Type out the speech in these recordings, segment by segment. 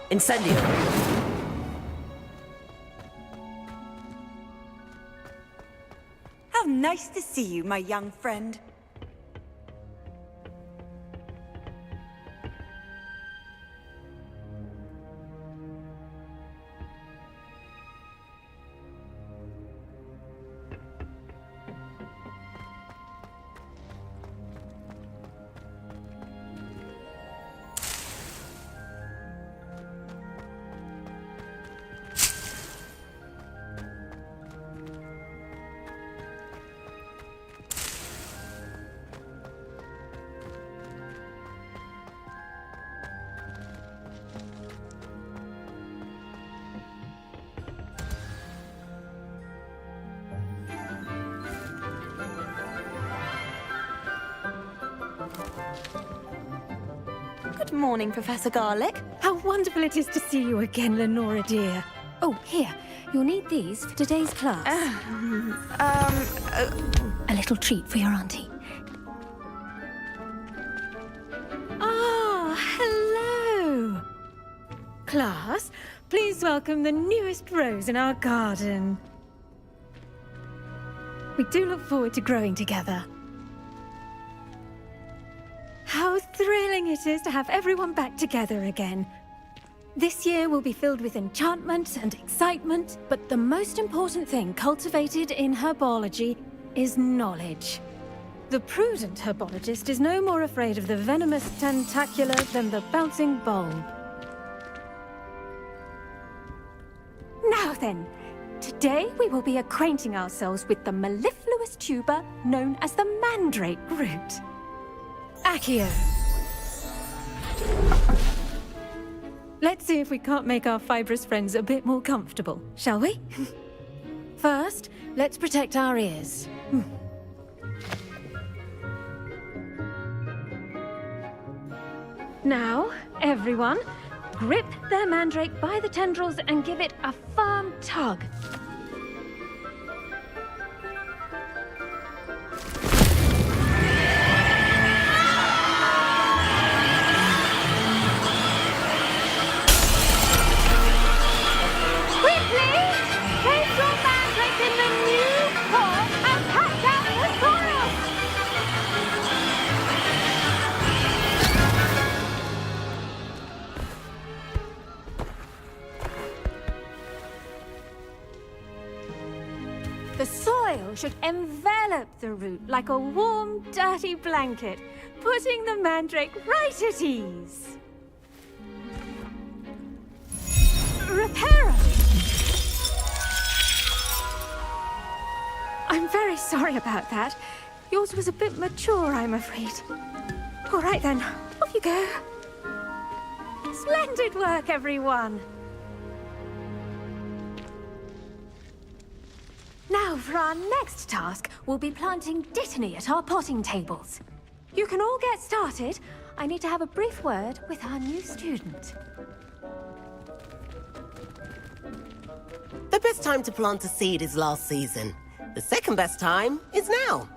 Incendio! How nice to see you, my young friend. Good morning, Professor Garlick. How wonderful it is to see you again, Lenora dear. Oh, here. You'll need these for today's class. A little treat for your auntie. Ah, hello! Class, please welcome the newest rose in our garden. We do look forward to growing together. How thrilling it is to have everyone back together again. This year will be filled with enchantment and excitement, but the most important thing cultivated in herbology is knowledge. The prudent herbologist is no more afraid of the venomous tentacula than the bouncing bulb. Now then, today we will be acquainting ourselves with the mellifluous tuber known as the mandrake root. Accio. Let's see if we can't make our fibrous friends a bit more comfortable, shall we? First, let's protect our ears. Now, everyone, grip their mandrake by the tendrils and give it a firm tug. The soil should envelop the root like a warm, dirty blanket, putting the mandrake right at ease. Reparo! I'm very sorry about that. Yours was a bit mature, I'm afraid. All right then, off you go. Splendid work, everyone! Now, for our next task, we'll be planting dittany at our potting tables. You can all get started. I need to have a brief word with our new student. The best time to plant a seed is last season. The second best time is now.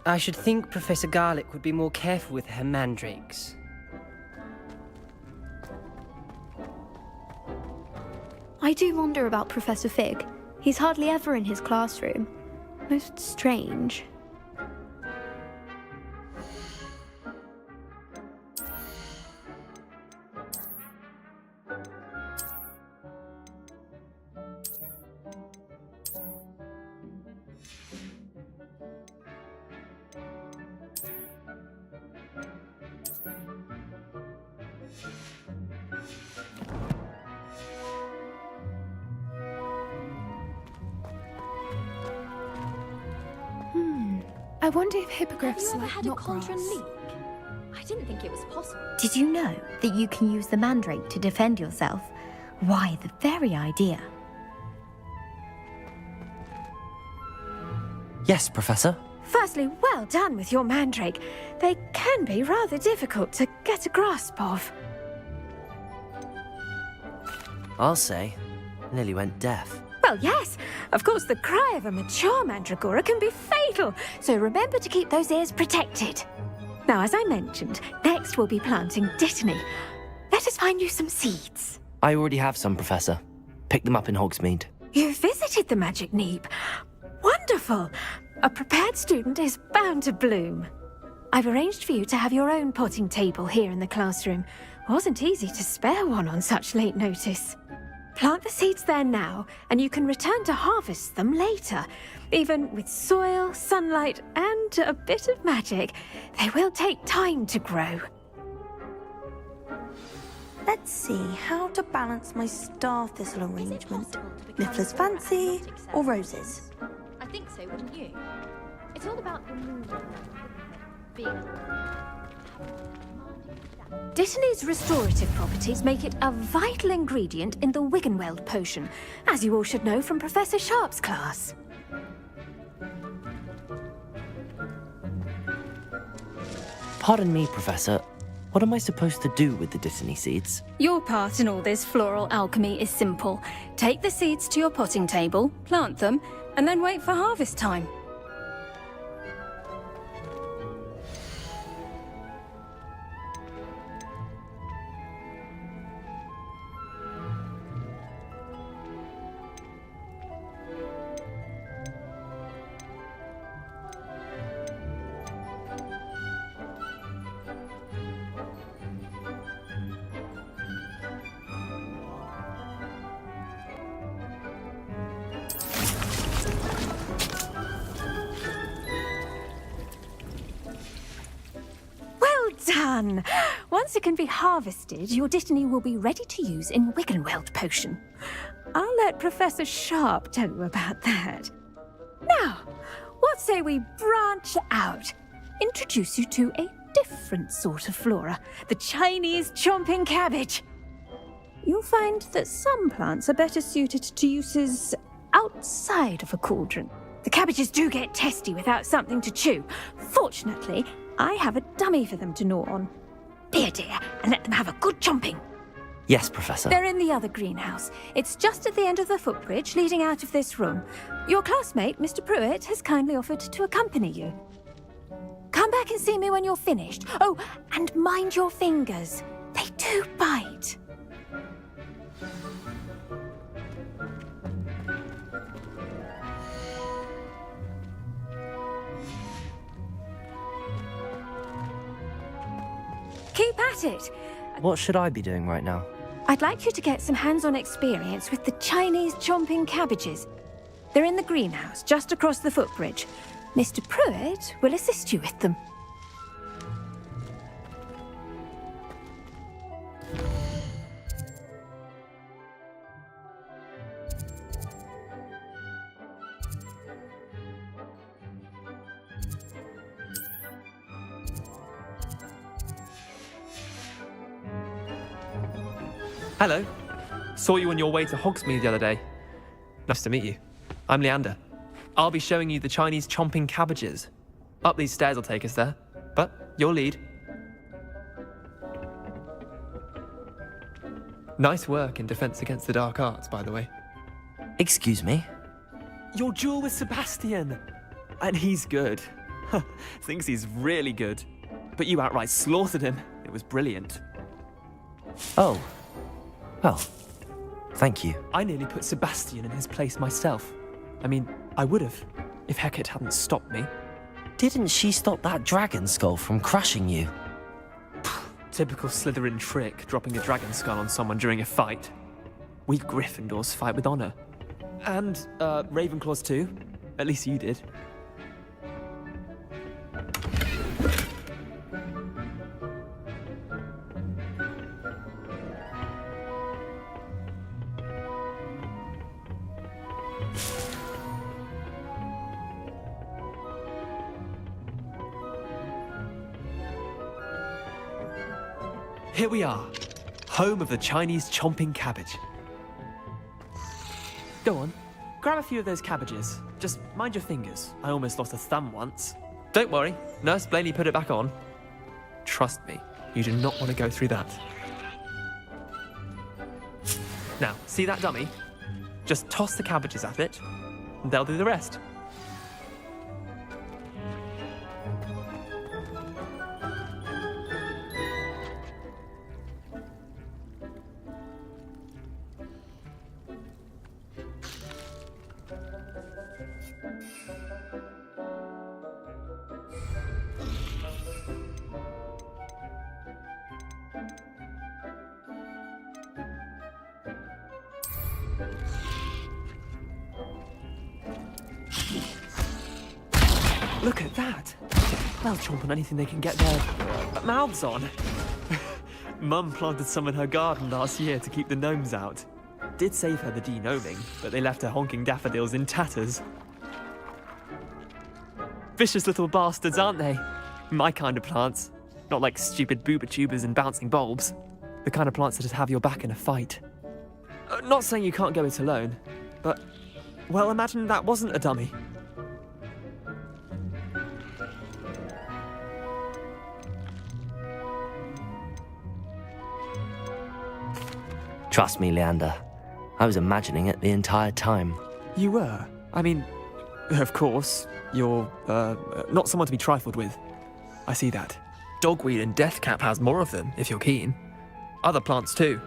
I should think Professor Garlick would be more careful with her mandrakes. I do wonder about Professor Fig. He's hardly ever in his classroom. Most strange. I wonder if hippogriffs Have you ever like had a knot cauldron grass. leak? I didn't think it was possible. Did you know that you can use the mandrake to defend yourself? Why, the very idea. Yes, Professor. Firstly, well done with your mandrake. They can be rather difficult to get a grasp of. I'll say, nearly went deaf. Well, yes. Of course, the cry of a mature mandragora can be fatal, so remember to keep those ears protected. Now, as I mentioned, next we'll be planting dittany. Let us find you some seeds. I already have some, Professor. Pick them up in Hogsmeade. You visited the Magic Neep. Wonderful! A prepared student is bound to bloom. I've arranged for you to have your own potting table here in the classroom. Wasn't easy to spare one on such late notice. Plant the seeds there now, and you can return to harvest them later. Even with soil, sunlight, and a bit of magic, they will take time to grow. Let's see how to balance my star thistle arrangement. Niffler's fancy or roses? I think so, wouldn't you? It's all about the moon. Being... Dittany's restorative properties make it a vital ingredient in the Wiggenweld potion, as you all should know from Professor Sharp's class. Pardon me, Professor. What am I supposed to do with the Dittany seeds? Your part in all this floral alchemy is simple. Take the seeds to your potting table, plant them, and then wait for harvest time. Done! Once it can be harvested, your Dittany will be ready to use in Wiggenweld potion. I'll let Professor Sharp tell you about that. Now, what say we branch out? Introduce you to a different sort of flora, the Chinese chomping cabbage. You'll find that some plants are better suited to uses outside of a cauldron. The cabbages do get testy without something to chew. Fortunately, I have a dummy for them to gnaw on. Be a dear and let them have a good chomping. Yes, Professor. They're in the other greenhouse. It's just at the end of the footbridge leading out of this room. Your classmate, Mr. Pruitt, has kindly offered to accompany you. Come back and see me when you're finished. Oh, and mind your fingers. They do bite. Keep at it. What should I be doing right now? I'd like you to get some hands-on experience with the Chinese chomping cabbages. They're in the greenhouse, just across the footbridge. Mr. Pruitt will assist you with them. Hello. Saw you on your way to Hogsmeade the other day. Nice to meet you. I'm Leander. I'll be showing you the Chinese chomping cabbages. Up these stairs will take us there, but your lead. Nice work in Defense Against the Dark Arts, by the way. Excuse me? Your duel with Sebastian! And he's good. Thinks he's really good. But you outright slaughtered him. It was brilliant. Oh. Well, thank you. I nearly put Sebastian in his place myself. I mean, I would have, if Hecate hadn't stopped me. Didn't she stop that dragon skull from crushing you? Typical Slytherin trick, dropping a dragon skull on someone during a fight. We Gryffindors fight with honor. And, Ravenclaws too. At least you did. Here we are, home of the Chinese chomping cabbage. Go on, grab a few of those cabbages. Just mind your fingers. I almost lost a thumb once. Don't worry, Nurse Blaney put it back on. Trust me, you do not want to go through that. Now, see that dummy? Just toss the cabbages at it, and they'll do the rest. Look at that. They'll chomp on anything they can get their mouths on. Mum planted some in her garden last year to keep the gnomes out. Did save her the de-gnoming, but they left her honking daffodils in tatters. Vicious little bastards, aren't they? My kind of plants. Not like stupid booba tubers and bouncing bulbs. The kind of plants that'd have your back in a fight. Not saying you can't go it alone, but, well, imagine that wasn't a dummy. Trust me, Leander. I was imagining it the entire time. You were? I mean, of course, you're, not someone to be trifled with. I see that. Dogweed and deathcap has more of them, if you're keen. Other plants too.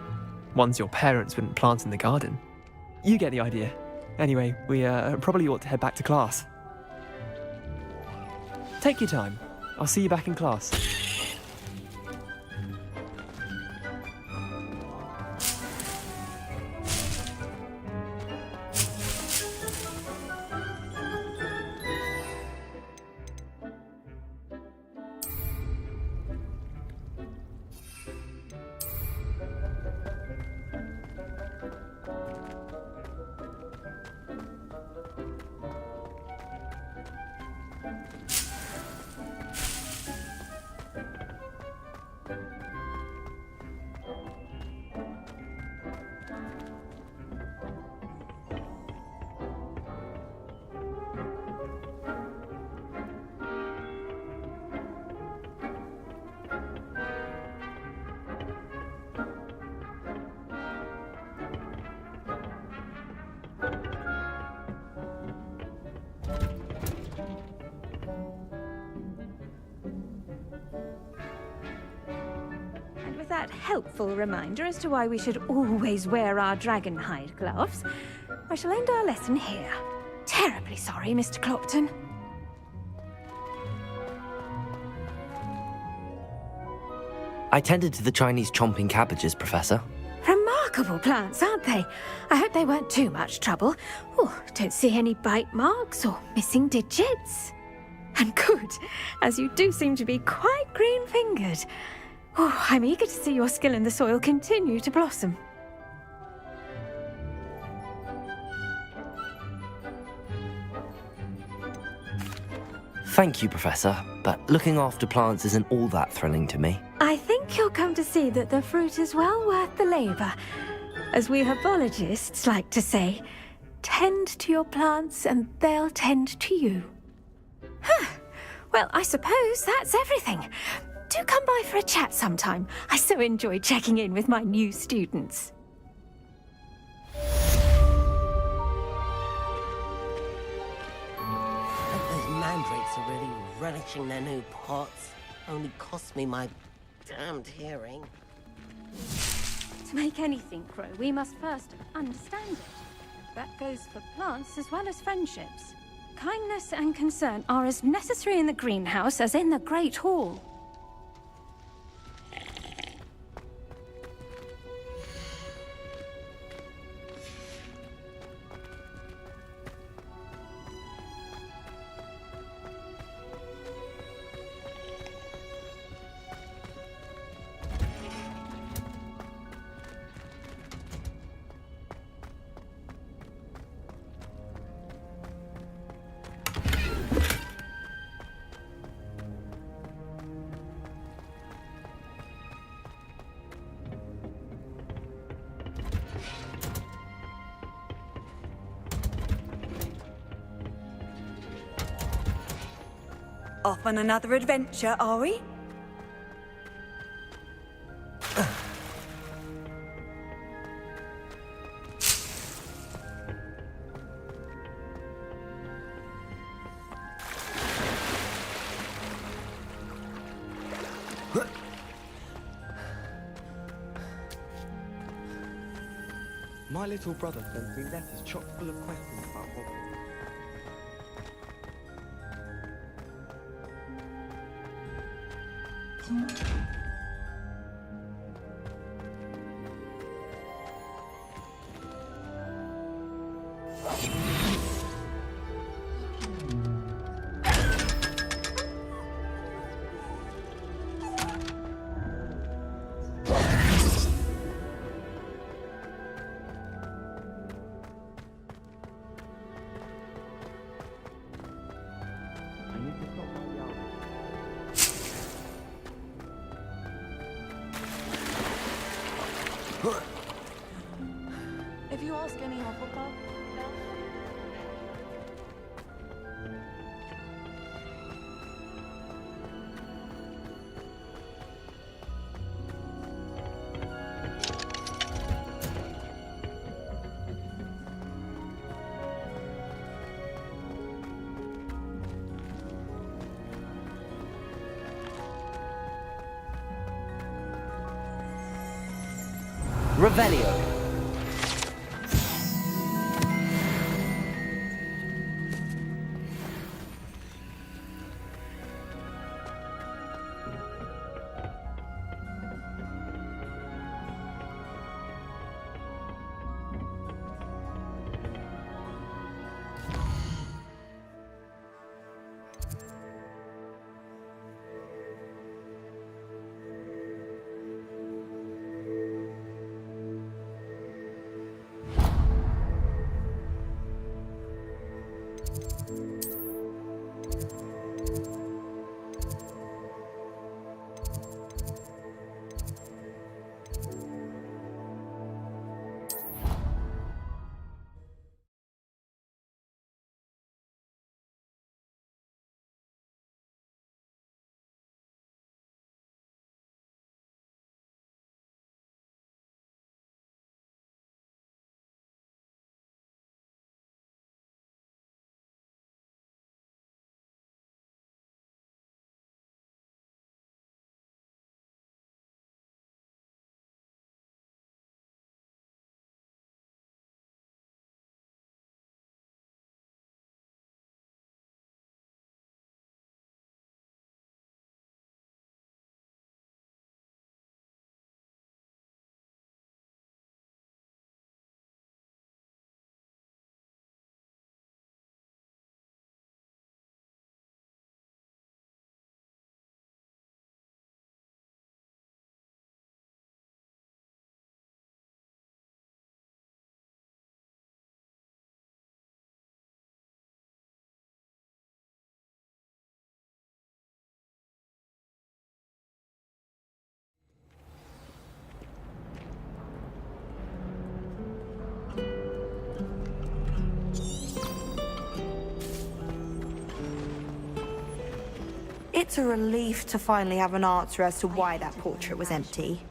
Ones your parents wouldn't plant in the garden. You get the idea. Anyway, we probably ought to head back to class. Take your time. I'll see you back in class. That helpful reminder as to why we should always wear our dragon hide gloves, I shall end our lesson here. Terribly sorry, Mr. Clopton. I tended to the Chinese chomping cabbages, Professor. Remarkable plants, aren't they? I hope they weren't too much trouble. Oh, don't see any bite marks or missing digits. And good, as you do seem to be quite green-fingered. Oh, I'm eager to see your skill in the soil continue to blossom. Thank you, Professor, but looking after plants isn't all that thrilling to me. I think you'll come to see that the fruit is well worth the labour. As we herbologists like to say, tend to your plants and they'll tend to you. Huh. Well, I suppose that's everything. Do come by for a chat sometime. I so enjoy checking in with my new students. Those mandrakes are really relishing their new pots. Only cost me my damned hearing. To make anything grow, we must first understand it. That goes for plants as well as friendships. Kindness and concern are as necessary in the greenhouse as in the Great Hall. Off on another adventure, are we? My little brother sends me letters chock full of questions about Hogwarts. ask any Hufflepuff? Revelio. It's a relief to finally have an answer as to why that portrait was empty.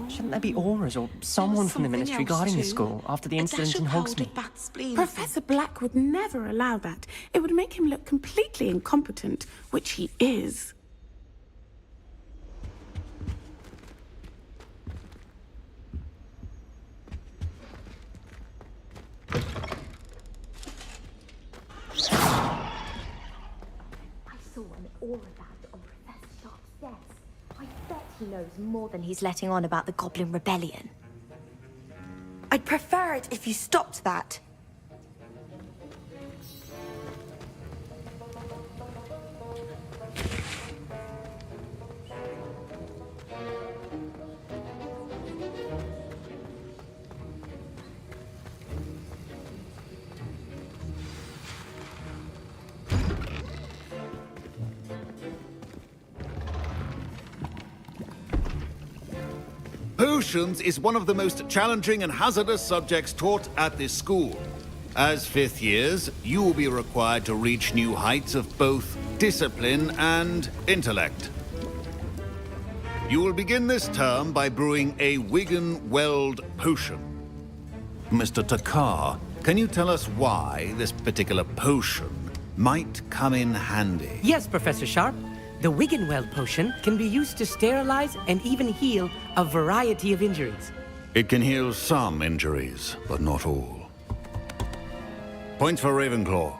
Shouldn't there be auras or someone from the Ministry guarding the school after the incident in Hogsmeade? Professor Black would never allow that. It would make him look completely incompetent, which he is. All of that on Professor Sharp's desk. I bet he knows more than he's letting on about the Goblin Rebellion. I'd prefer it if you stopped that. Potions is one of the most challenging and hazardous subjects taught at this school. As fifth years, you will be required to reach new heights of both discipline and intellect. You will begin this term by brewing a Wiggenweld potion. Mr. Takar, can you tell us why this particular potion might come in handy? Yes, Professor Sharp. The Wiggenweld potion can be used to sterilize and even heal a variety of injuries. It can heal some injuries, but not all. Points for Ravenclaw.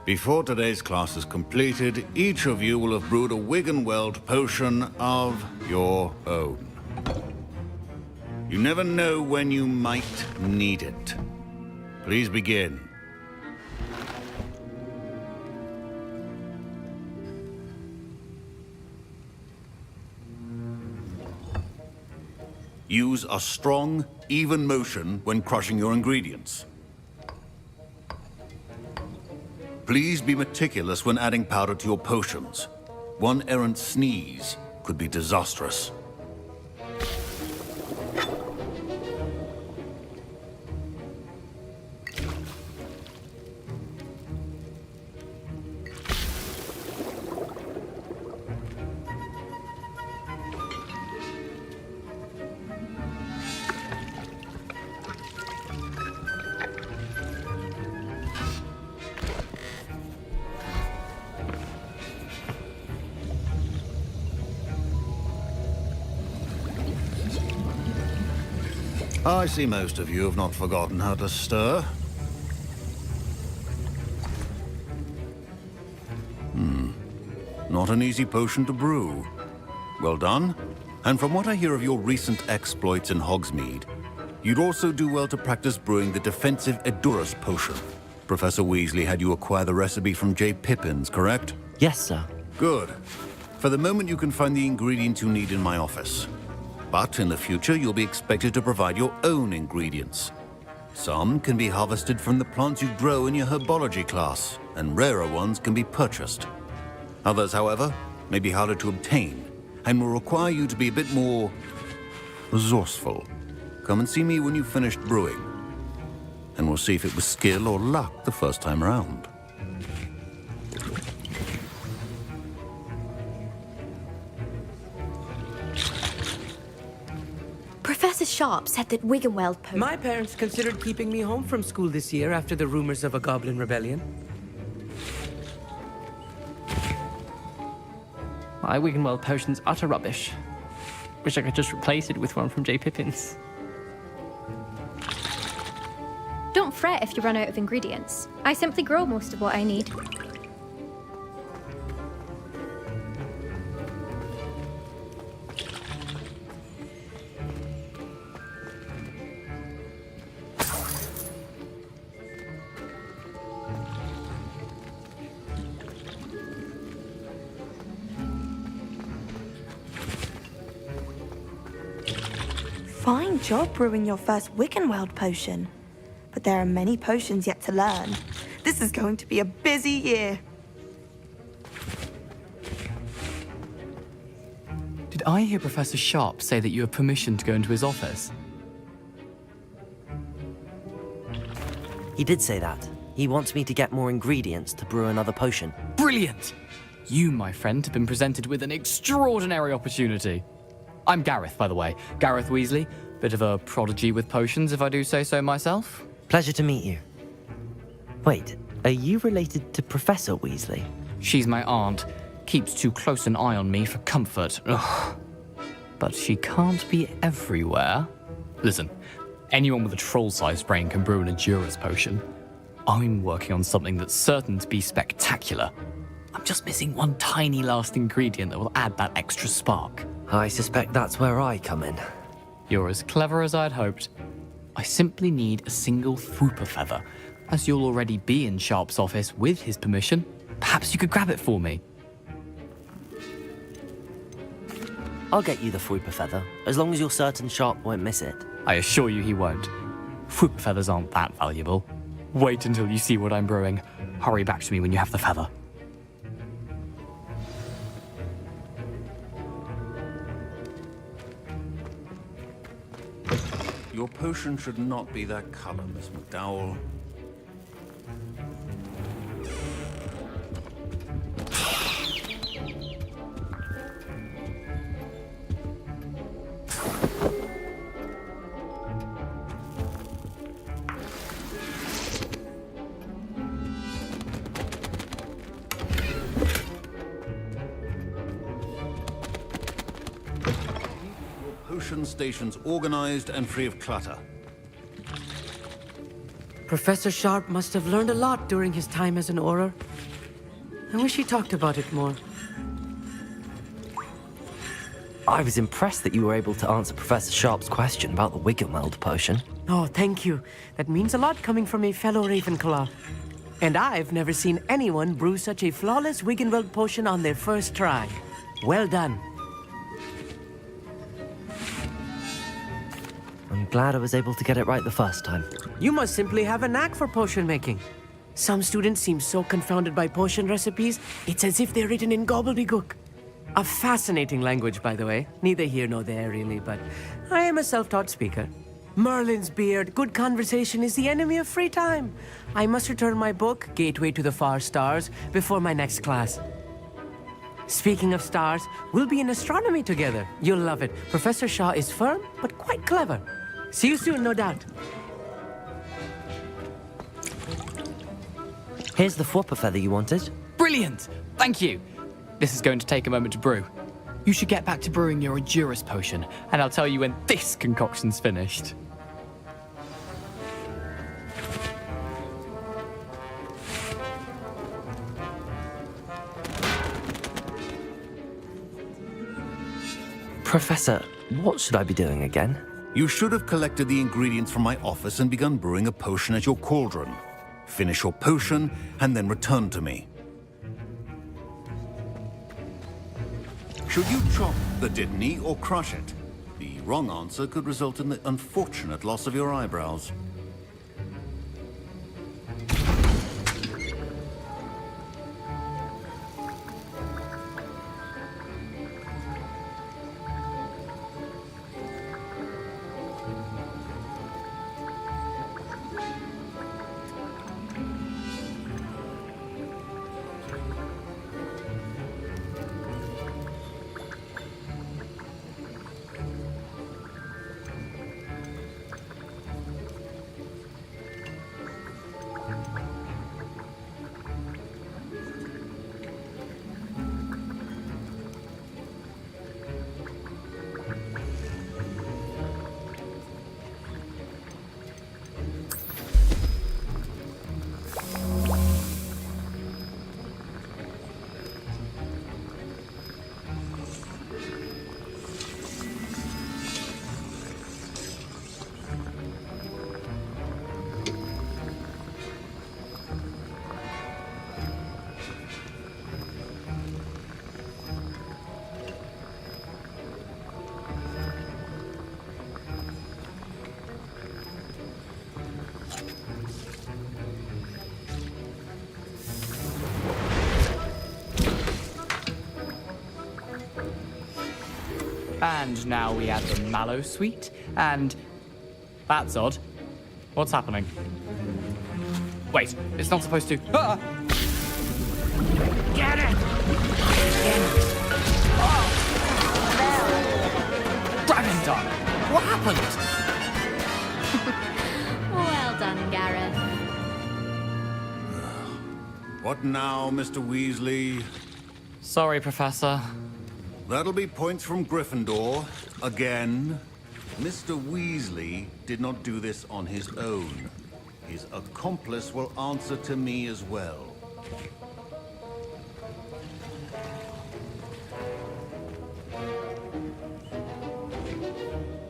Before today's class is completed, each of you will have brewed a Wiggenweld potion of your own. You never know when you might need it. Please begin. Use a strong, even motion when crushing your ingredients. Please be meticulous when adding powder to your potions. One errant sneeze could be disastrous. I see most of you have not forgotten how to stir. Not an easy potion to brew. Well done. And from what I hear of your recent exploits in Hogsmeade, you'd also do well to practice brewing the defensive Edurus potion. Professor Weasley had you acquire the recipe from J. Pippin's, correct? Yes, sir. Good. For the moment, you can find the ingredients you need in my office. But in the future, you'll be expected to provide your own ingredients. Some can be harvested from the plants you grow in your herbology class, and rarer ones can be purchased. Others, however, may be harder to obtain, and will require you to be a bit more resourceful. Come and see me when you've finished brewing, and we'll see if it was skill or luck the first time around. Professor Sharp said that Wiggenweld potion... My parents considered keeping me home from school this year after the rumors of a goblin rebellion. My Wiggenweld potion's utter rubbish. Wish I could just replace it with one from J. Pippin's. Don't fret if you run out of ingredients. I simply grow most of what I need. Fine job brewing your first Wiggenweld potion. But there are many potions yet to learn. This is going to be a busy year. Did I hear Professor Sharp say that you have permission to go into his office? He did say that. He wants me to get more ingredients to brew another potion. Brilliant! You, my friend, have been presented with an extraordinary opportunity. I'm Gareth, by the way. Gareth Weasley. Bit of a prodigy with potions, if I do say so myself. Pleasure to meet you. Wait, are you related to Professor Weasley? She's my aunt. Keeps too close an eye on me for comfort. Ugh. But she can't be everywhere. Listen, anyone with a troll-sized brain can brew an Edurus potion. I'm working on something that's certain to be spectacular. I'm just missing one tiny last ingredient that will add that extra spark. I suspect that's where I come in. You're as clever as I'd hoped. I simply need a single Fwooper feather. As you'll already be in Sharp's office with his permission, perhaps you could grab it for me. I'll get you the Fwooper feather, as long as you're certain Sharp won't miss it. I assure you he won't. Fwooper feathers aren't that valuable. Wait until you see what I'm brewing. Hurry back to me when you have the feather. Your potion should not be that color, Miss McDowell. Potion stations organized and free of clutter. Professor Sharp must have learned a lot during his time as an Auror. I wish he talked about it more. I was impressed that you were able to answer Professor Sharp's question about the Wiggenweld potion. Oh, thank you. That means a lot coming from a fellow Ravenclaw. And I've never seen anyone brew such a flawless Wiggenweld potion on their first try. Well done. I'm glad I was able to get it right the first time. You must simply have a knack for potion making. Some students seem so confounded by potion recipes, it's as if they're written in gobbledygook. A fascinating language, by the way. Neither here nor there, really, but I am a self-taught speaker. Merlin's beard, good conversation is the enemy of free time. I must return my book, Gateway to the Far Stars, before my next class. Speaking of stars, we'll be in astronomy together. You'll love it. Professor Shaw is firm, but quite clever. See you soon, no doubt. Here's the Fwopper feather you wanted. Brilliant! Thank you! This is going to take a moment to brew. You should get back to brewing your Endurus potion, and I'll tell you when this concoction's finished. Professor, what should I be doing again? You should have collected the ingredients from my office and begun brewing a potion at your cauldron. Finish your potion, and then return to me. Should you chop the Dittany or crush it? The wrong answer could result in the unfortunate loss of your eyebrows. And now we add the mallow sweet, and... That's odd. What's happening? Wait, it's not supposed to... Ah! Get it! Dragon Dog! What happened? Well done, Gareth. What now, Mr. Weasley? Sorry, Professor. That'll be points from Gryffindor. Again. Mr. Weasley did not do this on his own. His accomplice will answer to me as well.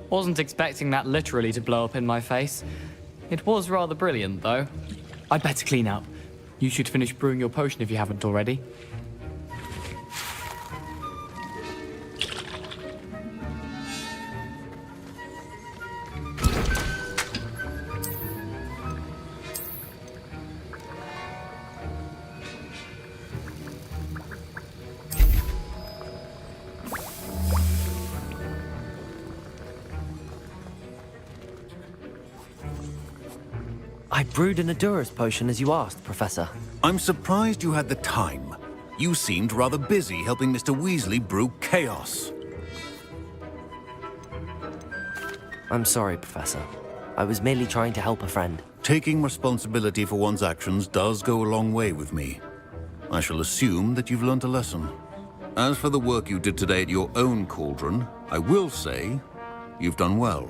Wasn't expecting that literally to blow up in my face. It was rather brilliant, though. I'd better clean up. You should finish brewing your potion if you haven't already. I brewed an Endurus potion as you asked, Professor. I'm surprised you had the time. You seemed rather busy helping Mr. Weasley brew chaos. I'm sorry, Professor. I was merely trying to help a friend. Taking responsibility for one's actions does go a long way with me. I shall assume that you've learnt a lesson. As for the work you did today at your own cauldron, I will say you've done well.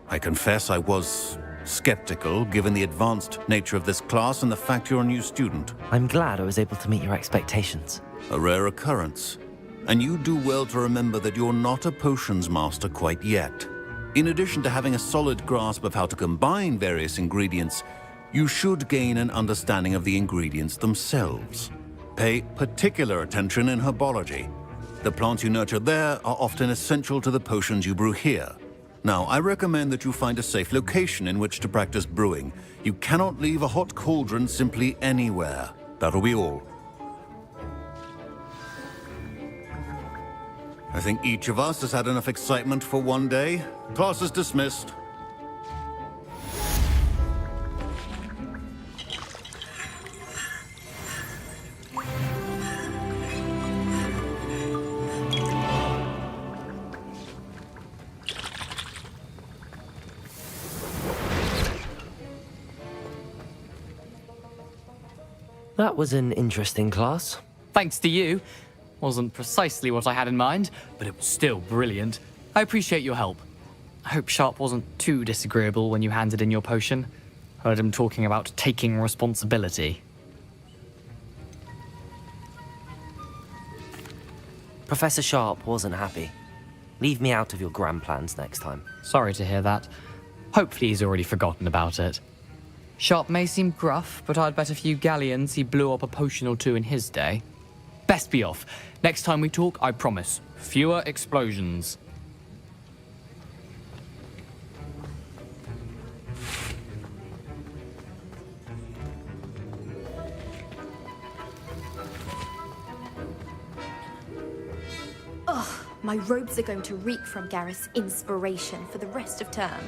I confess I was skeptical, given the advanced nature of this class and the fact you're a new student. I'm glad I was able to meet your expectations. A rare occurrence. And you do well to remember that you're not a potions master quite yet. In addition to having a solid grasp of how to combine various ingredients, you should gain an understanding of the ingredients themselves. Pay particular attention in herbology. The plants you nurture there are often essential to the potions you brew here. Now, I recommend that you find a safe location in which to practice brewing. You cannot leave a hot cauldron simply anywhere. That'll be all. I think each of us has had enough excitement for one day. Class is dismissed. That was an interesting class. Thanks to you. Wasn't precisely what I had in mind, but it was still brilliant. I appreciate your help. I hope Sharp wasn't too disagreeable when you handed in your potion. Heard him talking about taking responsibility. Professor Sharp wasn't happy. Leave me out of your grand plans next time. Sorry to hear that. Hopefully he's already forgotten about it. Sharp may seem gruff, but I'd bet a few galleons he blew up a potion or two in his day. Best be off. Next time we talk, I promise. Fewer explosions. Ugh, my robes are going to reek from Gareth's inspiration for the rest of term.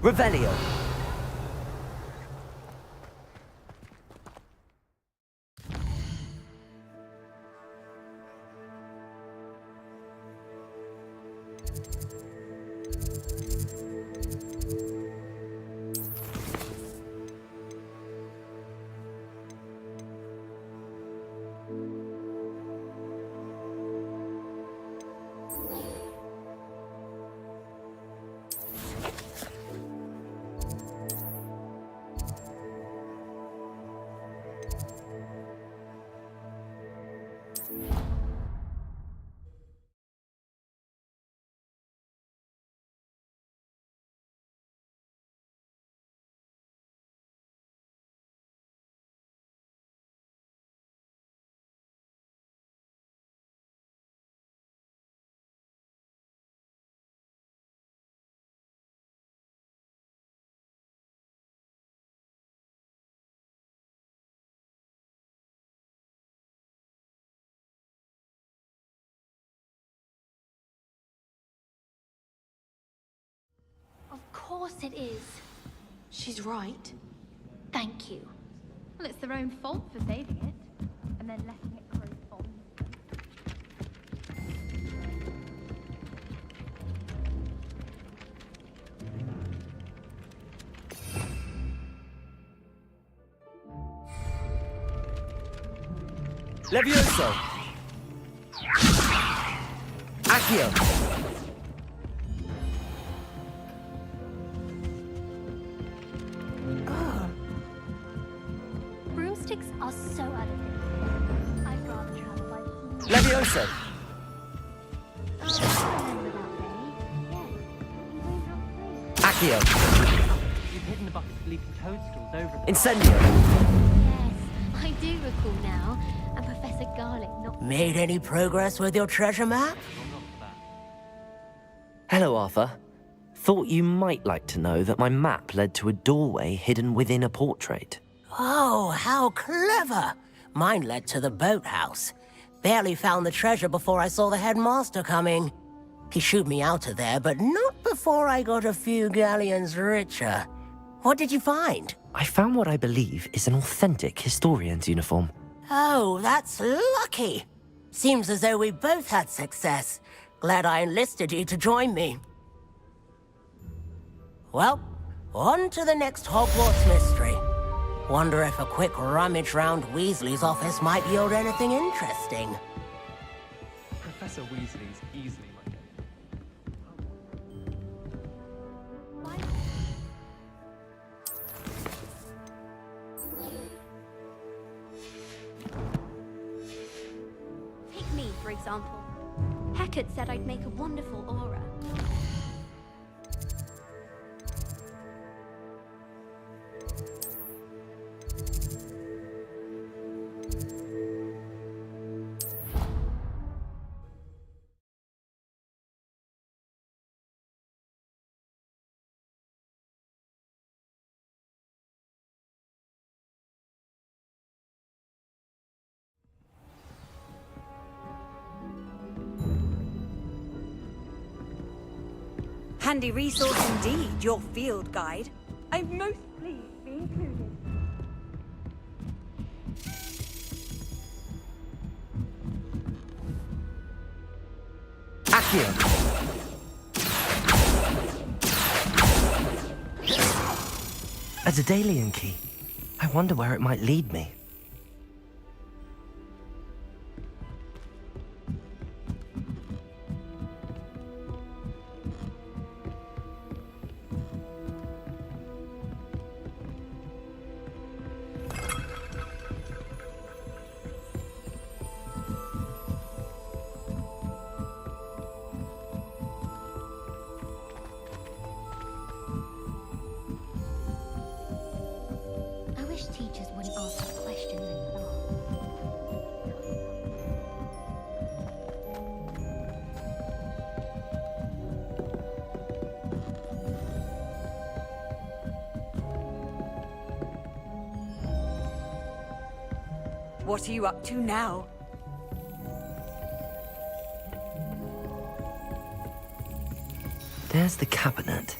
Revelio. Of course it is. She's right. Thank you. Well, it's their own fault for saving it, and then letting it grow fond. Levioso! Accio! Broomsticks are so out of date. I'd rather travel by... Levioso! Accio! You've hidden a bucket of leaking toadstools over the... Incendio! Yes, I do recall now. And Professor Garlic not... Made any progress with your treasure map? Hello, Arthur. Thought you might like to know that my map led to a doorway hidden within a portrait. Oh, how clever! Mine led to the boathouse. Barely found the treasure before I saw the headmaster coming. He shooed me out of there, but not before I got a few galleons richer. What did you find? I found what I believe is an authentic historian's uniform. Oh, that's lucky. Seems as though we both had success. Glad I enlisted you to join me. Well, on to the next Hogwarts mystery. Wonder if a quick rummage round Weasley's office might yield anything interesting. Professor Weasley's easily my game. Take me, for example. Hecate said I'd make a wonderful aura. Handy resource indeed, your field guide. I'm most pleased to be included. Accio! A Daedalian key. I wonder where it might lead me. I wish teachers wouldn't ask us questions in class. What are you up to now? There's the cabinet.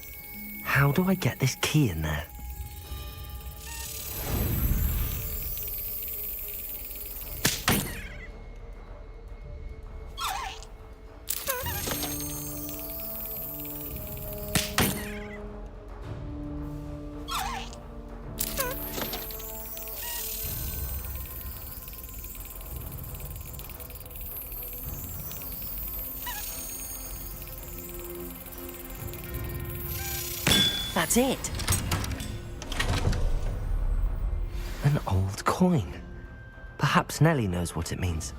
How do I get this key in there? That's it. An old coin. Perhaps Nellie knows what it means.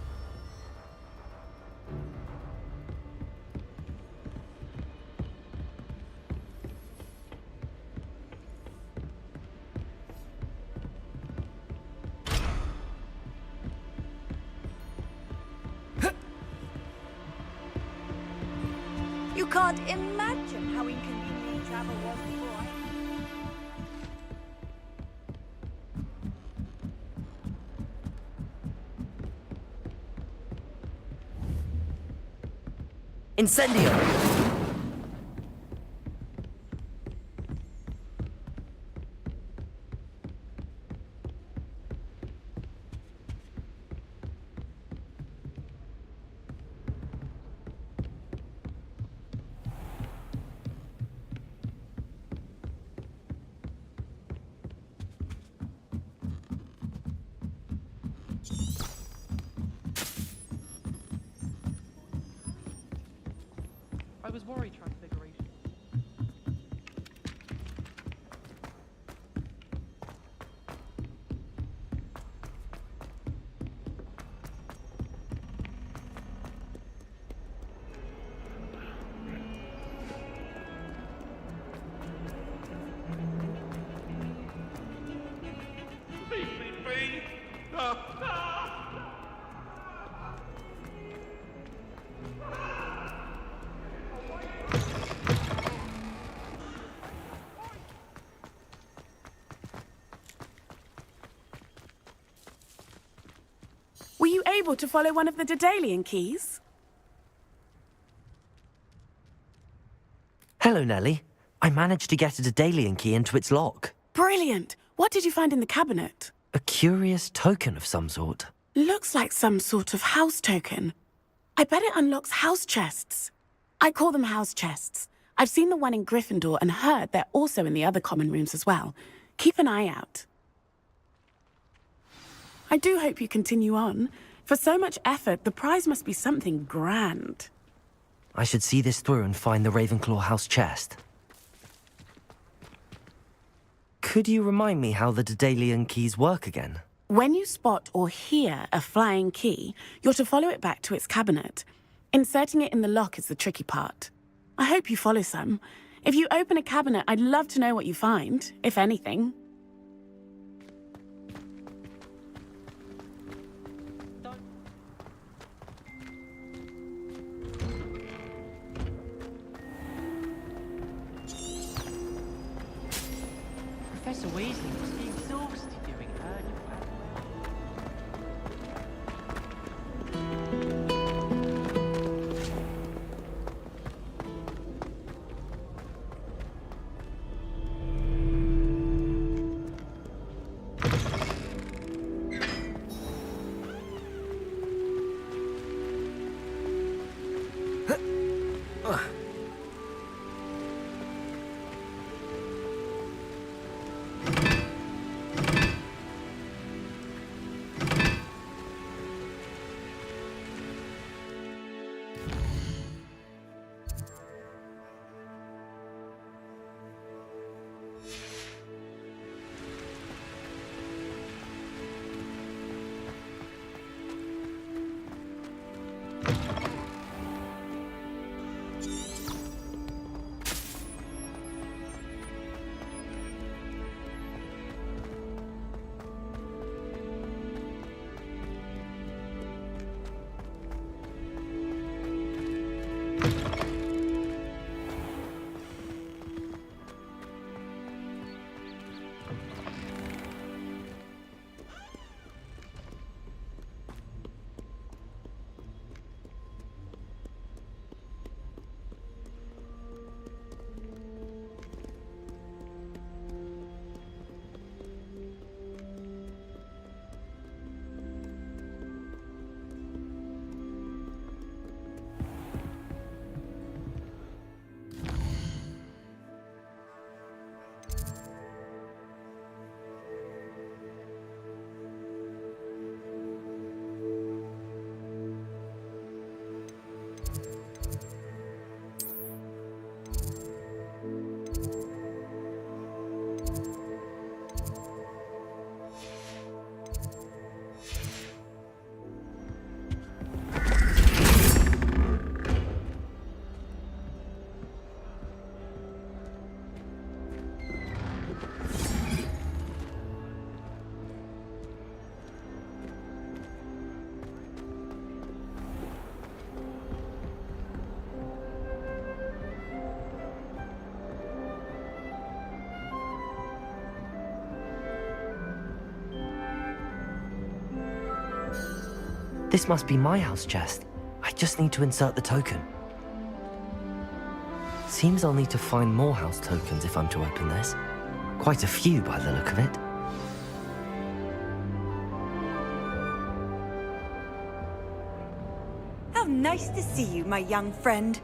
You can't imagine how inconvenient travel was before I... Incendio! I was worried Transfiguration. Were you able to follow one of the Daedalian keys? Hello, Nellie. I managed to get a Daedalian key into its lock. Brilliant! What did you find in the cabinet? A curious token of some sort. Looks like some sort of house token. I bet it unlocks house chests. I call them house chests. I've seen the one in Gryffindor and heard they're also in the other common rooms as well. Keep an eye out. I do hope you continue on. For so much effort, the prize must be something grand. I should see this through and find the Ravenclaw house chest. Could you remind me how the Daedalian keys work again? When you spot or hear a flying key, you're to follow it back to its cabinet. Inserting it in the lock is the tricky part. I hope you follow some. If you open a cabinet, I'd love to know what you find, if anything. Professor Weasley must be exhausted doing her job. This must be my house chest. I just need to insert the token. Seems I'll need to find more house tokens if I'm to open this. Quite a few by the look of it. How nice to see you, my young friend.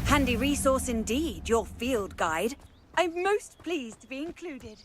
Handy resource indeed, your field guide. I'm most pleased to be included.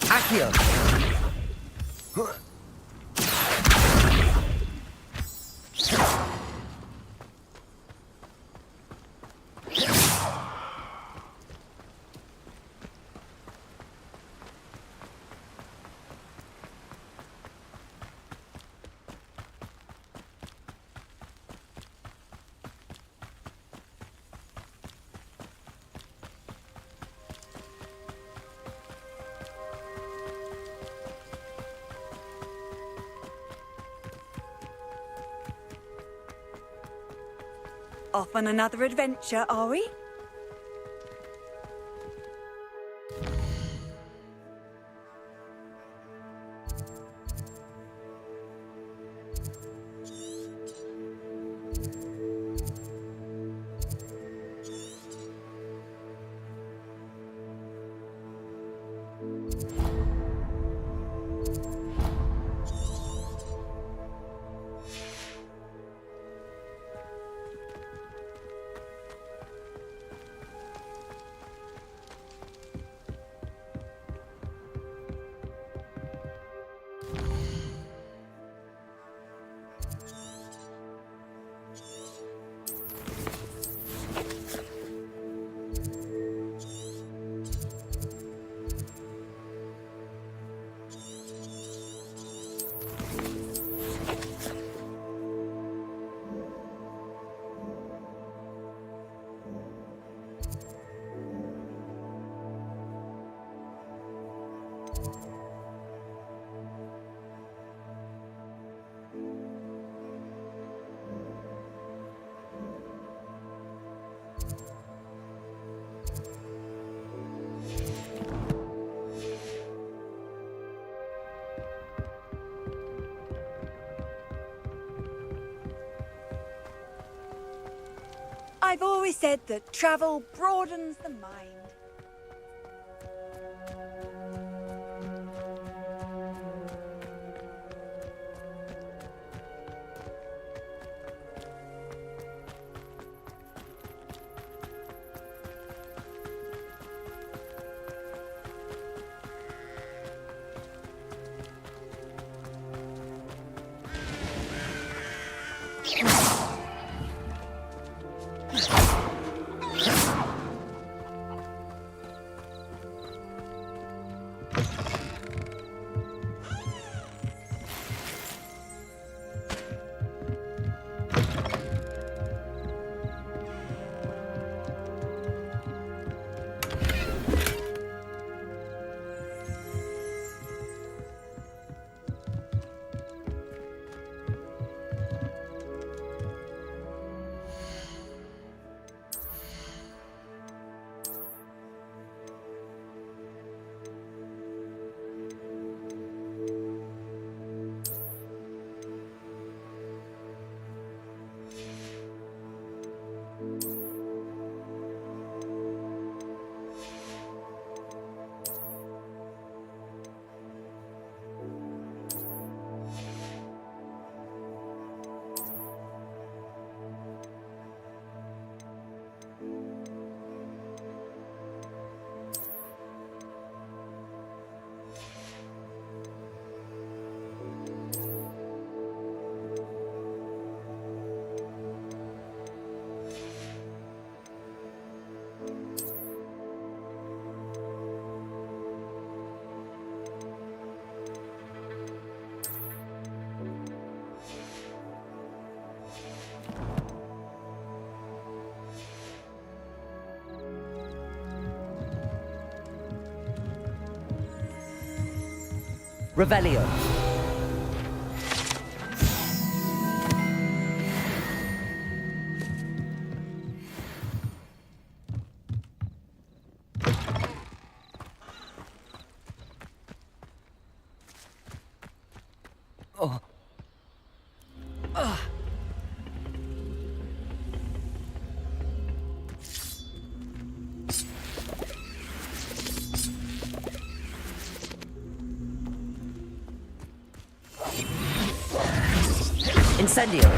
Accio! Off on another adventure, are we? I've always said that travel broadens the mind. Revelio. Oh. Incendio.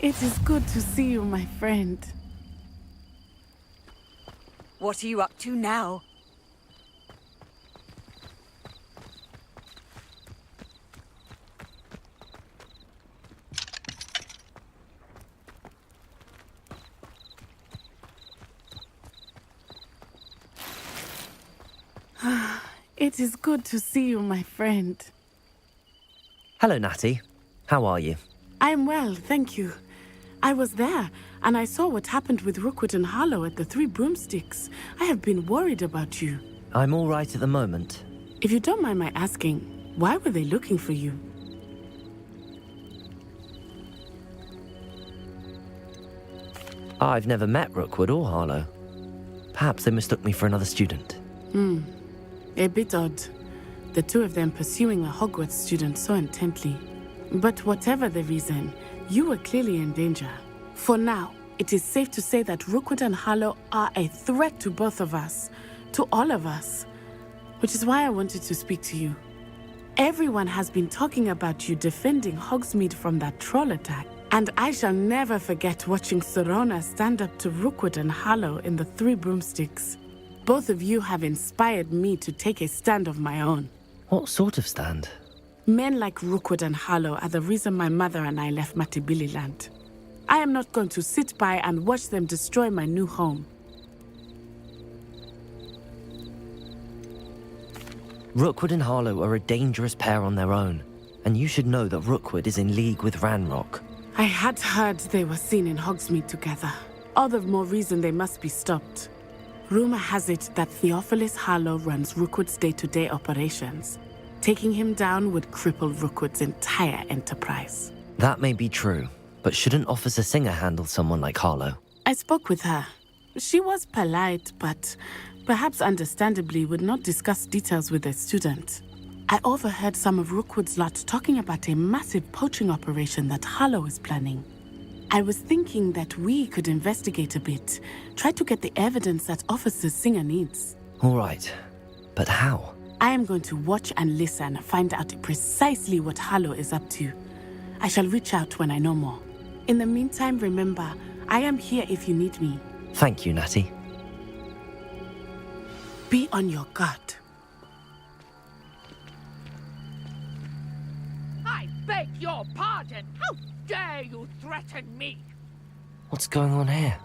It is good to see you, my friend. What are you up to now? It is good to see you, my friend. Hello, Natty. How are you? I'm well, thank you. I was there, and I saw what happened with Rookwood and Harlow at the Three Broomsticks. I have been worried about you. I'm all right at the moment. If you don't mind my asking, why were they looking for you? I've never met Rookwood or Harlow. Perhaps they mistook me for another student. A bit odd. The two of them pursuing a Hogwarts student so intently. But whatever the reason, you were clearly in danger. For now, it is safe to say that Rookwood and Harlow are a threat to both of us, to all of us, which is why I wanted to speak to you. Everyone has been talking about you defending Hogsmeade from that troll attack, and I shall never forget watching Serona stand up to Rookwood and Harlow in the Three Broomsticks. Both of you have inspired me to take a stand of my own. What sort of stand? Men like Rookwood and Harlow are the reason my mother and I left Matibili land. I am not going to sit by and watch them destroy my new home. Rookwood and Harlow are a dangerous pair on their own, and you should know that Rookwood is in league with Ranrock. I had heard they were seen in Hogsmeade together. All the more reason they must be stopped. Rumor has it that Theophilus Harlow runs Rookwood's day-to-day operations. Taking him down would cripple Rookwood's entire enterprise. That may be true, but shouldn't Officer Singer handle someone like Harlow? I spoke with her. She was polite, but perhaps understandably would not discuss details with a student. I overheard some of Rookwood's lot talking about a massive poaching operation that Harlow is planning. I was thinking that we could investigate a bit, try to get the evidence that Officer Singer needs. All right, but how? I am going to watch and listen, find out precisely what Harlow is up to. I shall reach out when I know more. In the meantime, remember, I am here if you need me. Thank you, Natty. Be on your guard. I beg your pardon! How dare you threaten me? What's going on here?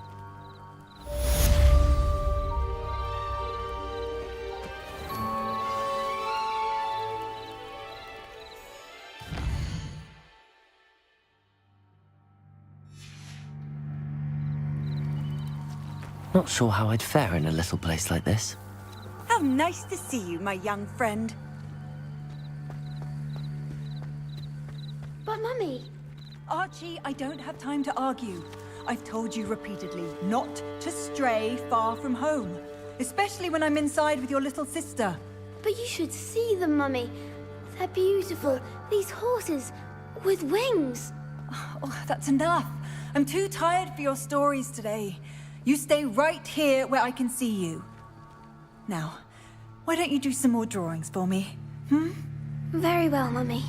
Not sure how I'd fare in a little place like this. How nice to see you, my young friend. But Mummy, Archie, I don't have time to argue. I've told you repeatedly not to stray far from home, especially when I'm inside with your little sister. But you should see them, Mummy. They're beautiful. These horses with wings. Oh, that's enough. I'm too tired for your stories today. You stay right here where I can see you. Now, why don't you do some more drawings for me? Very well, Mummy.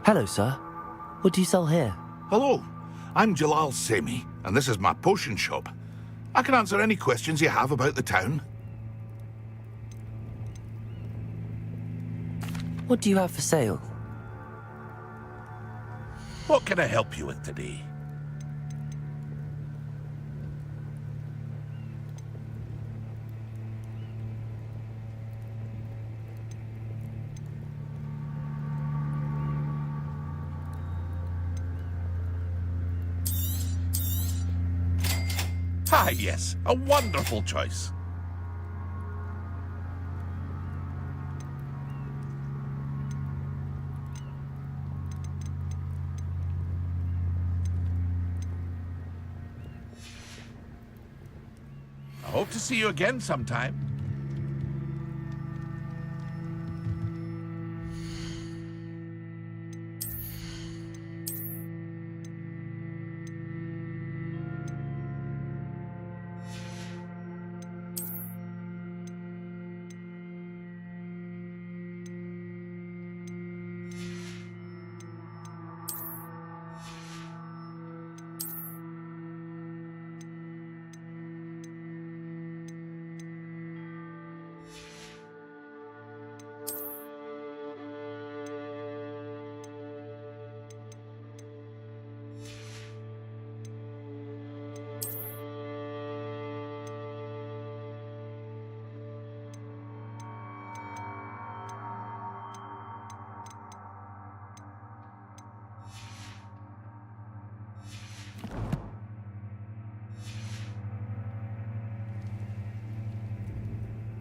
Hello, sir. What do you sell here? Hello, I'm Jalal Semi, and this is my potion shop. I can answer any questions you have about the town. What do you have for sale? What can I help you with today? Ah, yes, a wonderful choice. I hope to see you again sometime.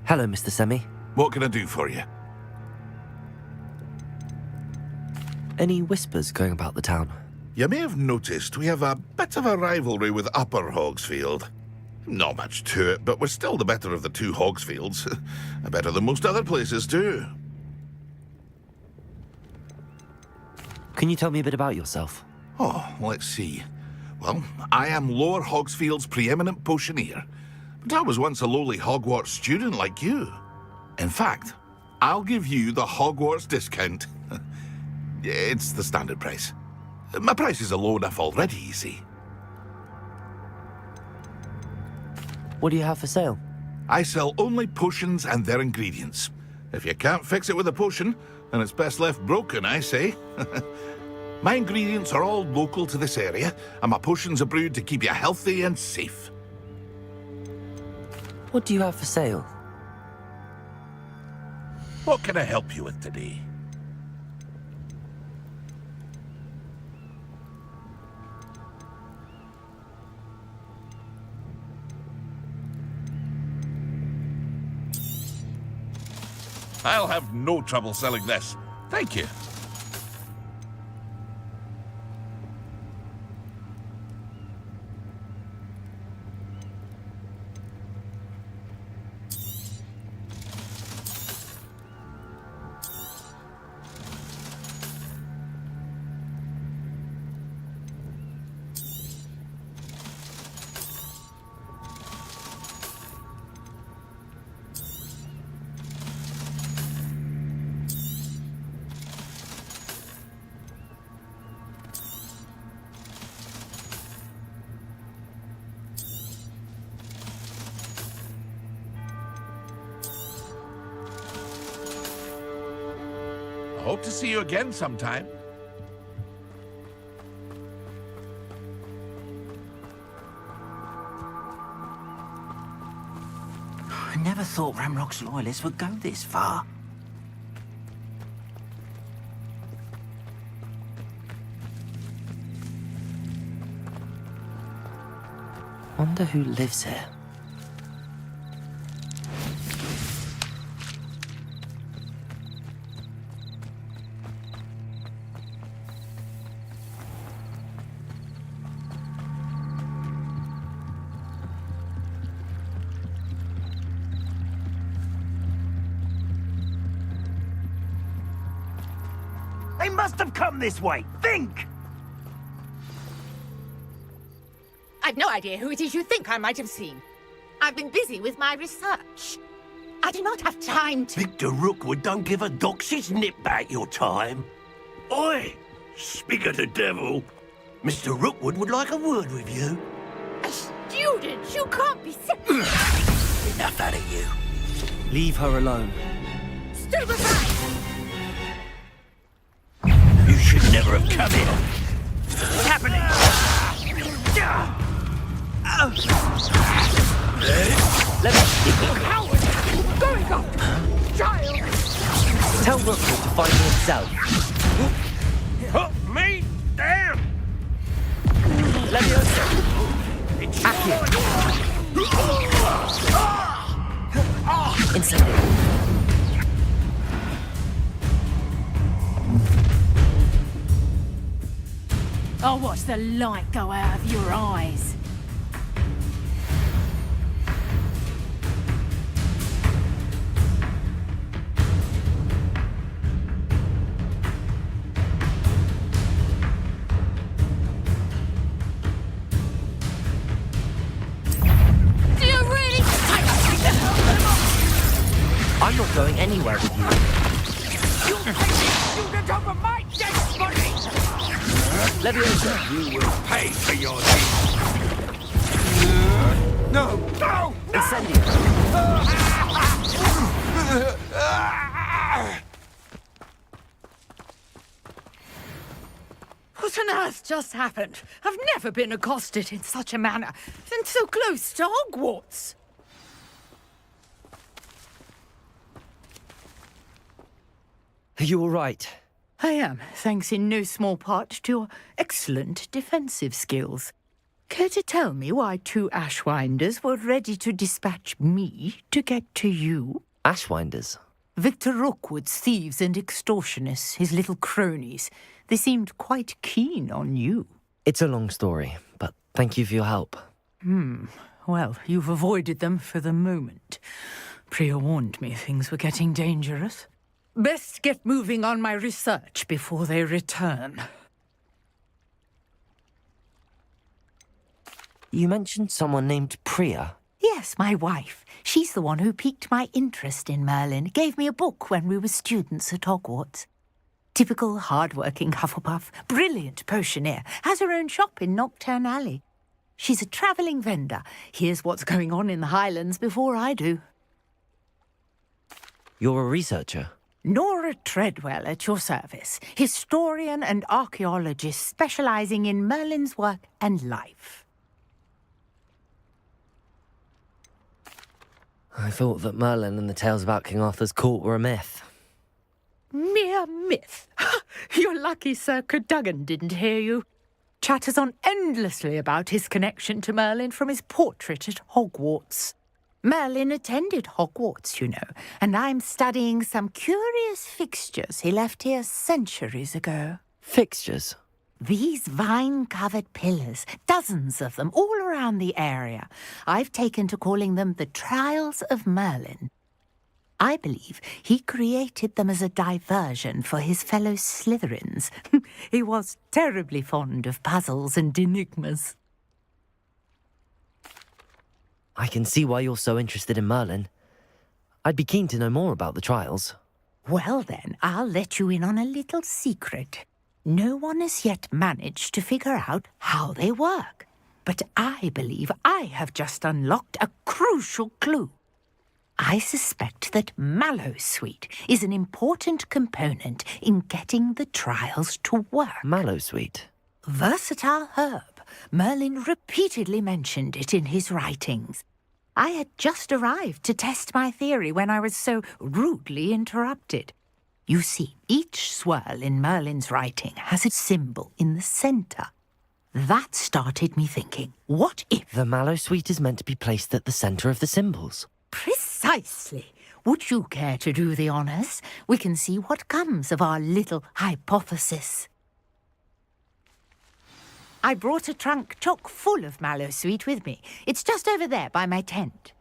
Hello, Mr. Semi. What can I do for you? Any whispers going about the town? You may have noticed we have a bit of a rivalry with Upper Hogsfield. Not much to it, but we're still the better of the two Hogsfields. Better than most other places, too. Can you tell me a bit about yourself? Oh, let's see. Well, I am Lower Hogsfield's preeminent potioneer. But I was once a lowly Hogwarts student like you. In fact, I'll give you the Hogwarts discount. It's the standard price. My prices are low enough already, you see. What do you have for sale? I sell only potions and their ingredients. If you can't fix it with a potion, then it's best left broken, I say. My ingredients are all local to this area, and my potions are brewed to keep you healthy and safe. What do you have for sale? What can I help you with today? I'll have no trouble selling this. Thank you. Hope to see you again sometime. I never thought Ramrock's loyalists would go this far. Wonder who lives here. They must have come this way. Think! I've no idea who it is you think I might have seen. I've been busy with my research. I do not have time to... Victor Rookwood don't give a doxy's nip back your time. Oi! Speak of the devil. Mr. Rookwood would like a word with you. A student? You can't be... Enough out of you. Leave her alone. Step aside! You should never have come in. What's happening? Let me... Coward! Going up! Child! Tell Rookwood to find me himself. Put me down! Leviosa! Accio! Incendio! I'll watch the light go out of your eyes. Do you really... I'm not going anywhere with you. You take this student over my dead body! Leviosa! You will pay for your deeds. No! No! Incendio! What on earth just happened? I've never been accosted in such a manner, and so close to Hogwarts. Are you all right? I am, thanks in no small part to your excellent defensive skills. Care to tell me why two Ashwinders were ready to dispatch me to get to you? Ashwinders? Victor Rookwood's thieves and extortionists, his little cronies. They seemed quite keen on you. It's a long story, but thank you for your help. Well, you've avoided them for the moment. Priya warned me things were getting dangerous. Best get moving on my research before they return. You mentioned someone named Priya. Yes, my wife. She's the one who piqued my interest in Merlin. Gave me a book when we were students at Hogwarts. Typical hard-working Hufflepuff, brilliant potioneer, has her own shop in Knockturn Alley. She's a travelling vendor. Hears what's going on in the Highlands before I do. You're a researcher? Nora Treadwell at your service, historian and archaeologist specialising in Merlin's work and life. I thought that Merlin and the tales about King Arthur's court were a myth. Mere myth. You're lucky Sir Cadogan didn't hear you. Chatters on endlessly about his connection to Merlin from his portrait at Hogwarts. Merlin attended Hogwarts, you know, and I'm studying some curious fixtures he left here centuries ago. Fixtures? These vine-covered pillars, dozens of them, all around the area. I've taken to calling them the Trials of Merlin. I believe he created them as a diversion for his fellow Slytherins. He was terribly fond of puzzles and enigmas. I can see why you're so interested in Merlin. I'd be keen to know more about the trials. Well then, I'll let you in on a little secret. No one has yet managed to figure out how they work. But I believe I have just unlocked a crucial clue. I suspect that mallowsweet is an important component in getting the trials to work. Mallowsweet? Versatile herb. Merlin repeatedly mentioned it in his writings. I had just arrived to test my theory when I was so rudely interrupted. You see, each swirl in Merlin's writing has a symbol in the center. That started me thinking, what if... The mallowsweet is meant to be placed at the center of the symbols. Precisely. Would you care to do the honors? We can see what comes of our little hypothesis. I brought a trunk chock full of mallowsweet with me. It's just over there by my tent.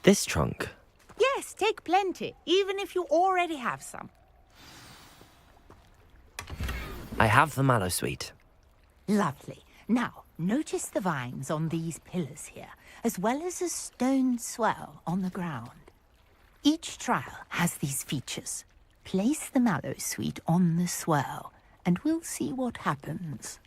This trunk? Yes, take plenty, even if you already have some. I have the mallowsweet. Lovely. Now, notice the vines on these pillars here, as well as a stone swell on the ground. Each trial has these features. Place the mallowsweet on the swell, and we'll see what happens.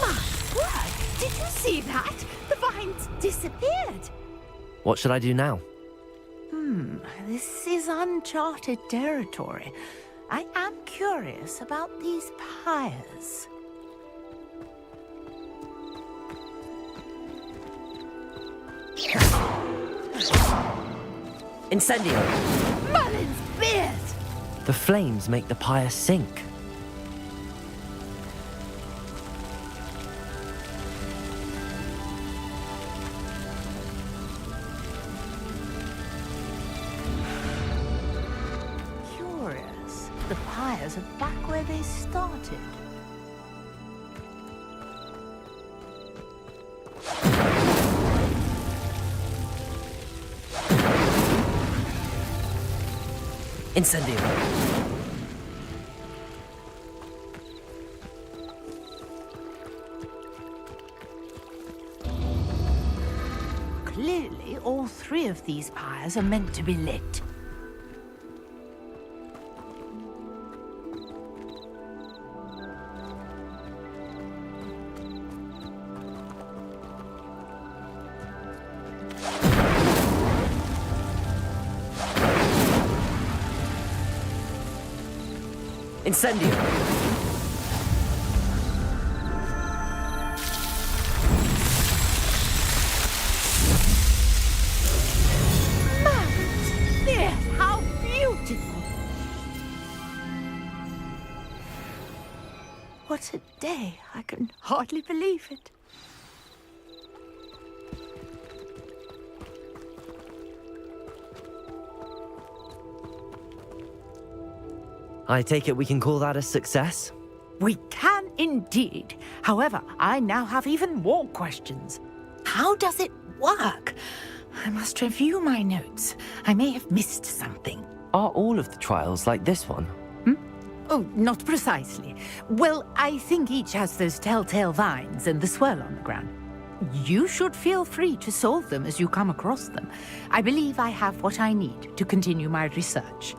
My word! Did you see that? The vines disappeared. What should I do now? This is uncharted territory. I am curious about these pyres. Incendio! Merlin's beard! The flames make the pyre sink. Curious. The pyres are back where they started. Incendio! Clearly, all three of these pyres are meant to be lit. Incendio! There, how beautiful! What a day! I can hardly believe it. I take it we can call that a success? We can indeed. However, I now have even more questions. How does it work? I must review my notes. I may have missed something. Are all of the trials like this one? Oh, not precisely. Well, I think each has those telltale vines and the swirl on the ground. You should feel free to solve them as you come across them. I believe I have what I need to continue my research.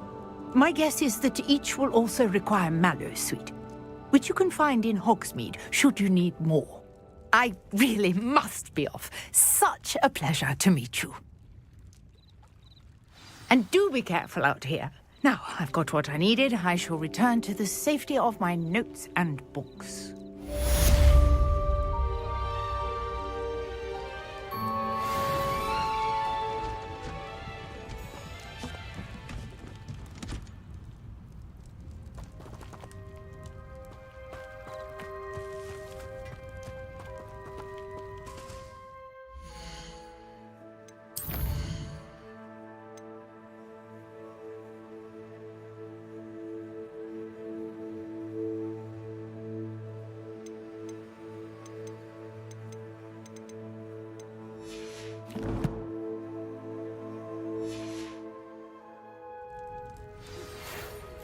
My guess is that each will also require mallowsweet, which you can find in Hogsmeade should you need more. I really must be off. Such a pleasure to meet you. And do be careful out here. Now, I've got what I needed. I shall return to the safety of my notes and books.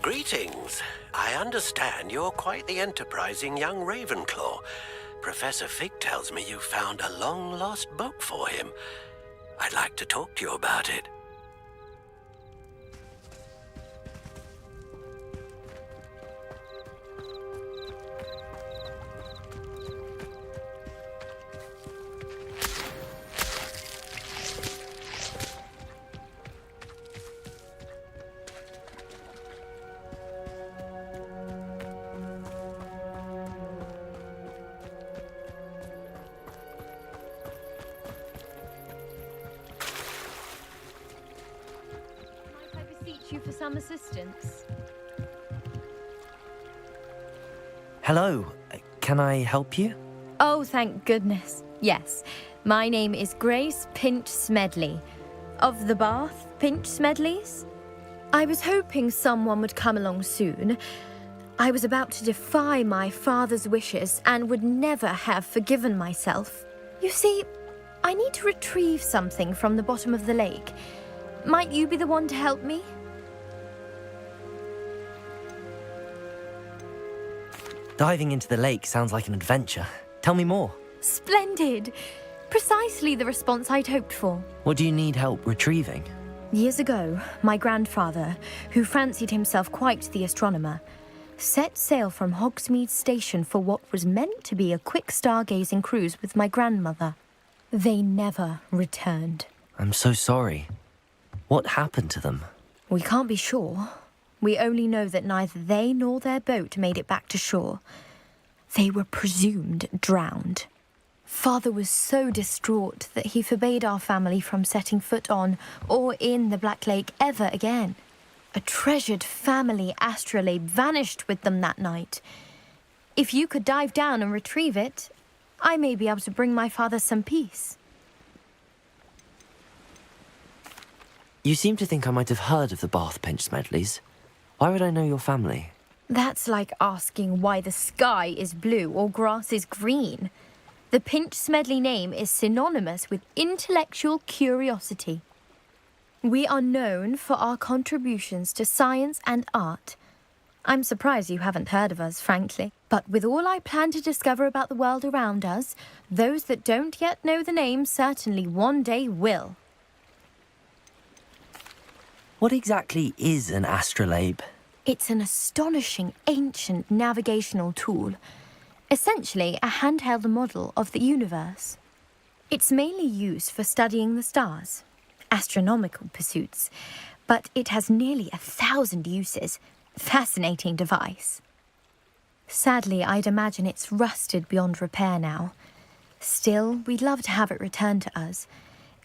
Greetings. I understand you're quite the enterprising young Ravenclaw. Professor Fig tells me you found a long-lost book for him. I'd like to talk to you about it. You for some assistance. Hello, can I help you? Oh, thank goodness. Yes. My name is Grace Pinch Smedley. Of the Bath Pinch Smedleys? I was hoping someone would come along soon. I was about to defy my father's wishes and would never have forgiven myself. You see, I need to retrieve something from the bottom of the lake. Might you be the one to help me? Diving into the lake sounds like an adventure. Tell me more. Splendid! Precisely the response I'd hoped for. What do you need help retrieving? Years ago, my grandfather, who fancied himself quite the astronomer, set sail from Hogsmeade Station for what was meant to be a quick stargazing cruise with my grandmother. They never returned. I'm so sorry. What happened to them? We can't be sure. We only know that neither they nor their boat made it back to shore. They were presumed drowned. Father was so distraught that he forbade our family from setting foot on or in the Black Lake ever again. A treasured family astrolabe vanished with them that night. If you could dive down and retrieve it, I may be able to bring my father some peace. You seem to think I might have heard of the Bath Pinch Smedleys. Why would I know your family? That's like asking why the sky is blue or grass is green. The Pinch Smedley name is synonymous with intellectual curiosity. We are known for our contributions to science and art. I'm surprised you haven't heard of us, frankly. But with all I plan to discover about the world around us, those that don't yet know the name certainly one day will. What exactly is an astrolabe? It's an astonishing ancient navigational tool. Essentially a handheld model of the universe. It's mainly used for studying the stars, astronomical pursuits, but it has nearly 1,000 uses. Fascinating device. Sadly, I'd imagine it's rusted beyond repair now. Still, we'd love to have it returned to us.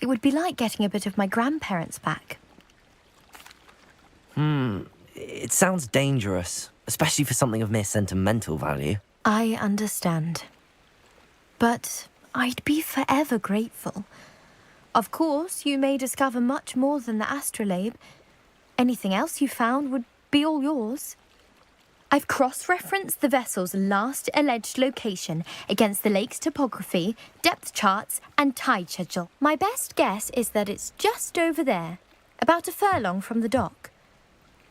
It would be like getting a bit of my grandparents back. It sounds dangerous, especially for something of mere sentimental value. I understand. But I'd be forever grateful. Of course, you may discover much more than the astrolabe. Anything else you found would be all yours. I've cross-referenced the vessel's last alleged location against the lake's topography, depth charts, and tide schedule. My best guess is that it's just over there, about a furlong from the dock.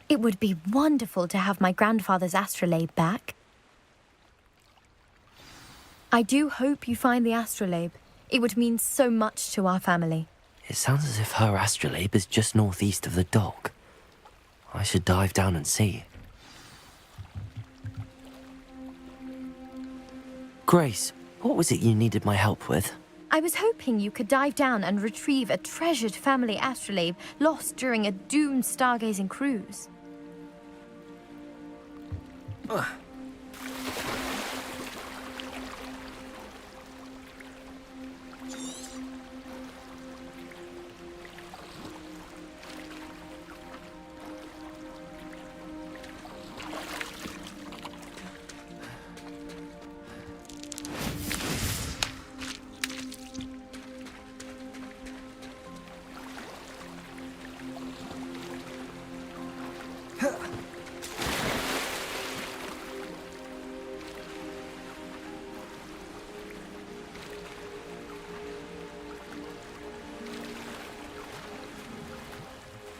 It would be wonderful to have my grandfather's astrolabe back. I do hope you find the astrolabe. It would mean so much to our family. It sounds as if her astrolabe is just northeast of the dock. I should dive down and see. Grace, what was it you needed my help with? I was hoping you could dive down and retrieve a treasured family astrolabe lost during a doomed stargazing cruise.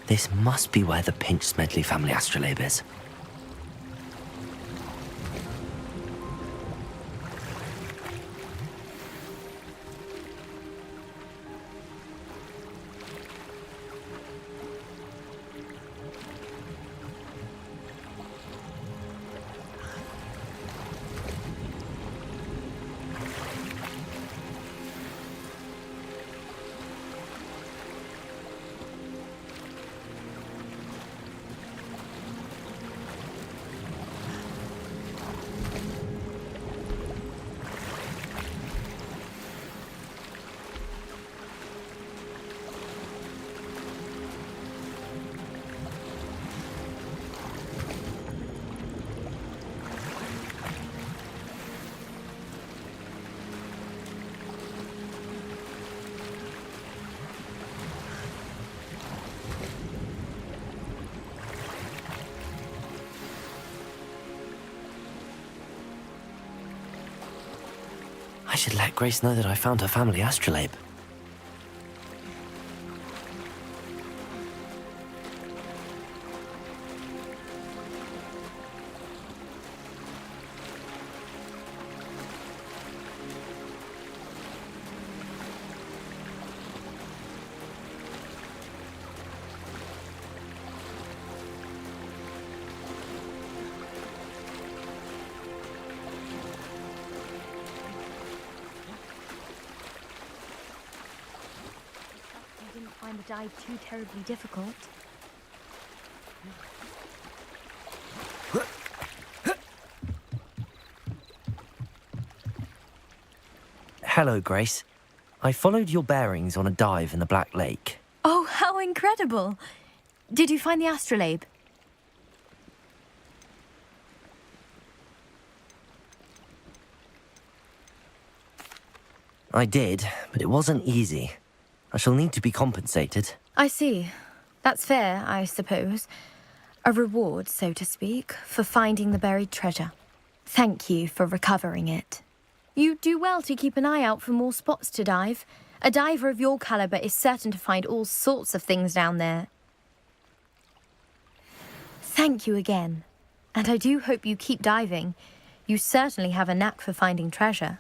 This must be where the Pinch Smedley family astrolabe is. I should let Grace know that I found her family astrolabe. I didn't find the dive too terribly difficult. Hello, Grace. I followed your bearings on a dive in the Black Lake. Oh, how incredible! Did you find the astrolabe? I did, but it wasn't easy. I shall need to be compensated. I see. That's fair, I suppose. A reward, so to speak, for finding the buried treasure. Thank you for recovering it. You do well to keep an eye out for more spots to dive. A diver of your caliber is certain to find all sorts of things down there. Thank you again. And I do hope you keep diving. You certainly have a knack for finding treasure.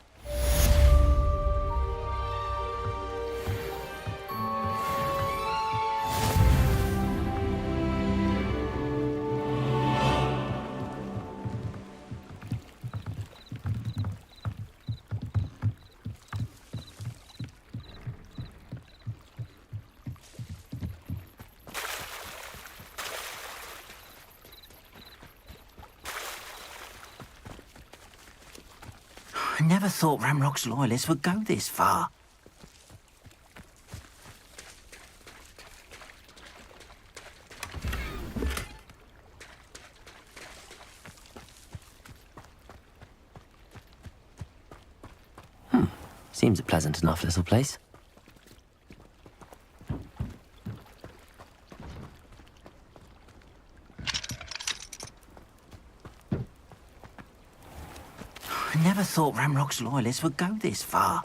I never thought Ramrock's loyalists would go this far. Seems a pleasant enough little place. I never thought Ramrock's loyalists would go this far.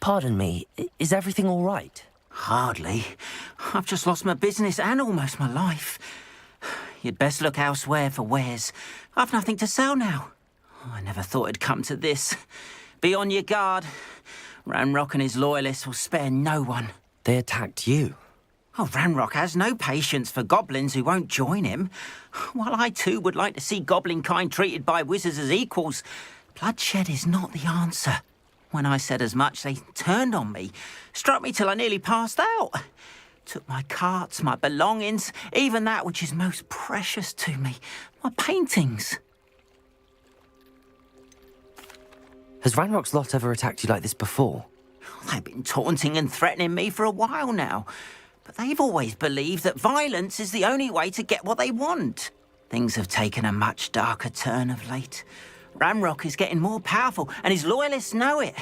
Pardon me, is everything all right? Hardly. I've just lost my business and almost my life. You'd best look elsewhere for wares. I've nothing to sell now. I never thought it'd come to this. Be on your guard. Ranrock and his loyalists will spare no one. They attacked you? Oh, Ranrock has no patience for goblins who won't join him. While I too would like to see goblin kind treated by wizards as equals, bloodshed is not the answer. When I said as much, they turned on me, struck me till I nearly passed out. Took my carts, my belongings, even that which is most precious to me, my paintings. Has Ranrock's lot ever attacked you like this before? They've been taunting and threatening me for a while now, but they've always believed that violence is the only way to get what they want. Things have taken a much darker turn of late. Ranrock is getting more powerful, and his loyalists know it.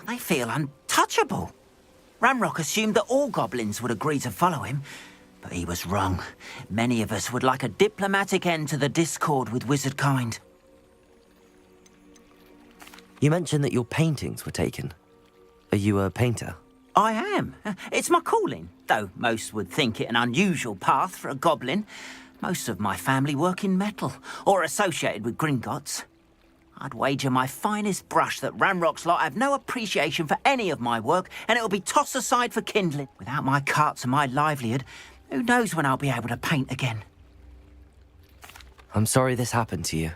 They feel untouchable. Ranrock assumed that all goblins would agree to follow him, but he was wrong. Many of us would like a diplomatic end to the discord with wizard kind. You mentioned that your paintings were taken. Are you a painter? I am. It's my calling, though most would think it an unusual path for a goblin. Most of my family work in metal, or associated with Gringotts. I'd wager my finest brush that Ranrock's lot have no appreciation for any of my work, and it'll be tossed aside for kindling. Without my carts and my livelihood, who knows when I'll be able to paint again? I'm sorry this happened to you.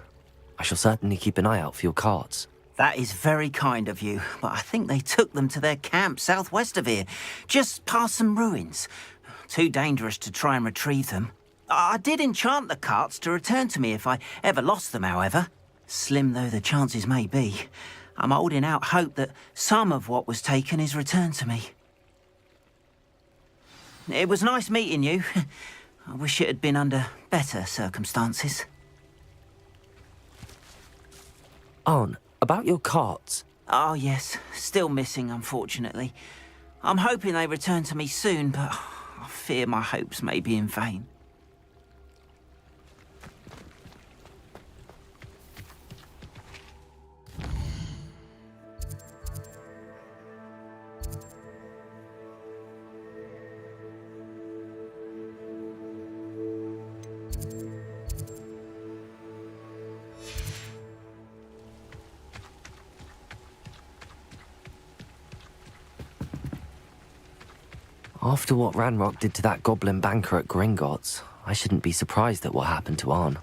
I shall certainly keep an eye out for your carts. That is very kind of you, but I think they took them to their camp southwest of here, just past some ruins. Too dangerous to try and retrieve them. I did enchant the carts to return to me if I ever lost them, however. Slim though the chances may be, I'm holding out hope that some of what was taken is returned to me. It was nice meeting you. I wish it had been under better circumstances. Arn, about your carts. Oh yes, still missing, unfortunately. I'm hoping they return to me soon, but I fear my hopes may be in vain. After what Ranrock did to that goblin banker at Gringotts, I shouldn't be surprised at what happened to Arn.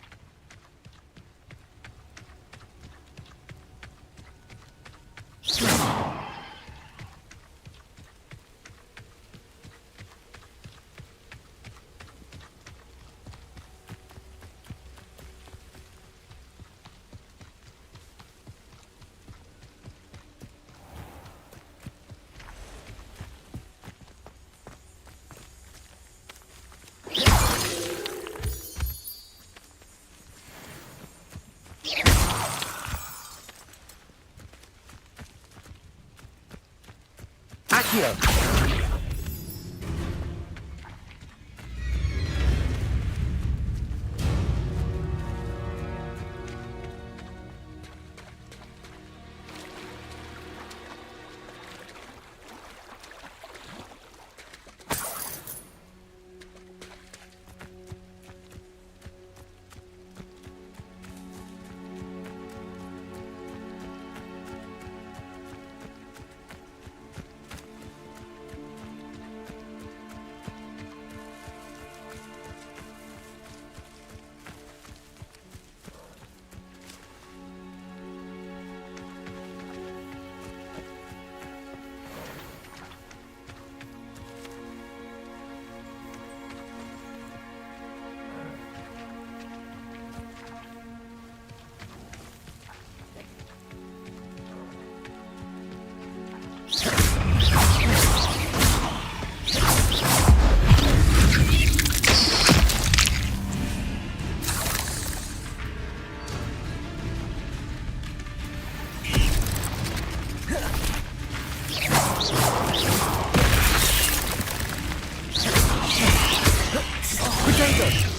Accio!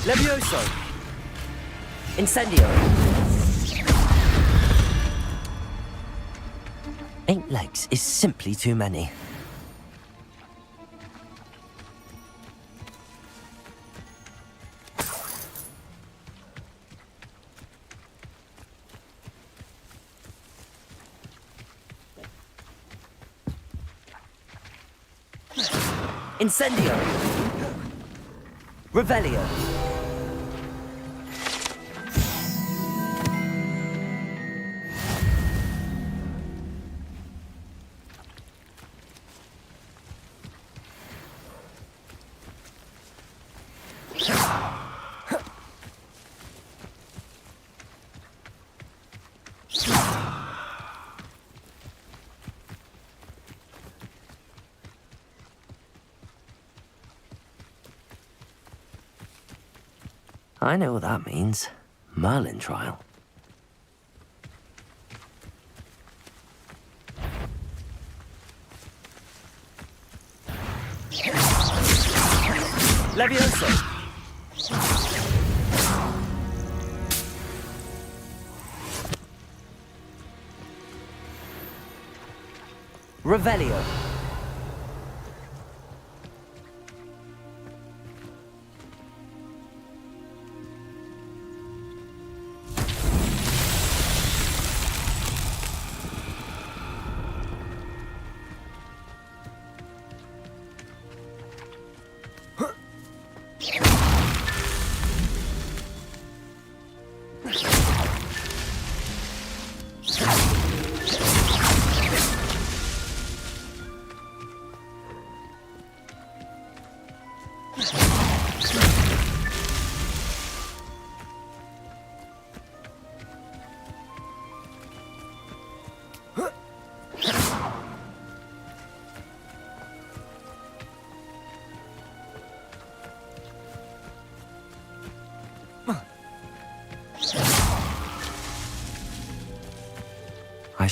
Levioso! Incendio! 8 legs is simply too many. Incendio! Revelio! I know what that means. Merlin trial. Levioso! Revelio!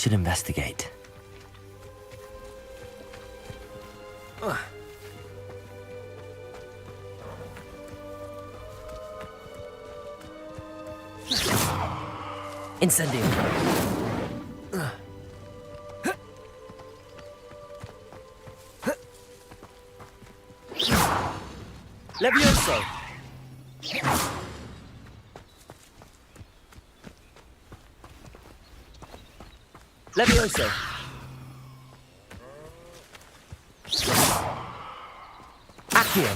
should investigate. Incendio. Levioso. Levioso. Accio.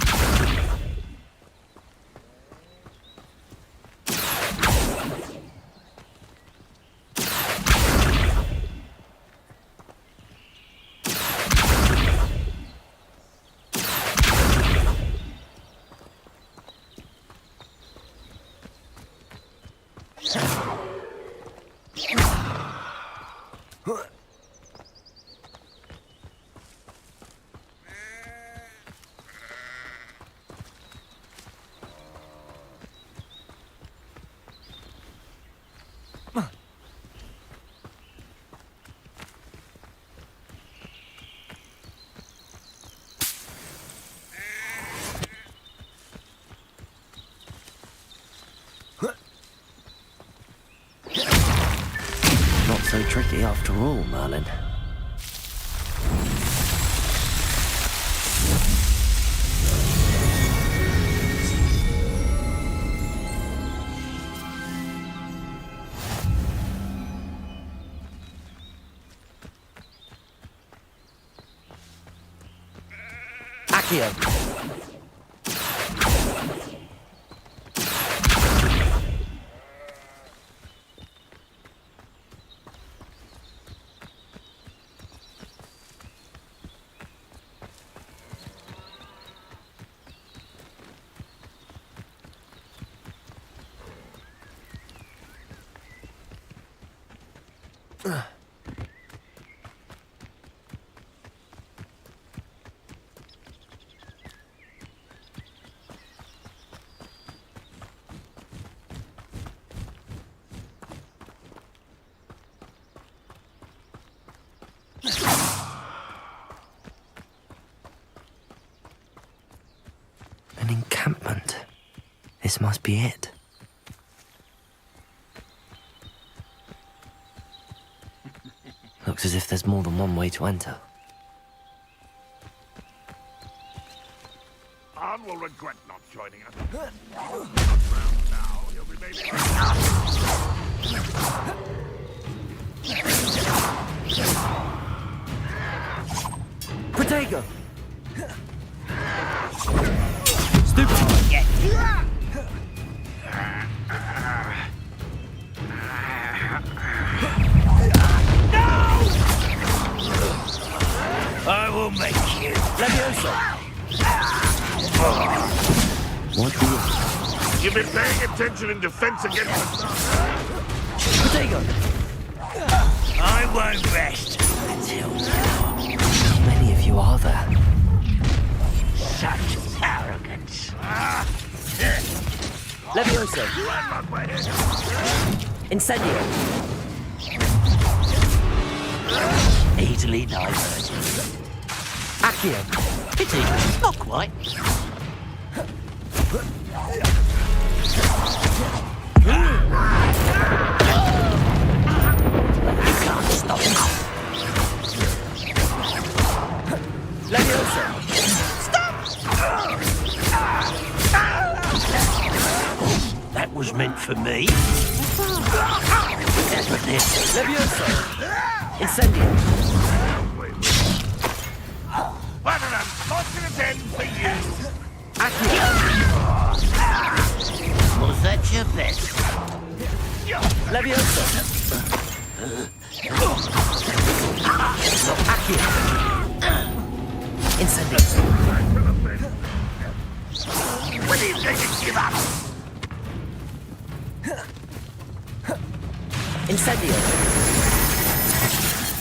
Not so tricky after all, Merlin. Accio. An encampment. This must be it. Looks as if there's more than one way to enter. Arn will regret not joining us. Not round now, he'll be maybe... Protego. Stupid! I will make you. Levioso. What do you... You've been paying attention in defense against the... Protego. I won't rest until now. How many of you are there? Such arrogance. Levioso. Incendio. Easily diverted. Accio. Pity, not quite. You can't stop me. Levioso. That was meant for me. But this. Levioso. Incendio. What an unfortunate end for you! Accio. Was that your best? Levioso. Accio. Incendio. When are you going to give up? Incendio.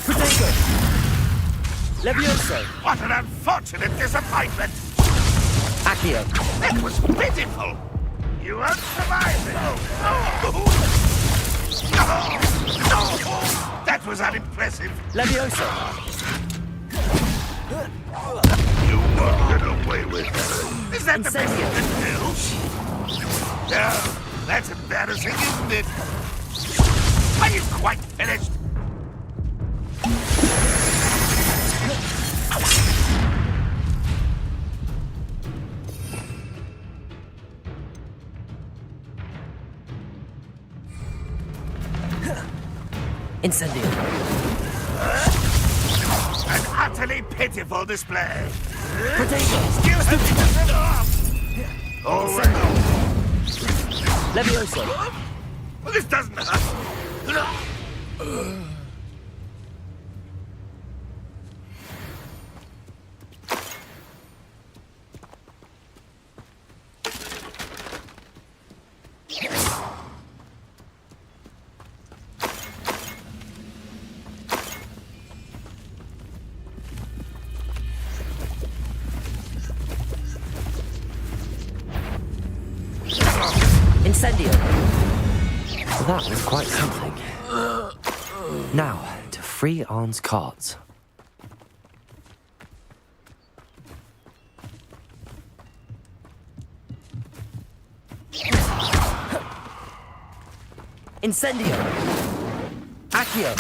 Protego. Levioso. What an unfortunate disappointment! Accio. It was pitiful! You won't survive it! That was unimpressive. Levioso! You won't get away with it. Is that the best you can do? No, that's embarrassing, isn't it? Are you quite finished? Incendio. An utterly pitiful display. Protego. You have to stop! All right. Levioso. Well, this doesn't hurt. Incendio. That was quite something. Now, to free Arn's cards. Incendio. Accio.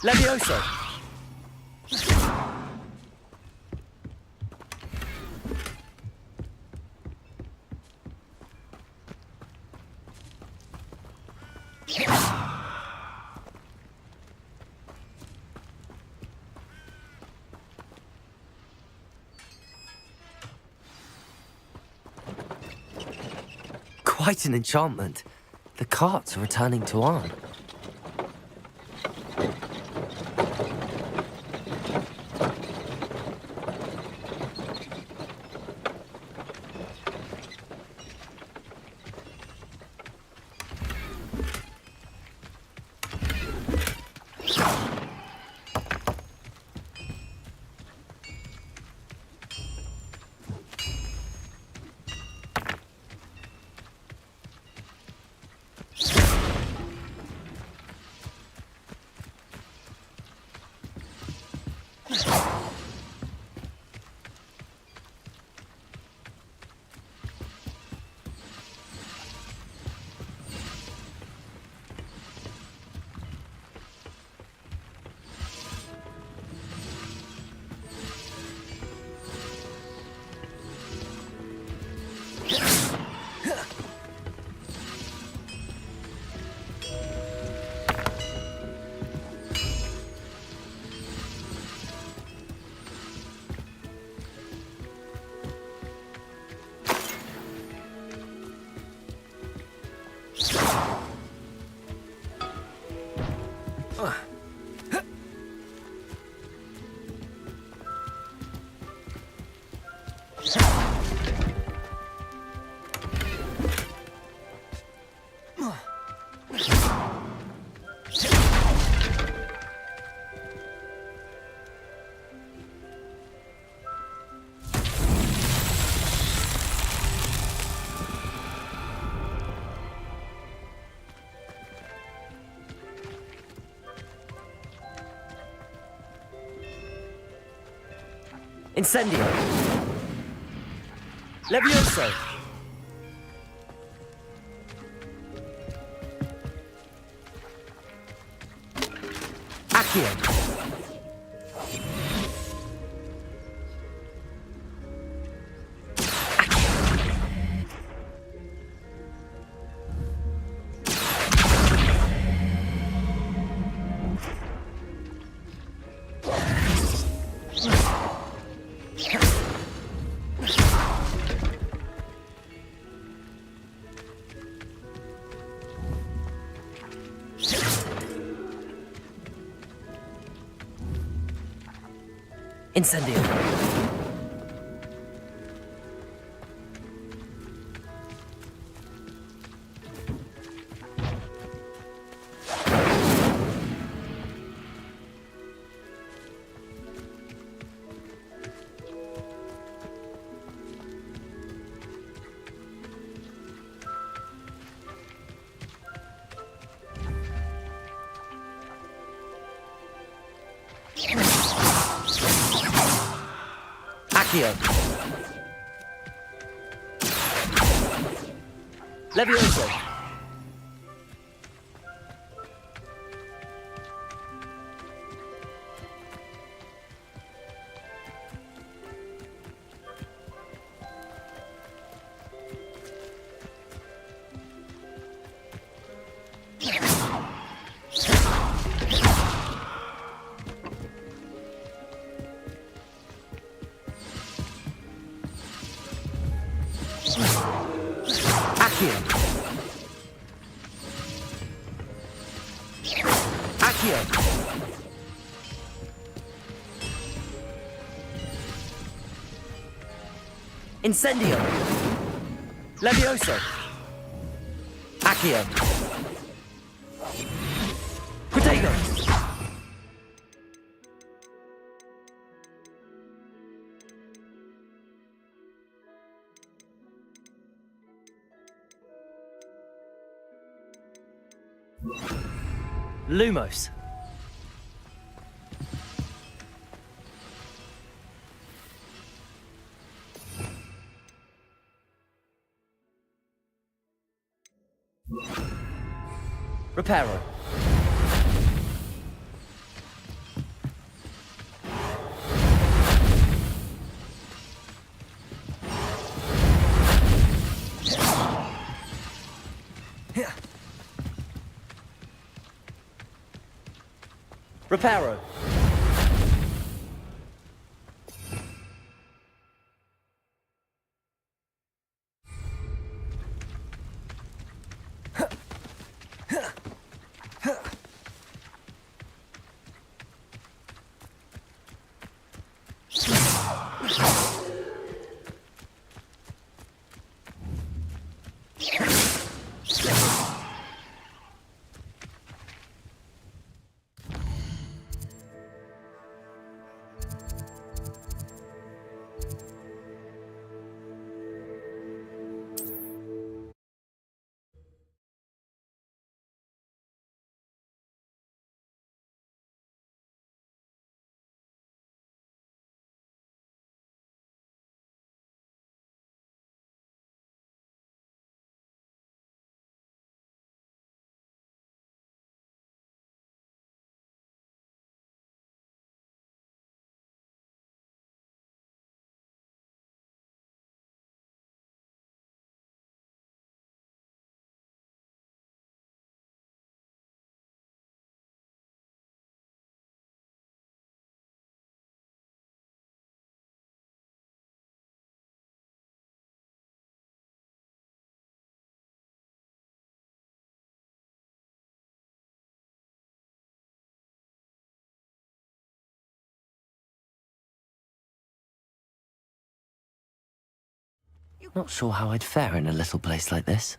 Levioso. Quite an enchantment. The carts are returning to Arn. Incendio. Levioso. Accio. Incendio. Accio. Levioso. Accio. Accio. Incendio. Levioso. Accio. Protego. Lumos. Reparo. Reparo. Not sure how I'd fare in a little place like this.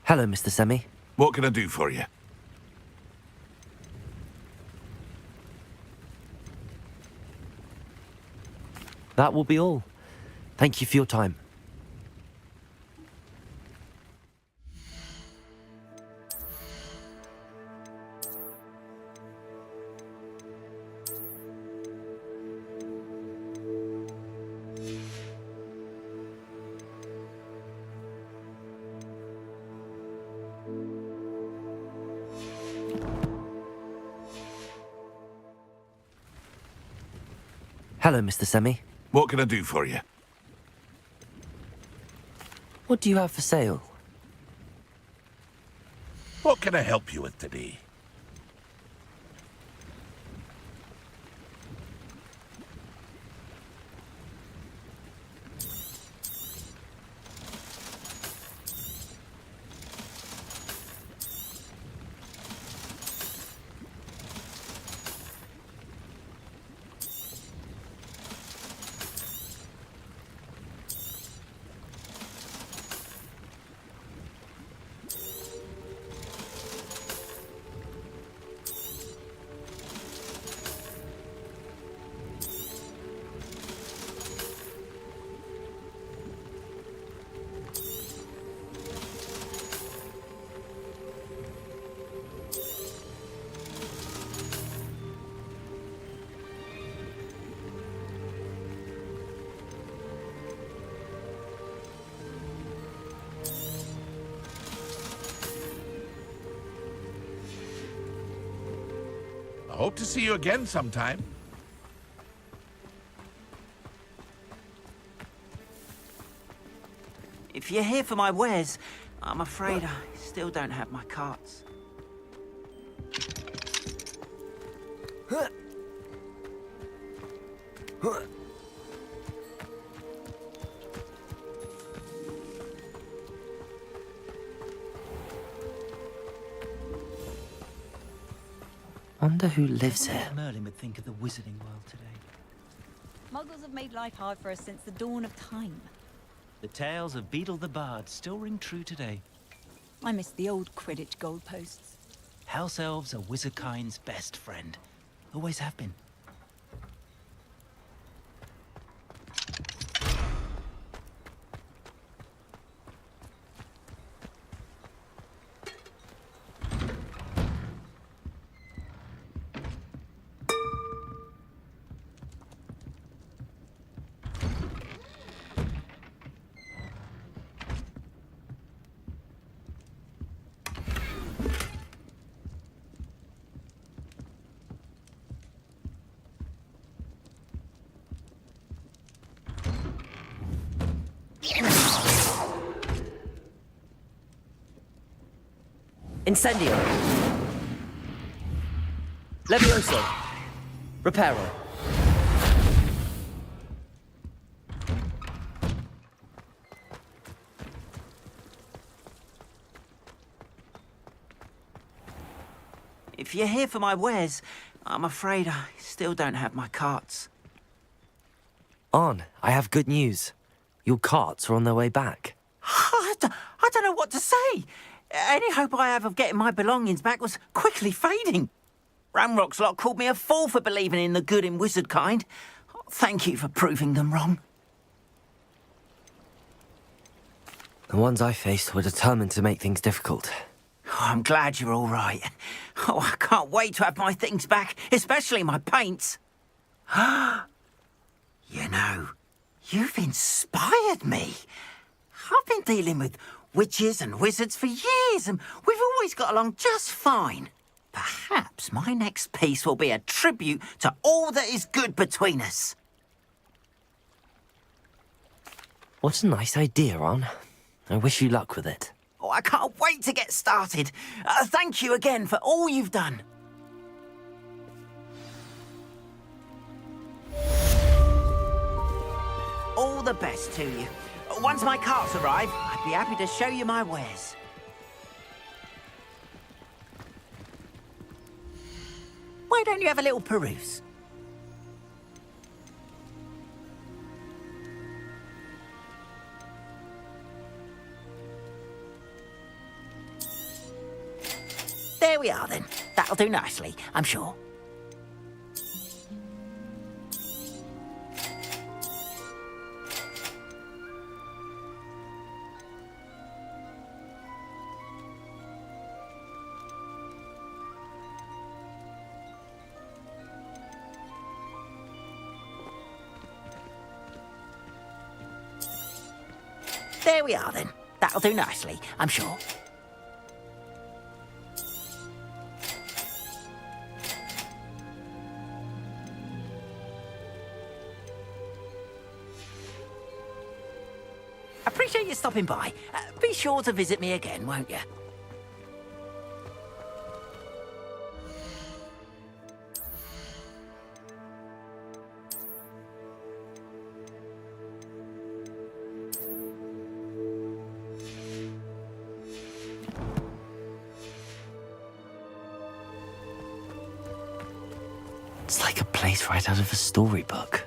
Hello, Mr. Semi. What can I do for you? That will be all. Thank you for your time. Hello, Mr. Semi. What can I do for you? What do you have for sale? What can I help you with today? I hope to see you again sometime. If you're here for my wares, I'm afraid I still don't have my carts. Wonder who lives here. Merlin would think of the wizarding world today. Muggles have made life hard for us since the dawn of time. The tales of Beetle the Bard still ring true today. I miss the old Quidditch goalposts. House elves are wizardkind's best friend. Always have been. Incendio. Levioso. Reparo. If you're here for my wares, I'm afraid I still don't have my carts. On, I have good news. Your carts are on their way back. I don't know what to say. Any hope I have of getting my belongings back was quickly fading. Ramrock's lot called me a fool for believing in the good in wizard kind. Thank you for proving them wrong. The ones I faced were determined to make things difficult. Oh, I'm glad you're all right. Oh, I can't wait to have my things back, especially my paints. You know, you've inspired me. I've been dealing with witches and wizards for years, and we've always got along just fine. Perhaps my next piece will be a tribute to all that is good between us. What a nice idea, On. I wish you luck with it. Oh, I can't wait to get started. Thank you again for all you've done. All the best to you. Once my carts arrive, I'd be happy to show you my wares. Why don't you have a little peruse? There we are then. That'll do nicely, I'm sure. There we are then. That'll do nicely, I'm sure. Appreciate you stopping by. Be sure to visit me again, won't you? It's like a place right out of a storybook.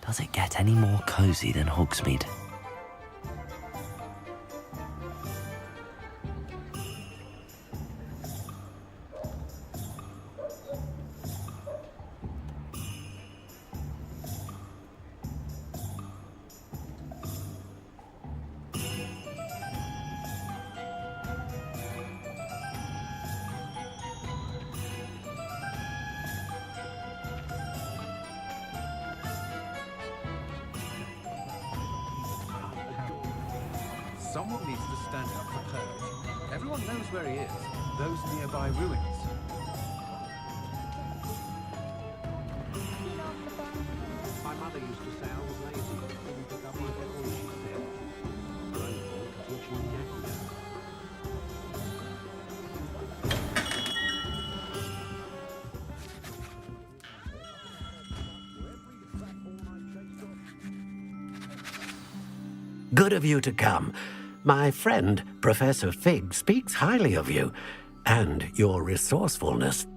Does it get any more cozy than Hogsmeade? Someone needs to stand up for Purge. Everyone knows where he is. Those nearby ruins. My mother used to say I was lazy. Didn't pick up my all she said. Grateful to teach you Yankee. Good of you to come. My friend, Professor Fig, speaks highly of you and your resourcefulness.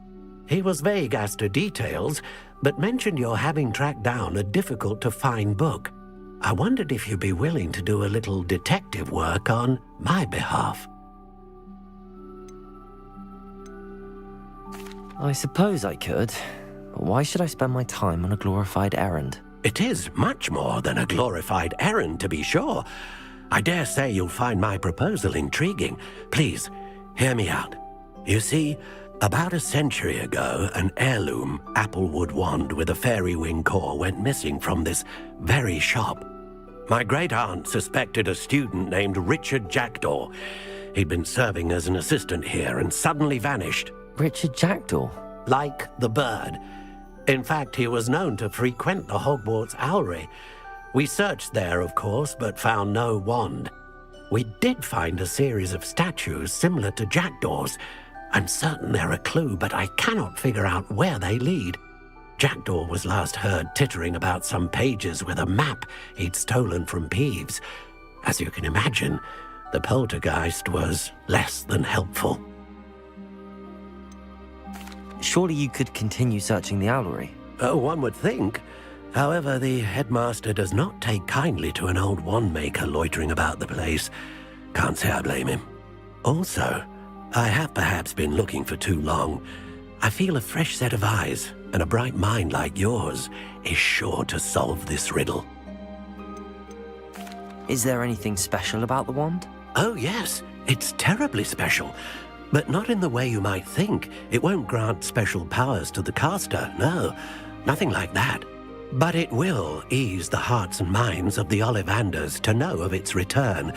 He was vague as to details, but mentioned your having tracked down a difficult-to-find book. I wondered if you'd be willing to do a little detective work on my behalf. I suppose I could, but why should I spend my time on a glorified errand? It is much more than a glorified errand, to be sure. I dare say you'll find my proposal intriguing. Please, hear me out. You see, about a century ago, an heirloom applewood wand with a fairy wing core went missing from this very shop. My great-aunt suspected a student named Richard Jackdaw. He'd been serving as an assistant here and suddenly vanished. Richard Jackdaw? Like the bird. In fact, he was known to frequent the Hogwarts Owlery. We searched there, of course, but found no wand. We did find a series of statues similar to Jackdaw's. I'm certain they're a clue, but I cannot figure out where they lead. Jackdaw was last heard tittering about some pages with a map he'd stolen from Peeves. As you can imagine, the poltergeist was less than helpful. Surely you could continue searching the owlery. One would think. However, the headmaster does not take kindly to an old wand-maker loitering about the place. Can't say I blame him. Also, I have perhaps been looking for too long. I feel a fresh set of eyes, and a bright mind like yours is sure to solve this riddle. Is there anything special about the wand? Oh, yes. It's terribly special. But not in the way you might think. It won't grant special powers to the caster, no. Nothing like that. But it will ease the hearts and minds of the Ollivanders to know of its return,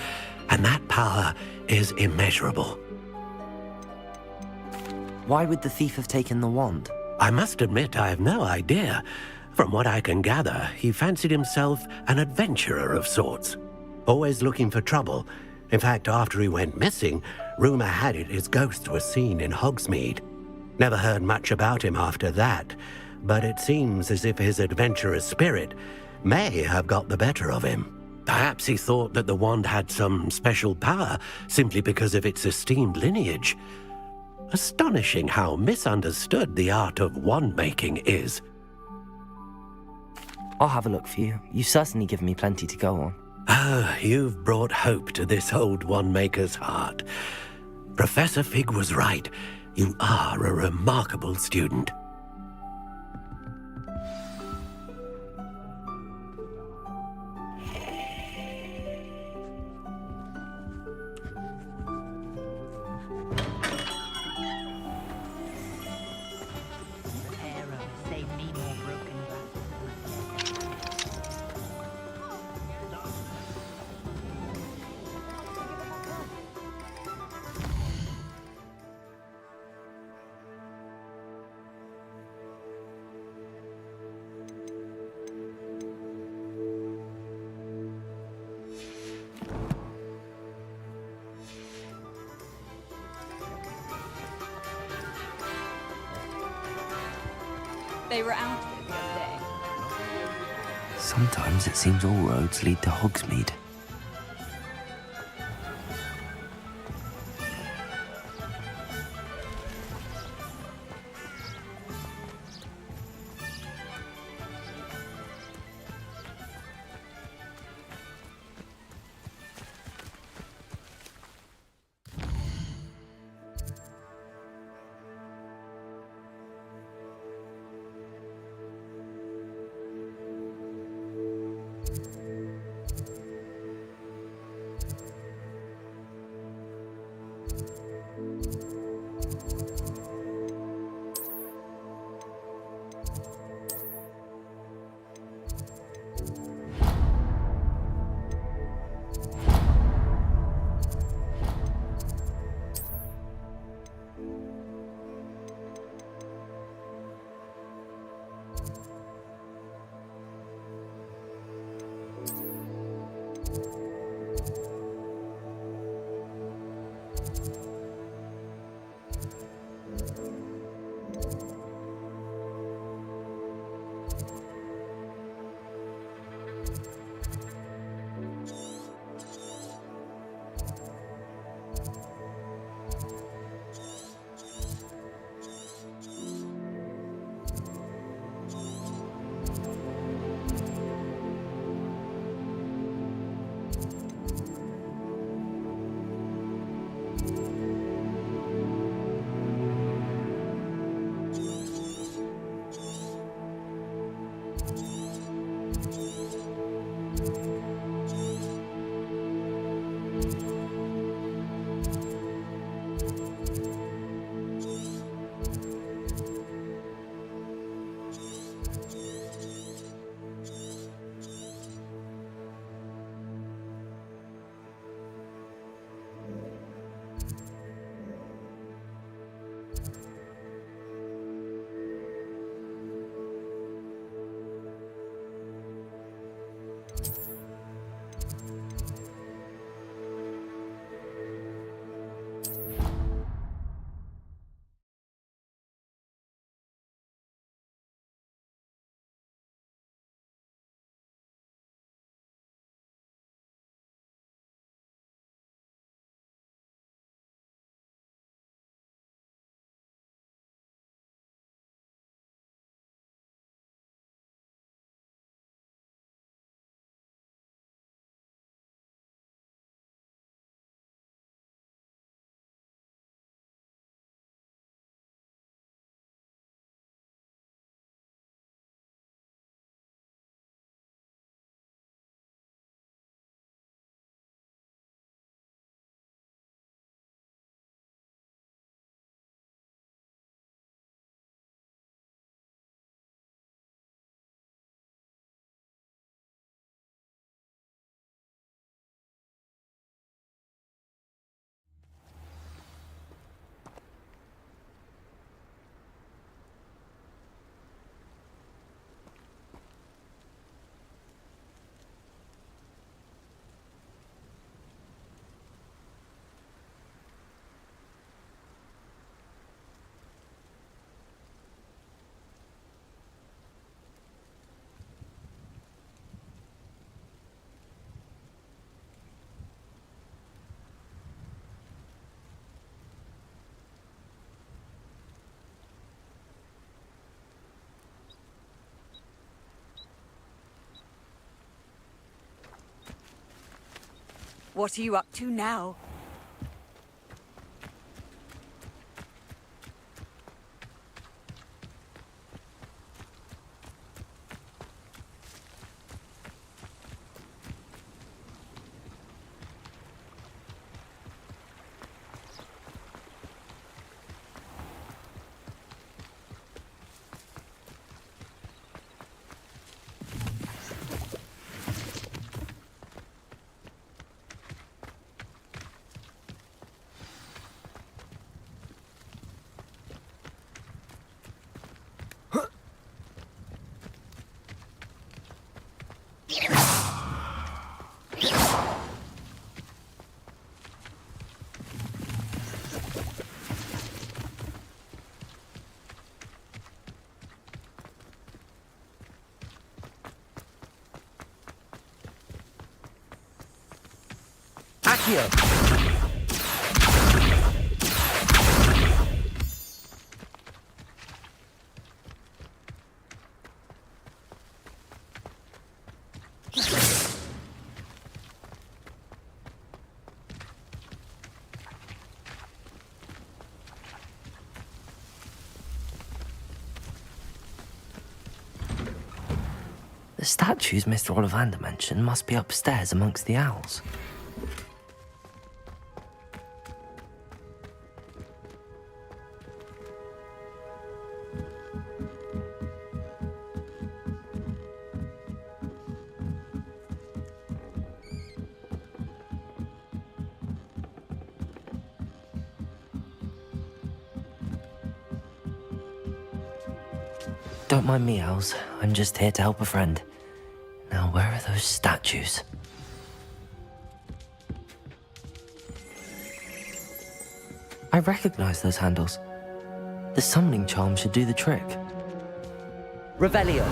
and that power is immeasurable. Why would the thief have taken the wand? I must admit I have no idea. From what I can gather, he fancied himself an adventurer of sorts. Always looking for trouble. In fact, after he went missing, rumor had it his ghost was seen in Hogsmeade. Never heard much about him after that, but it seems as if his adventurous spirit may have got the better of him. Perhaps he thought that the wand had some special power simply because of its esteemed lineage. Astonishing how misunderstood the art of wand-making is. I'll have a look for you. You've certainly given me plenty to go on. Ah, you've brought hope to this old wand-maker's heart. Professor Fig was right. You are a remarkable student. They were out here the other day. Sometimes it seems all roads lead to Hogsmeade. What are you up to now? Accio! The statues Mr. Ollivander mentioned must be upstairs amongst the owls. Don't mind me, owls. I'm just here to help a friend. Now, where are those statues? I recognize those handles. The summoning charm should do the trick. Revelio.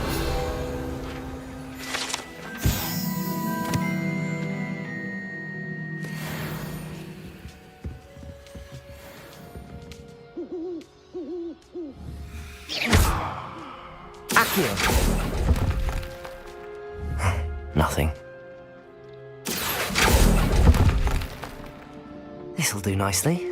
Nothing. This'll do nicely.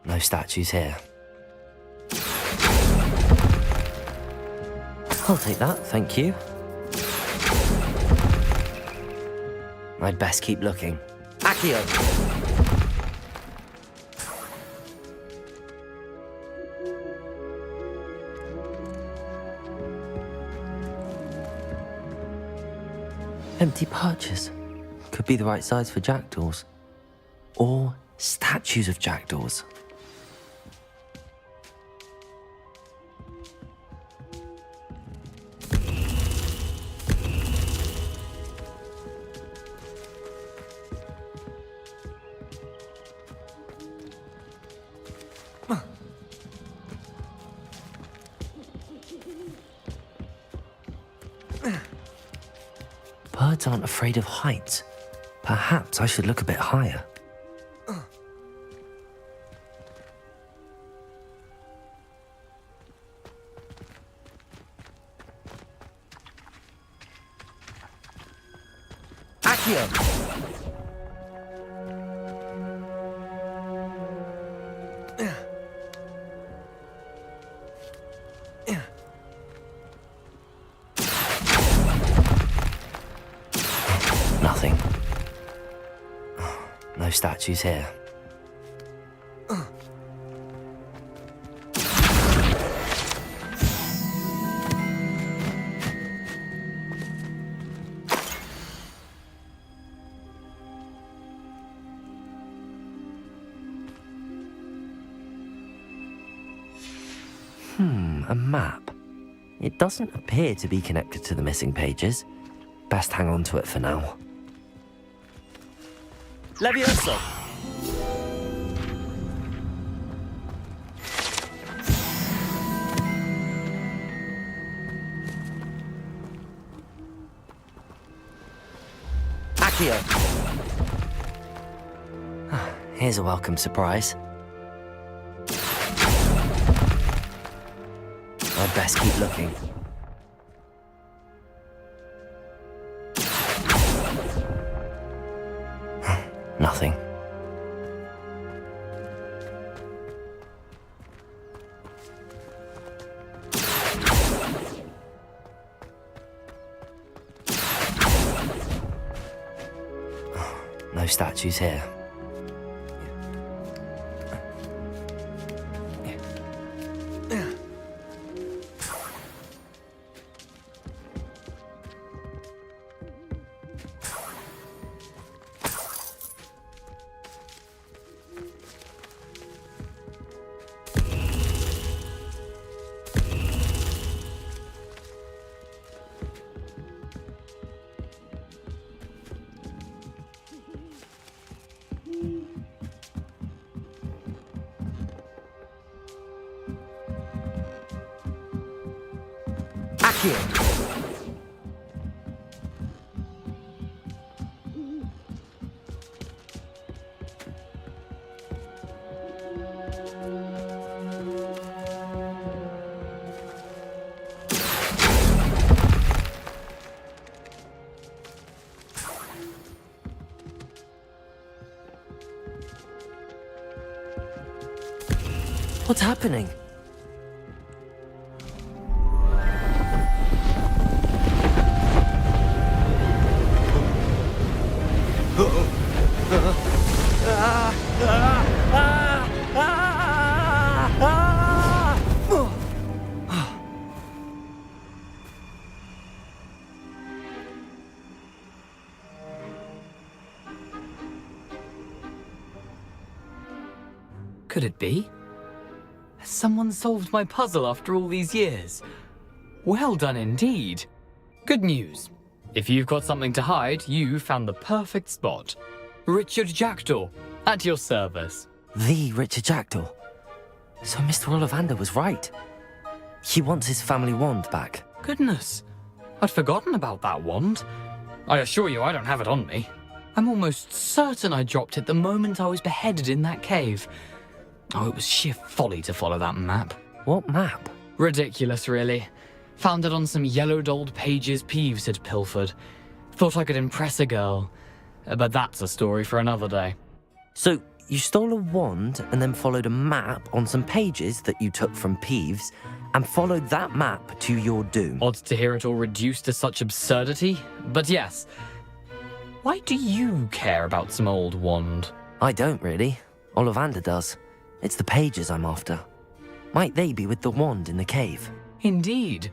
No statues here. I'll take that, thank you. I'd best keep looking. Accio! Empty perches. Could be the right size for jackdaws. Or statues of jackdaws. Birds aren't afraid of heights. Perhaps I should look a bit higher. Accio! Nothing. No statues here. A map. It doesn't appear to be connected to the missing pages. Best hang on to it for now. Levioso! Accio! Here's a welcome surprise. I'd best keep looking. Nothing. No statues here. What's happening? Could it be? Has someone solved my puzzle after all these years? Well done indeed. Good news. If you've got something to hide, you found the perfect spot. Richard Jackdaw, at your service. The Richard Jackdaw. So Mr. Ollivander was right. He wants his family wand back. Goodness, I'd forgotten about that wand. I assure you I don't have it on me. I'm almost certain I dropped it the moment I was beheaded in that cave. Oh, it was sheer folly to follow that map. What map? Ridiculous, really. Found it on some yellowed old pages Peeves had pilfered. Thought I could impress a girl. But that's a story for another day. So, you stole a wand and then followed a map on some pages that you took from Peeves and followed that map to your doom. Odd to hear it all reduced to such absurdity, but yes. Why do you care about some old wand? I don't really. Ollivander does. It's the pages I'm after. Might they be with the wand in the cave? Indeed.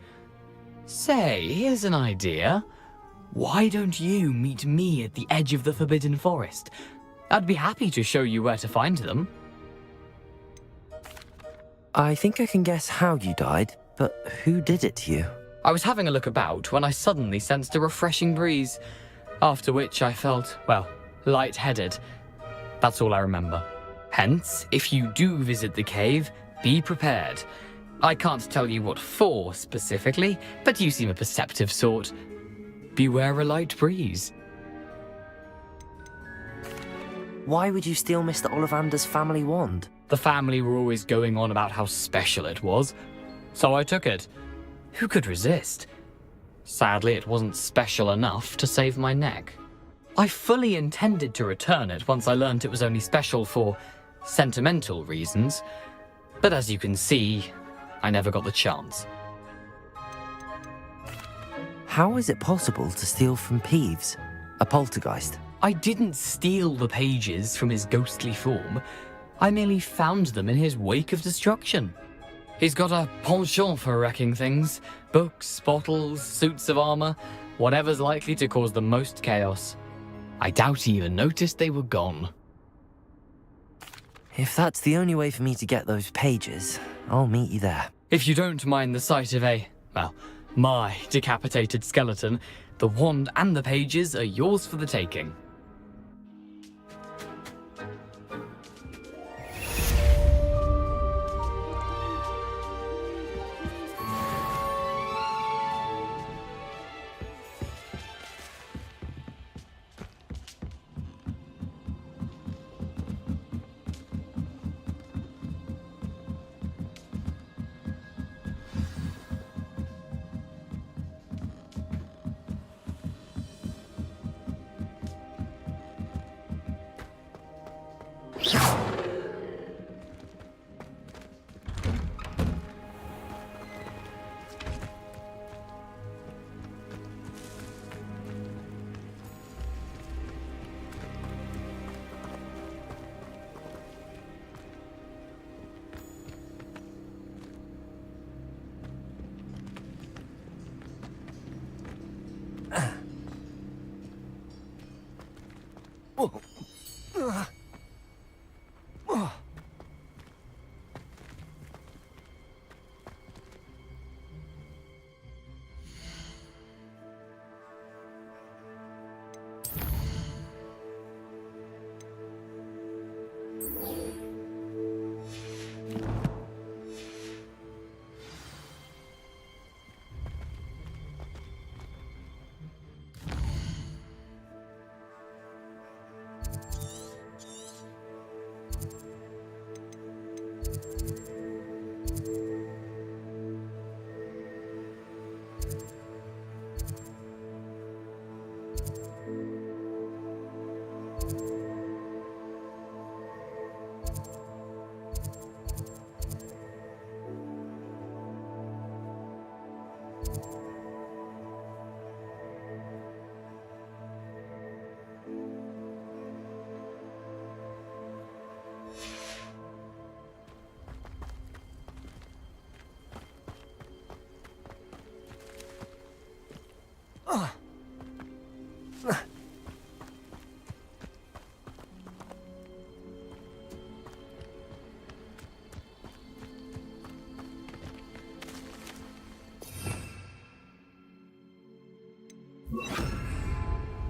Say, here's an idea. Why don't you meet me at the edge of the Forbidden Forest? I'd be happy to show you where to find them. I think I can guess how you died, but who did it to you? I was having a look about when I suddenly sensed a refreshing breeze, after which I felt, well, lightheaded. That's all I remember. Hence, if you do visit the cave, be prepared. I can't tell you what for specifically, but you seem a perceptive sort. Beware a light breeze. Why would you steal Mr. Ollivander's family wand? The family were always going on about how special it was, so I took it. Who could resist? Sadly, it wasn't special enough to save my neck. I fully intended to return it once I learned it was only special for sentimental reasons, but as you can see, I never got the chance. How is it possible to steal from Peeves, a poltergeist? I didn't steal the pages from his ghostly form. I merely found them in his wake of destruction. He's got a penchant for wrecking things. Books, bottles, suits of armor, whatever's likely to cause the most chaos. I doubt he even noticed they were gone. If that's the only way for me to get those pages, I'll meet you there. If you don't mind the sight of my decapitated skeleton, the wand and the pages are yours for the taking.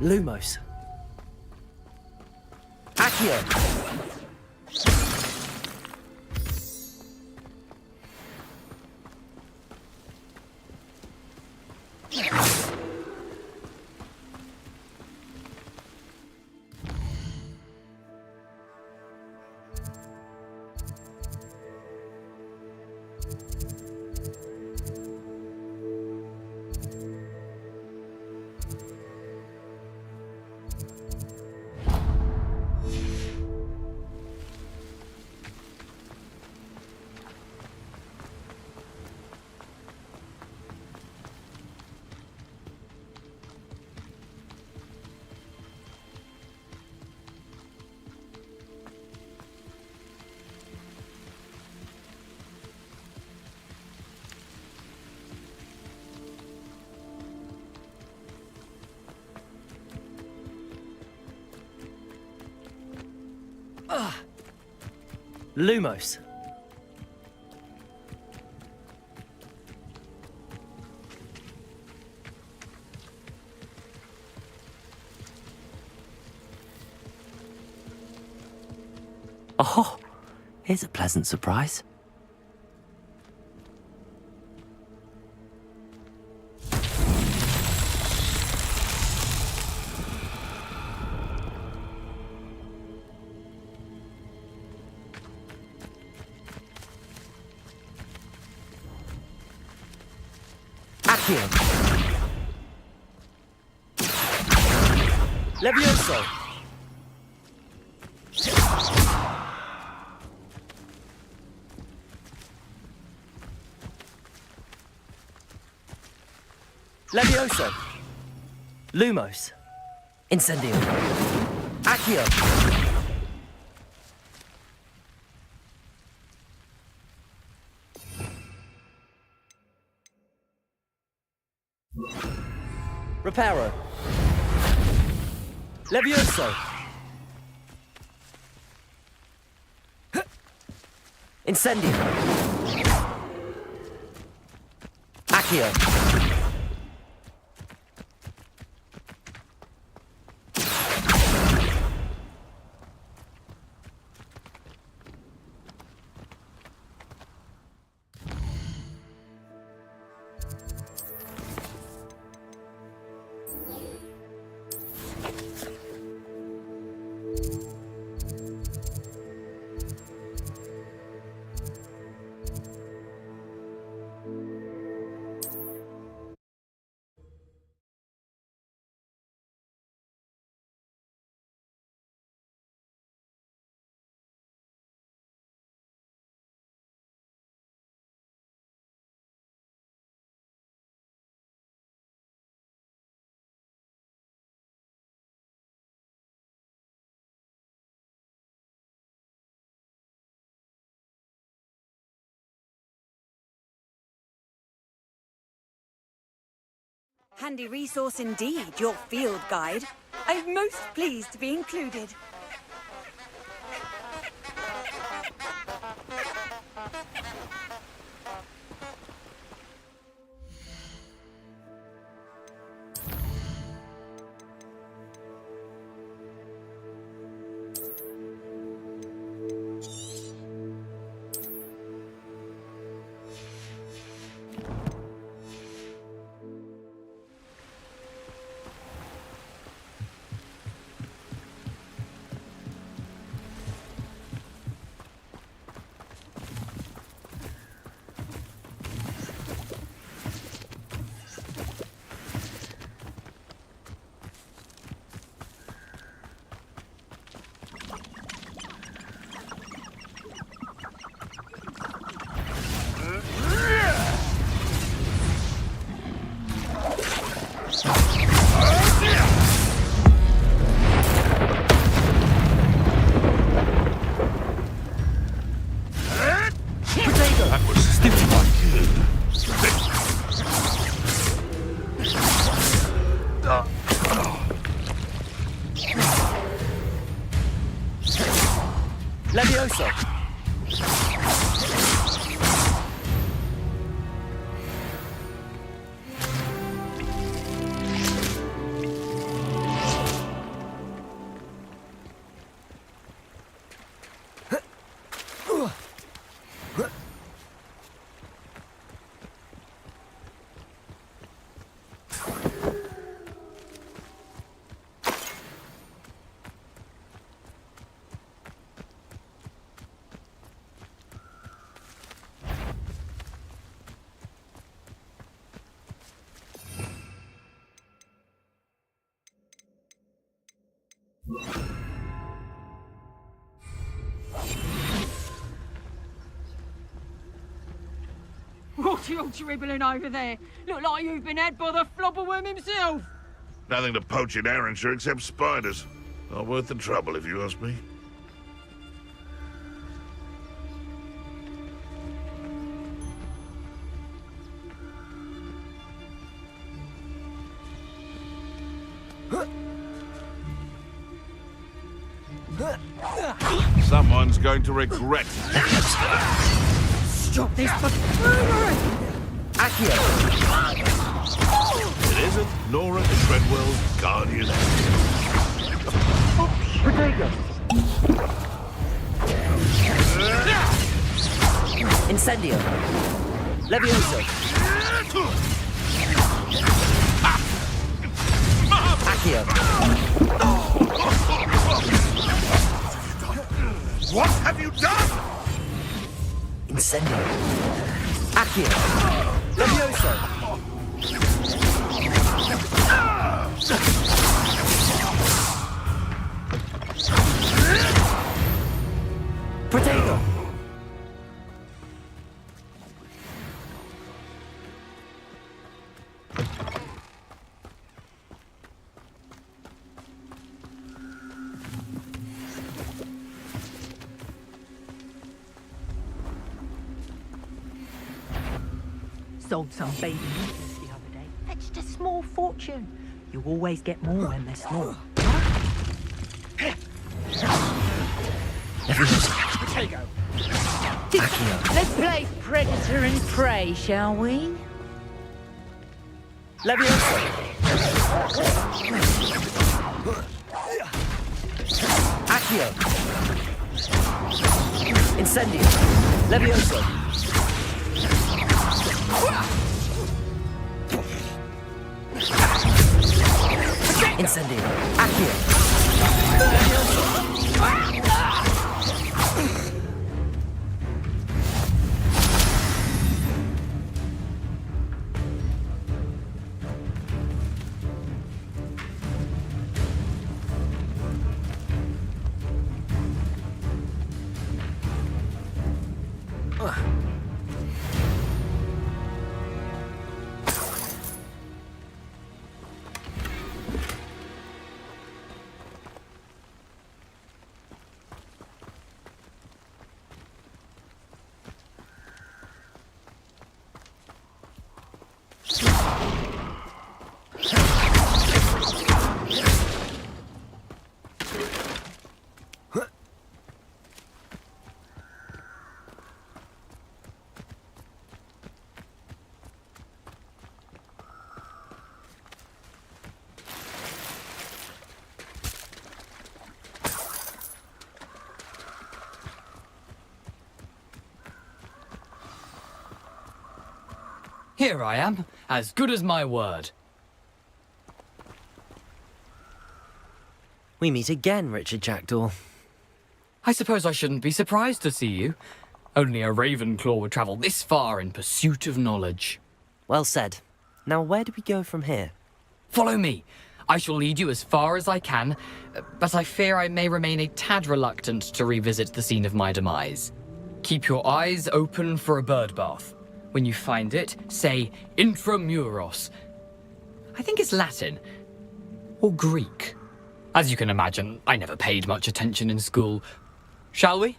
Lumos. Accio. Lumos. Oh, here's a pleasant surprise. Accio. Levioso. Levioso. Lumos. Incendio. Accio. Reparo. Levioso. Incendio. Accio. Handy resource indeed, your field guide. I'm most pleased to be included. That was stiff like Levioso! What are you dribbling over there? Look like you've been had by the flobberworm himself. nothing to poach in Arrowshire except spiders. Not worth the trouble, if you ask me. Someone's going to regret it. Stop this Accio! It isn't Nora Treadwell's guardian. Potato! Incendio! Levioso! Accio! What have you done? Incendio! Accio! Levioso! Potato! Sold some baby meaters the other day. Fetched a small fortune. You always get more when they're small. Potato! Let's play predator and prey, shall we? Levioso! Accio! Incendio! Levioso! Incendio! Accio! Levioso! Here I am, as good as my word. We meet again, Richard Jackdaw. I suppose I shouldn't be surprised to see you. Only a Ravenclaw would travel this far in pursuit of knowledge. Well said. Now where do we go from here? Follow me. I shall lead you as far as I can, but I fear I may remain a tad reluctant to revisit the scene of my demise. Keep your eyes open for a bird bath. When you find it, say intramuros. I think it's Latin. Or Greek. As you can imagine, I never paid much attention in school. Shall we?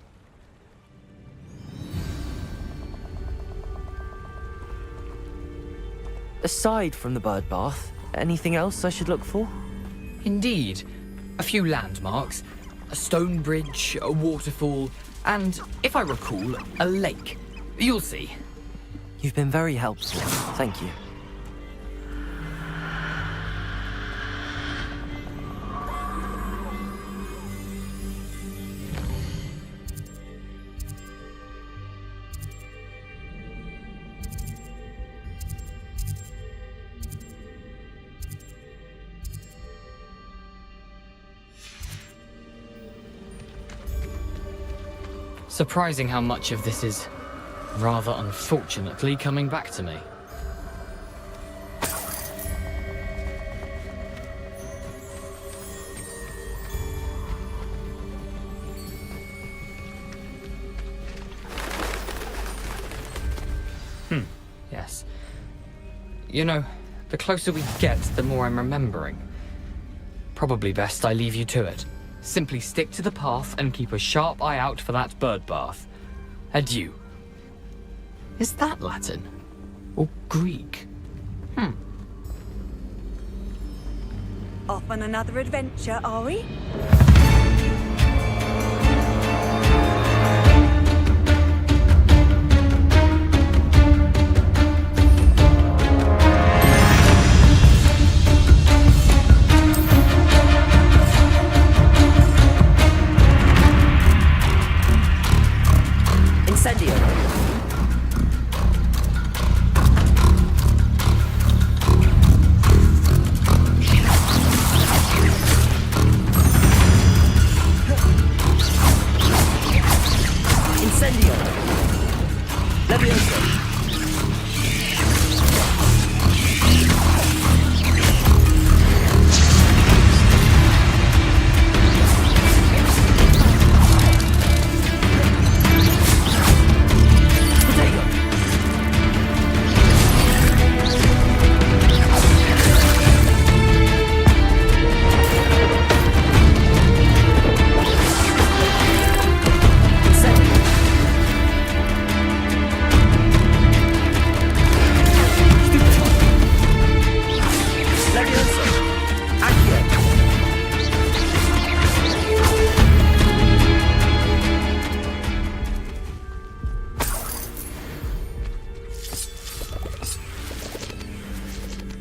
Aside from the bird bath, anything else I should look for? Indeed. A few landmarks, a stone bridge, a waterfall, and, if I recall, a lake. You'll see. You've been very helpful. Thank you. Surprising how much of this is, rather unfortunately, coming back to me. Yes. You know, the closer we get, the more I'm remembering. Probably best I leave you to it. Simply stick to the path and keep a sharp eye out for that bird bath. Adieu. Is that Latin? Or Greek? Off on another adventure, are we?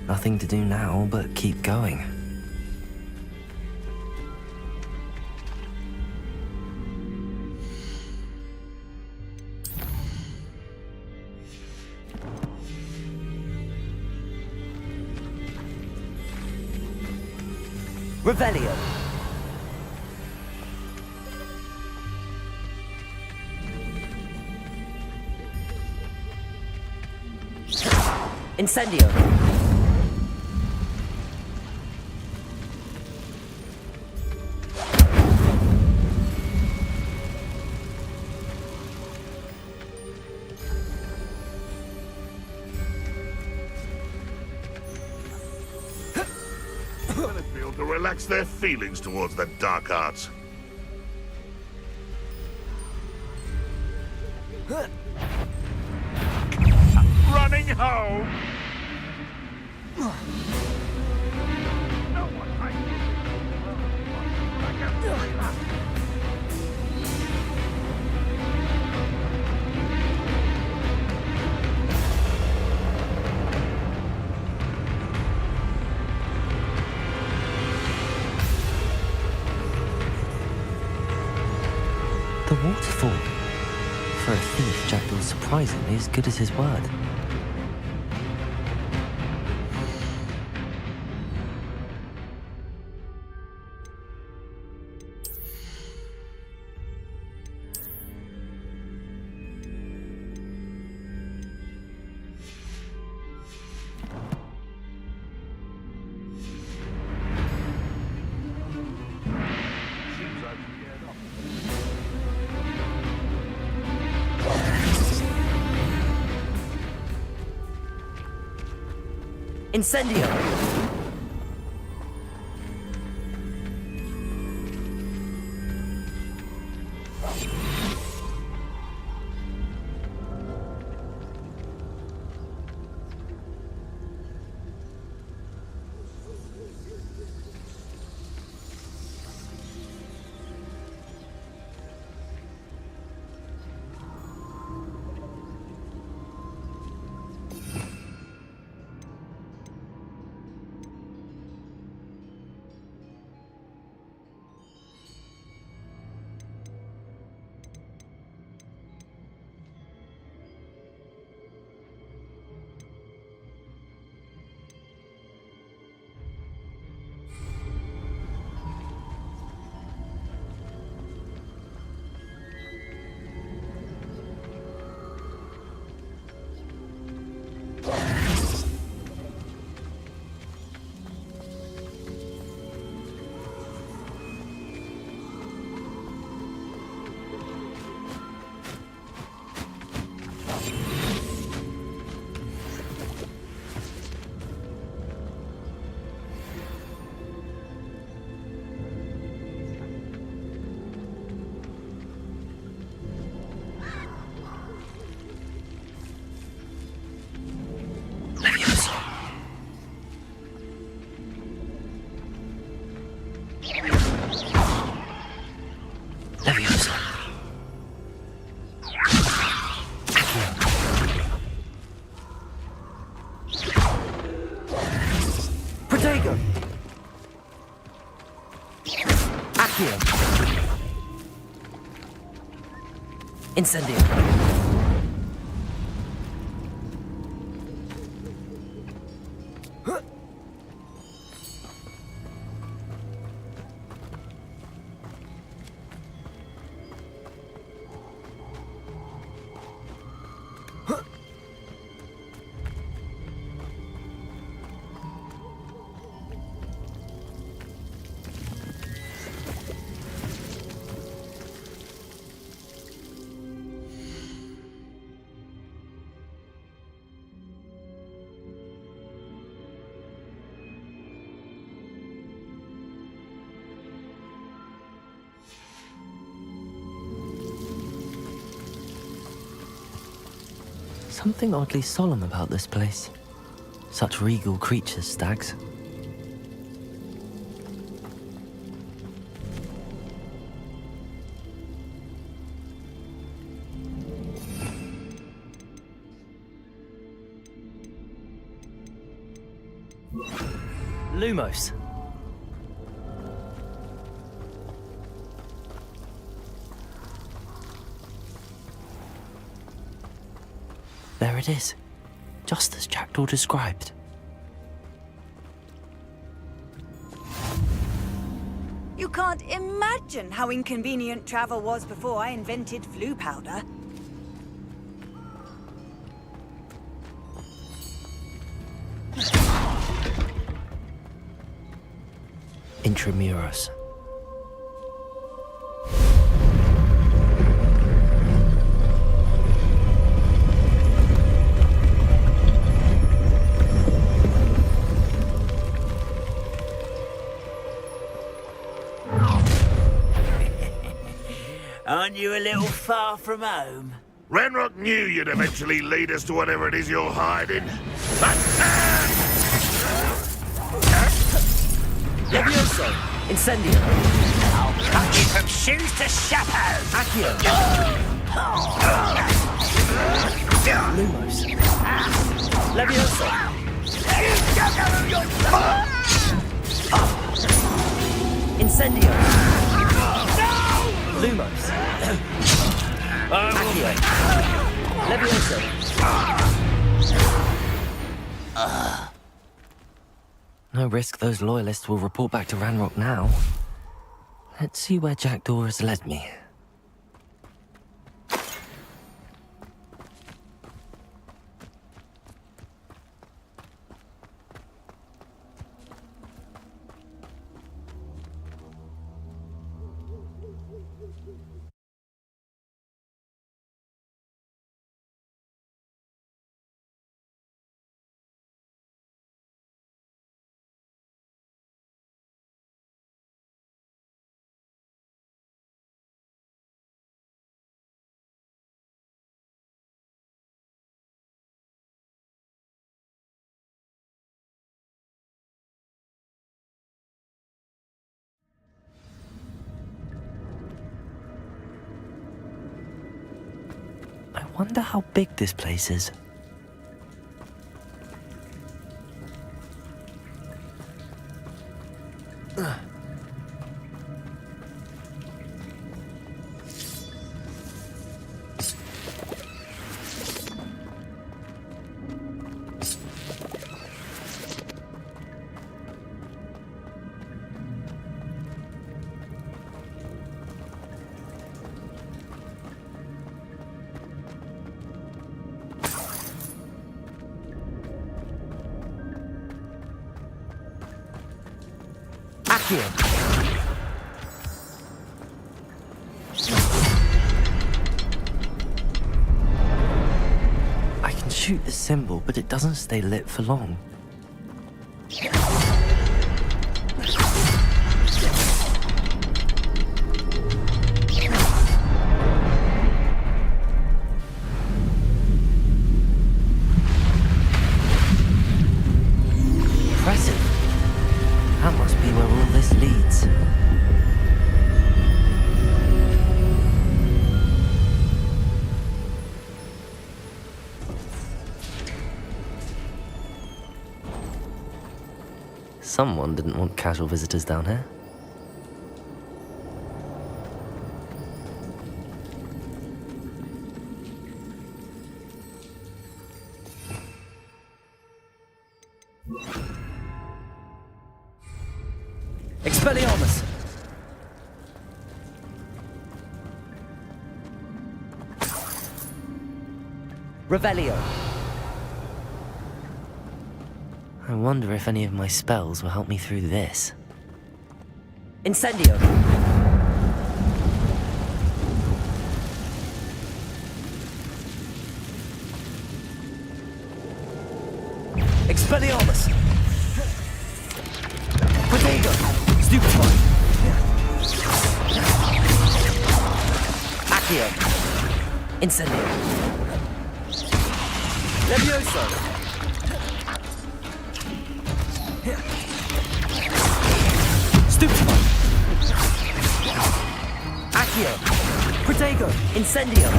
Nothing to do now but keep going. Revelio. Incendio. To relax their feelings towards the dark arts. Running home! The waterfall. For a thief, Jackdaw's surprisingly as good as his word. Incendio! Protego! Accio! Incendio! Something oddly solemn about this place. Such regal creatures, stags. Lumos. There it is, just as Jackdaw described. You can't imagine how inconvenient travel was before I invented flu powder. Intramuros. Aren't you a little far from home? Ranrock knew you'd eventually lead us to whatever it is you're hiding. Levioso! Incendio! I'll cut you from shoes to chapeau! Accio! Lumos. Levioso! Incendio! Lumos. Accio. Levioso. No risk those loyalists will report back to Ranrock now. Let's see where Jackdaw has led me. Wonder how big this place is. I can shoot the symbol, but it doesn't stay lit for long. Impressive. That must be where all this leads. Someone didn't want casual visitors down here. Expelliarmus! Revelio! I wonder if any of my spells will help me through this. Incendio! Expelliarmus! Protego! Stupefy! Accio! Incendio! Levioso! Stupefy! Accio! Protego! Incendio!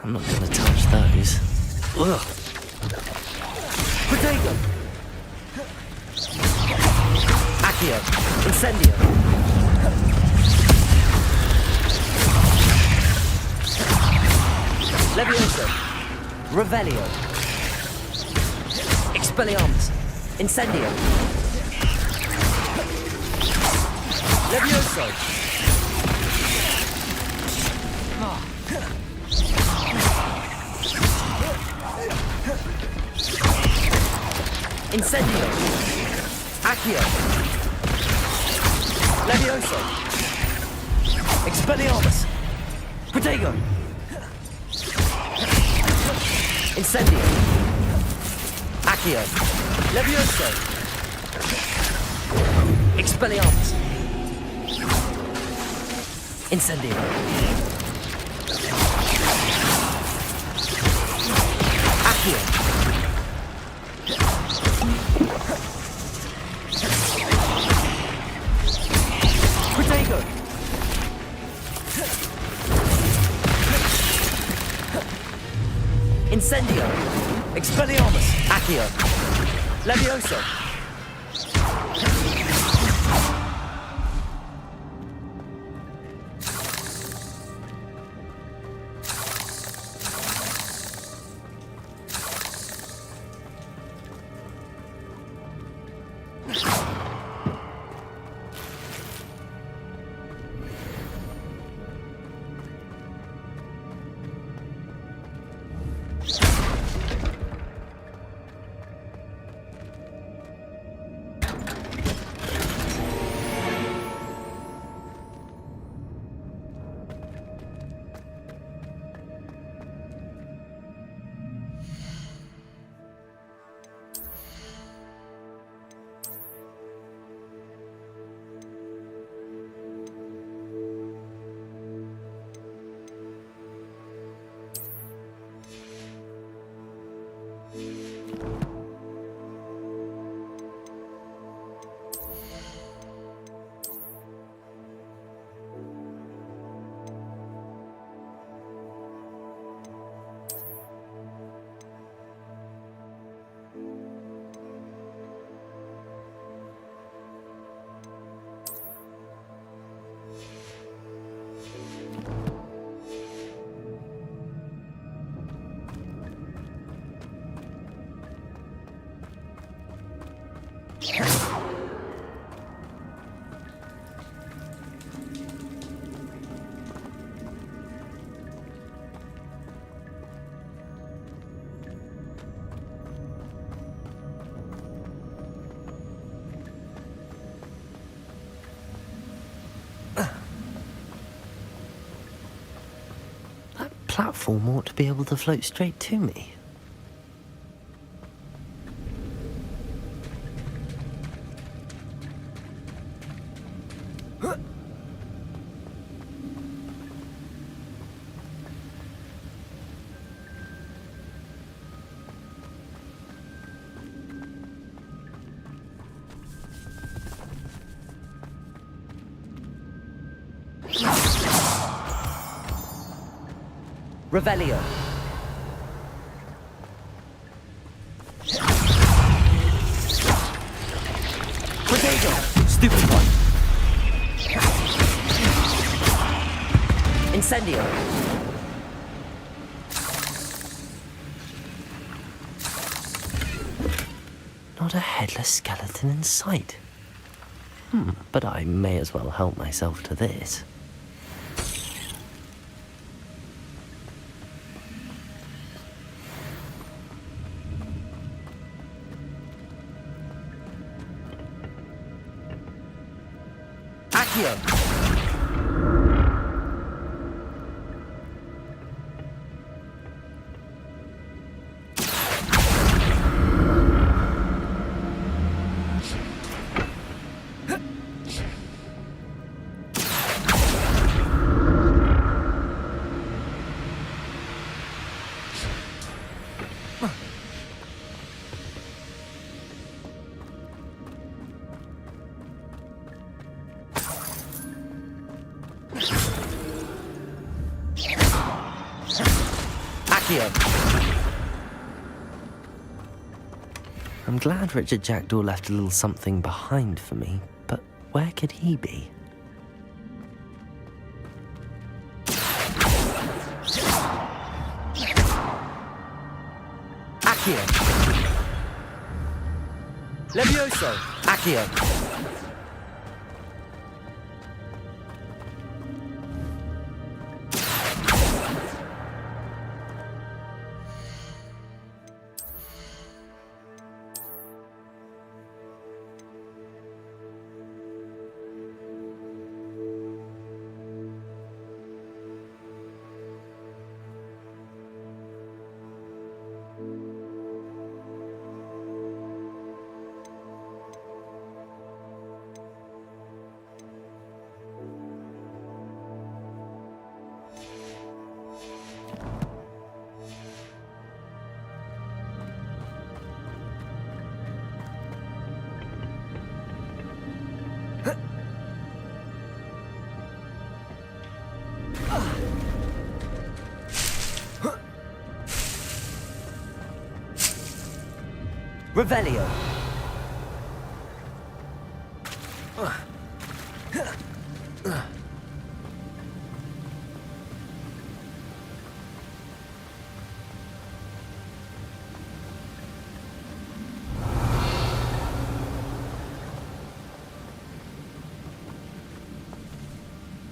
I'm not gonna touch those. Ugh. Protego! Accio! Incendio! Levioso! Revelio! Expelliarmus! Incendio! Levioso! Incendio! Accio! Levioso! Expelliarmus! Protego! Incendio! Accio! Levioso! Expelliarmus! Incendio! Accio! Protego! Incendio! Expelliarmus! Accio! Levioso! platform ought to be able to float straight to me. Revelio. Potato. Stupid one. Incendio. Not a headless skeleton in sight. But I may as well help myself to this. Accio! I'm glad Richard Jackdaw left a little something behind for me, but where could he be? Accio! Levioso! Accio! Revelio.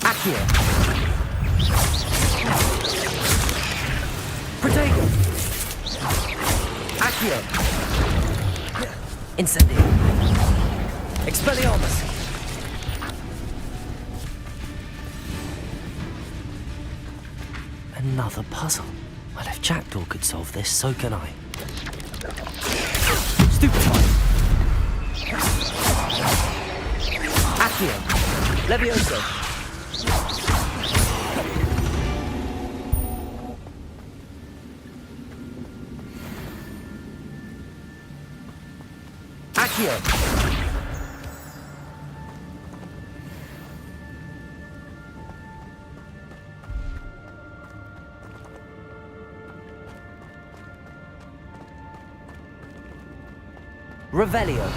Accio. Protego. Accio. Incendio. Expelliarmus. Another puzzle. Well, if Jackdaw could solve this, so can I. Stupefy. Accio. Levioso. Accio. Revelio.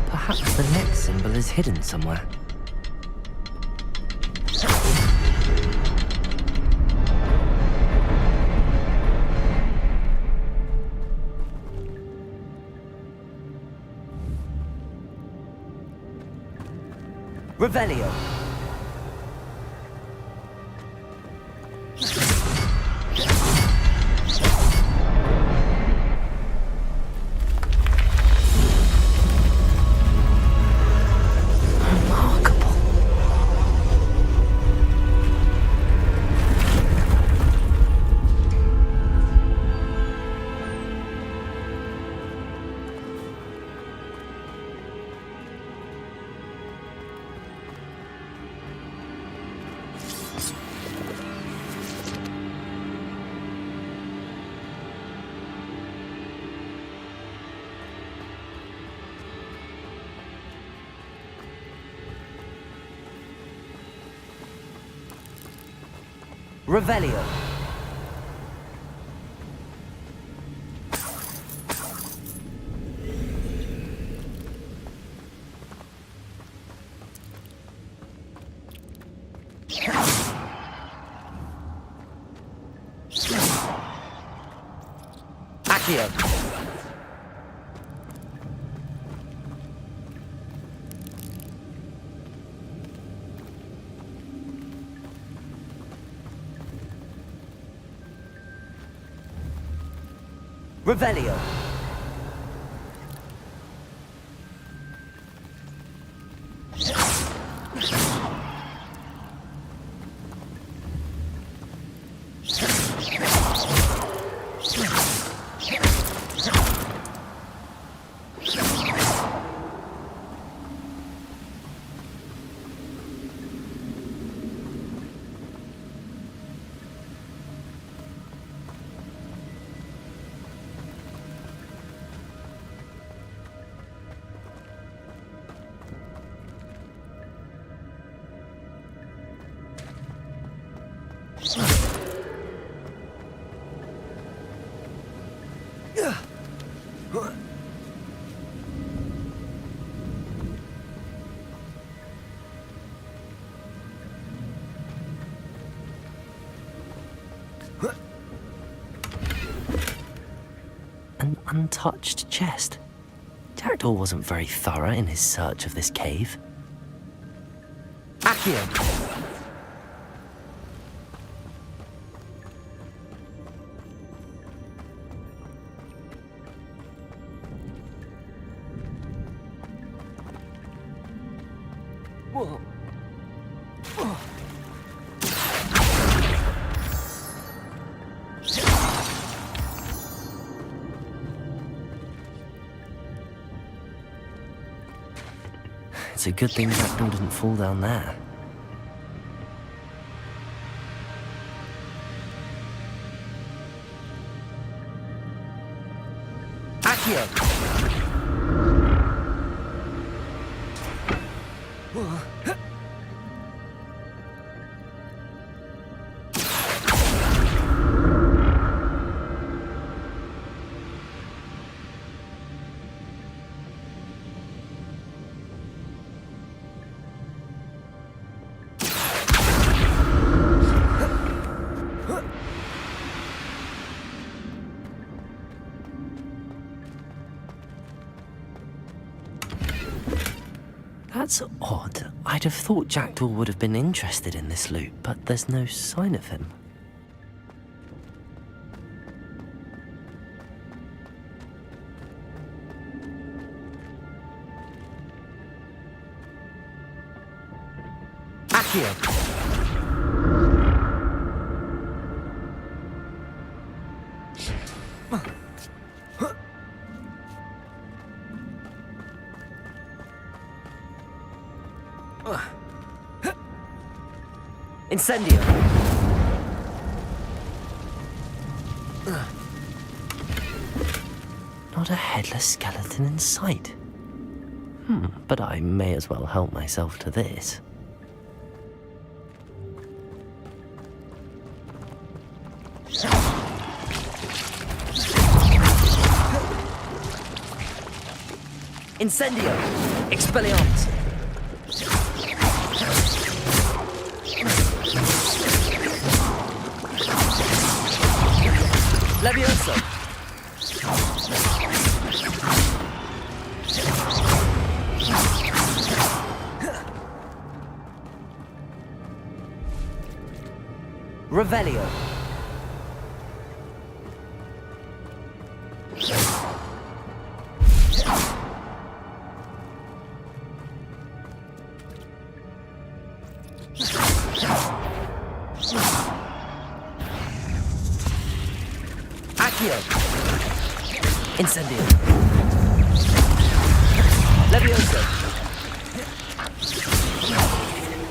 Perhaps the next symbol is hidden somewhere. Revelio. Revelio. Accio. Revelio. An untouched chest. Jackdaw wasn't very thorough in his search of this cave. Accio! Whoa. Oh. It's a good thing Jackdaw didn't fall down there. Accio! That's odd. I'd have thought Jackdaw would have been interested in this loot, but there's no sign of him. Accio! Incendio! Not a headless skeleton in sight. But I may as well help myself to this. Incendio! Expelliarmus! Levioso! Revelio! Accio! Incendio! Levioso!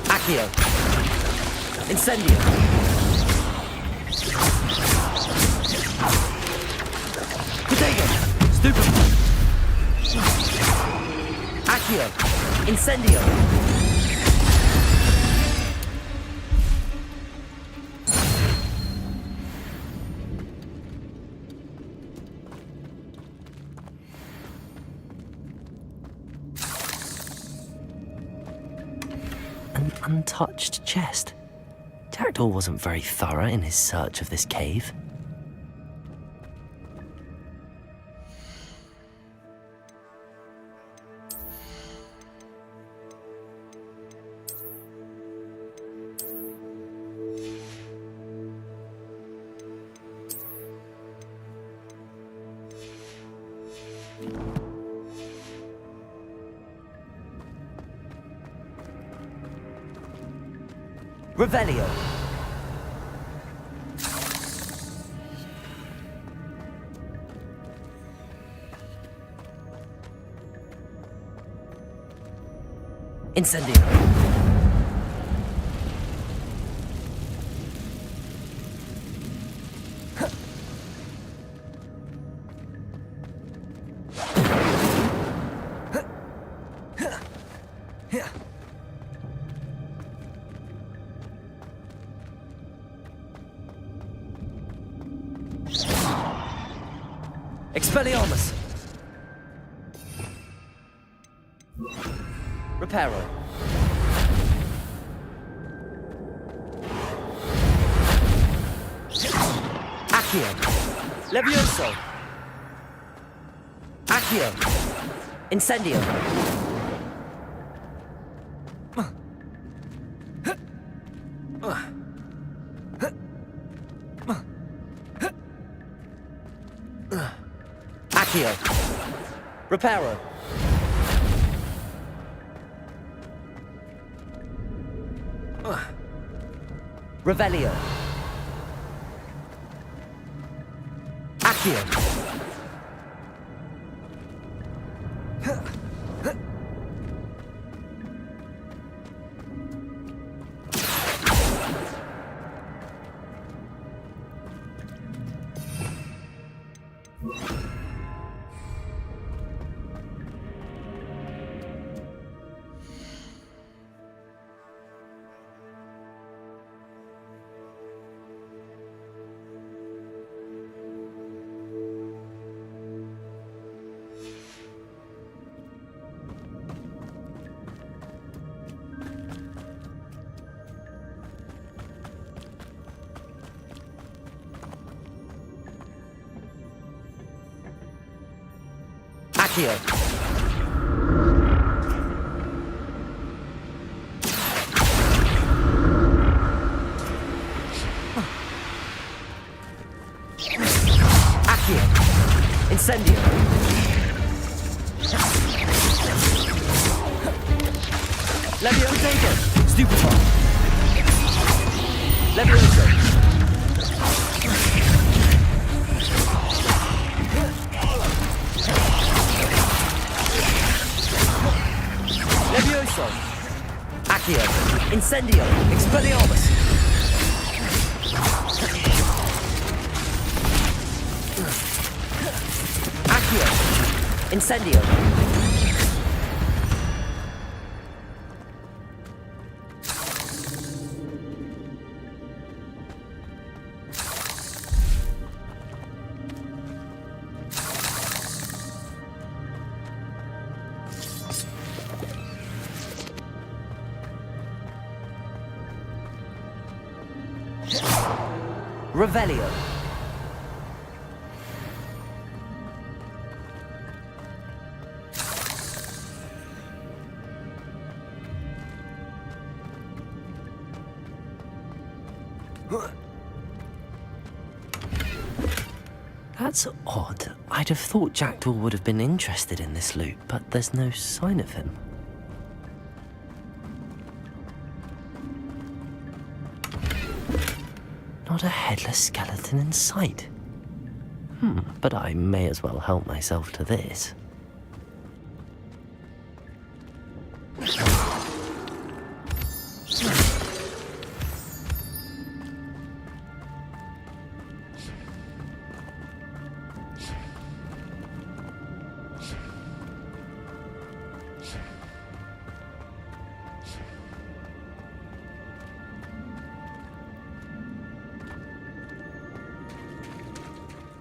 Accio! Incendio! Protego! Stupid! Accio! Incendio! untouched chest. Jackdaw wasn't very thorough in his search of this cave. Revelio. Incendio. Expelliarmus. Reparo. Accio. Levioso. Accio. Incendio. Accio. Reparo. Revelio. Accio. Accio. Accio. Incendio. Levioso. Stupefy. Levioso. Levioso. Accio. Incendio. Expelliarmus. Accio. Incendio. Revelio. That's odd. I'd have thought Jackdaw would have been interested in this loot, but there's no sign of him. Not a headless skeleton in sight. But I may as well help myself to this.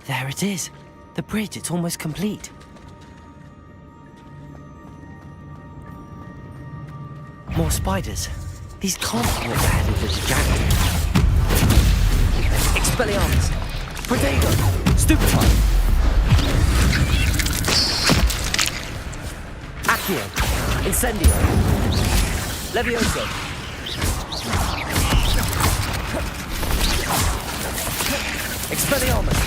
There it is. The bridge, it's almost complete. More spiders. These can't be what they're headed to Jackdaw. Expelliarmus! Protego! Stupefy! Accio! Incendio! Levioso! Expelliarmus!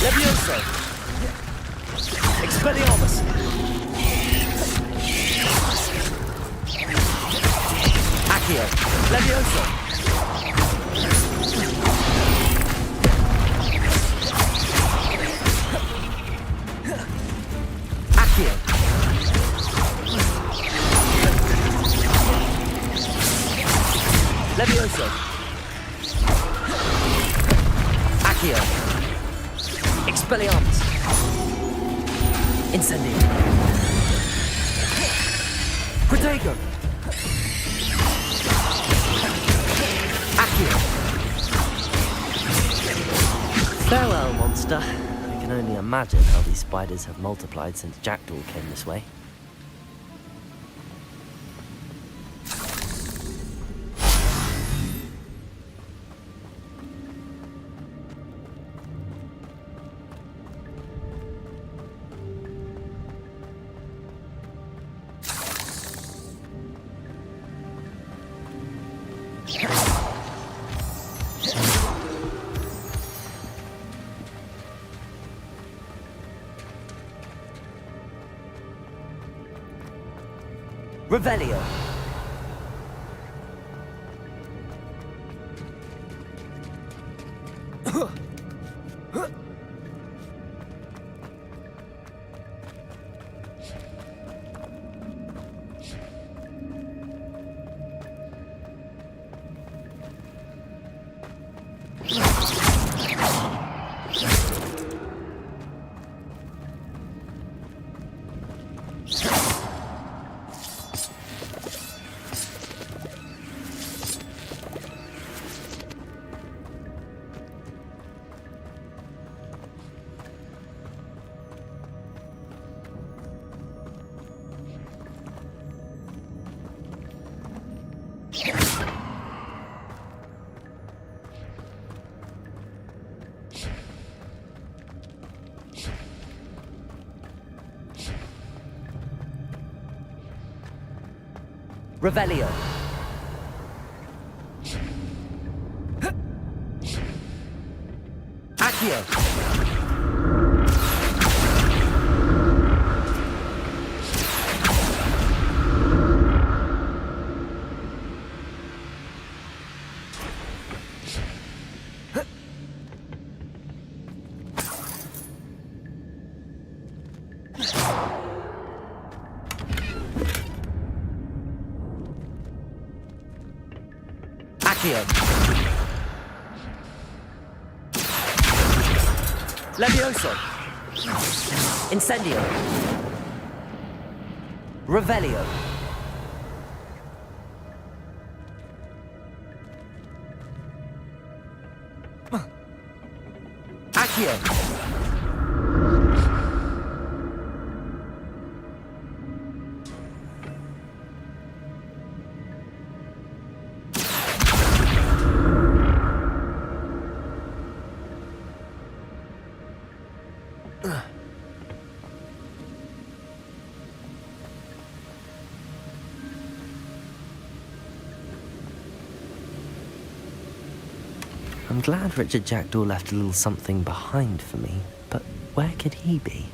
Levioso! Expelliarmus! Accio! Levioso! Accio! Levioso! Accio! Expelliarmus! Incendio! Protego! Accio! Farewell, monster. I can only imagine how these spiders have multiplied since Jackdaw came this way. Revelio. Revelio. Accio. Accio. Levioso. Incendio. Revelio. Accio. I'm glad Richard Jackdaw left a little something behind for me, but where could he be?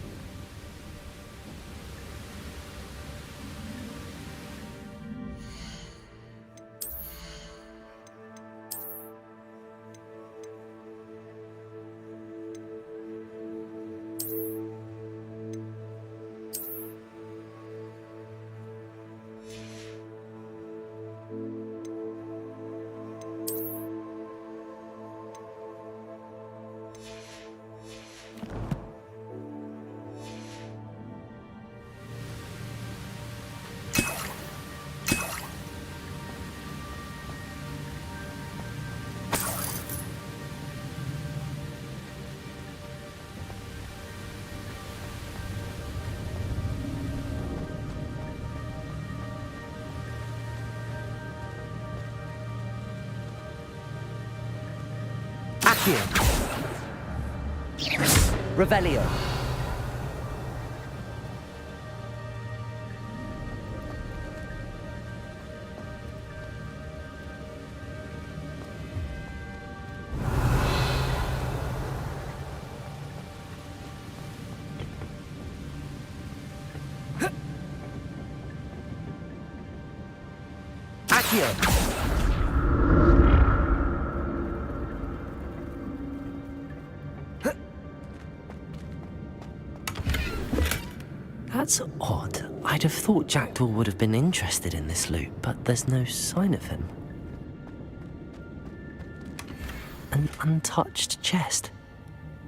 Accio. Revelio. Accio. That's odd. I'd have thought Jackdaw would have been interested in this loot, but there's no sign of him. An untouched chest.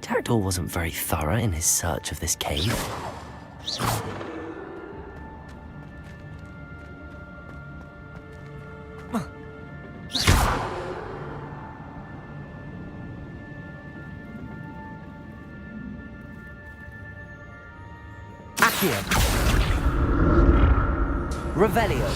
Jackdaw wasn't very thorough in his search of this cave. Accio. Revelio.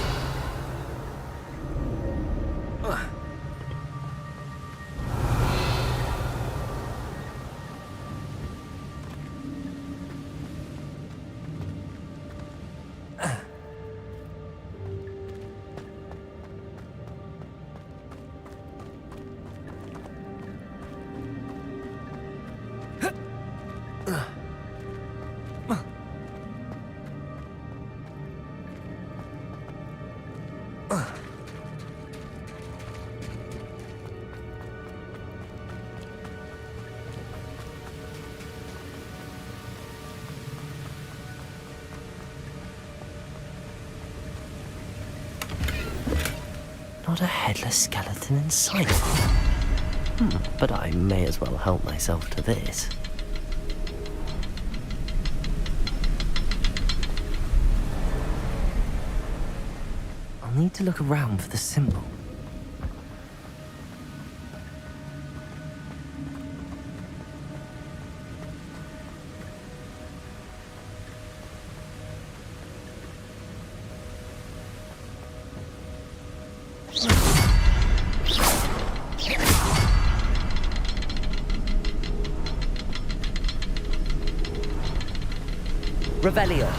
Not a headless skeleton in sight. But I may as well help myself to this. I'll need to look around for the symbol. Revelio.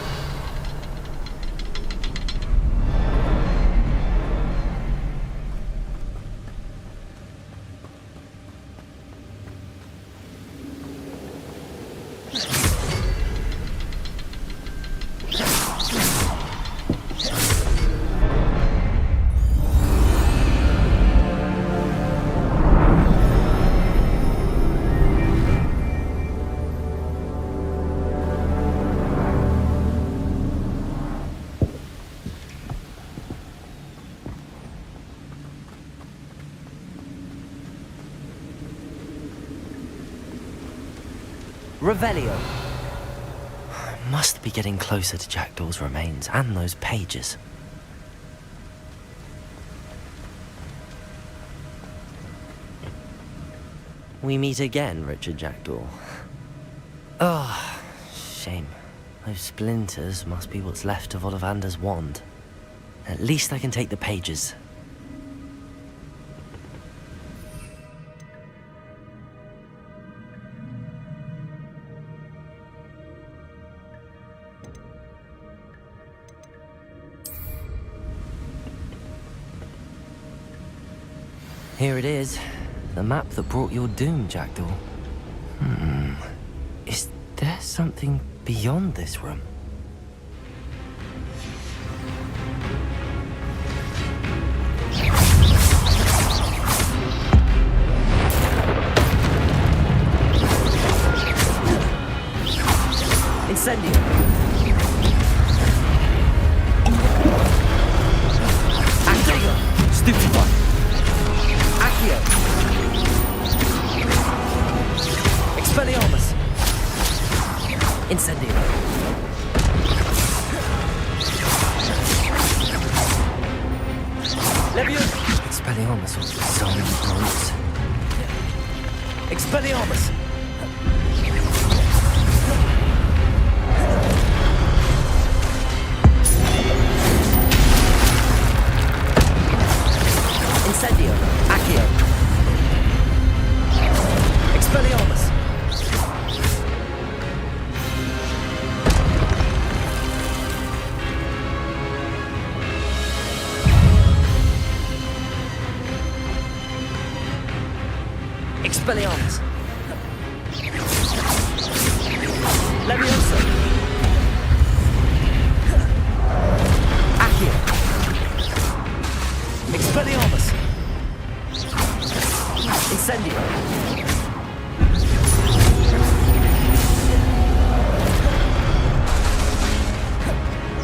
Revelio. Must be getting closer to Jackdaw's remains and those pages. We meet again, Richard Jackdaw. Oh, shame. Those splinters must be what's left of Ollivander's wand. At least I can take the pages. Here it is, the map that brought your doom, Jackdaw. Is there something beyond this room? Incendio! Accio! Stupefy! Accio! Expelliarmus! Incendio!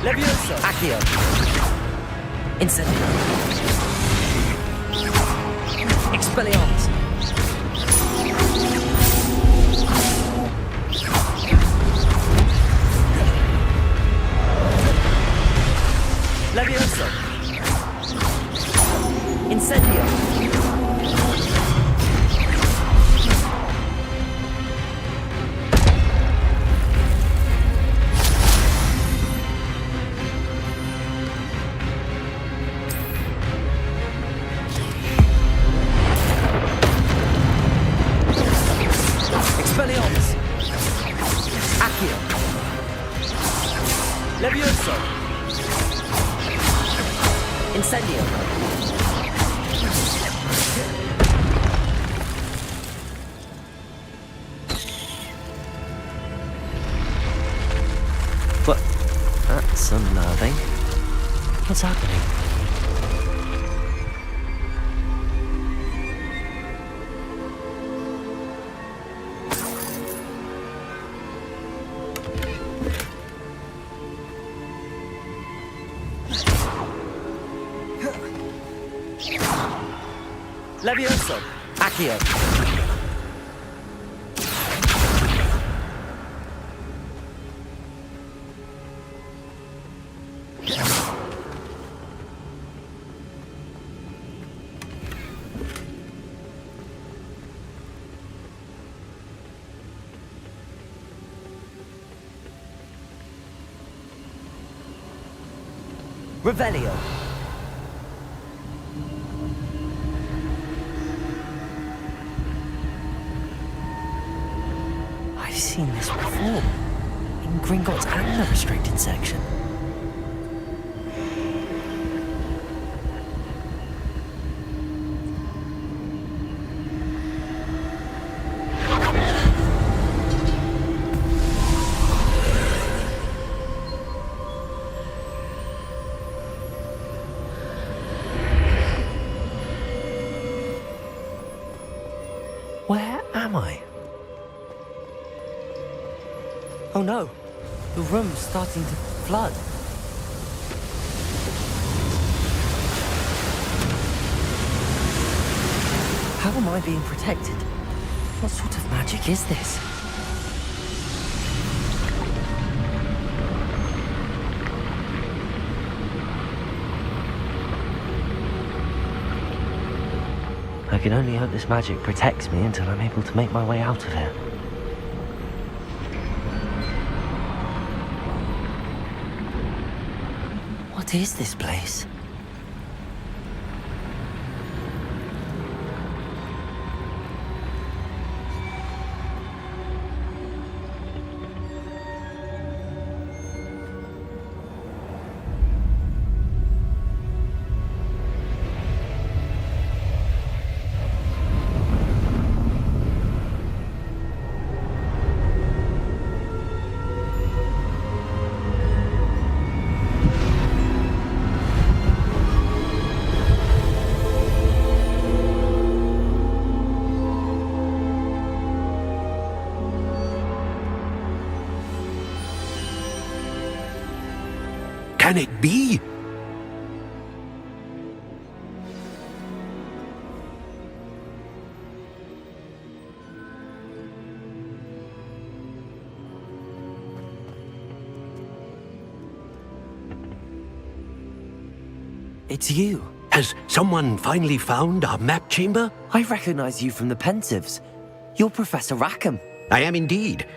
Levioso! Accio! Incendio! Expelliarmus! Levioso! Incendio! Expelliarmus! Accio! Levioso! Incendio! What? That's unnerving. What's happening? Levioso! Accio! Revelio! I've seen this before. In Gringotts and the restricted section. Where am I? Oh no, the room's starting to flood. How am I being protected? What sort of magic is this? I can only hope this magic protects me until I'm able to make my way out of here. What is this place? Can it be? It's you. Has someone finally found our map chamber? I recognize you from the Pensives. You're Professor Rackham. I am indeed.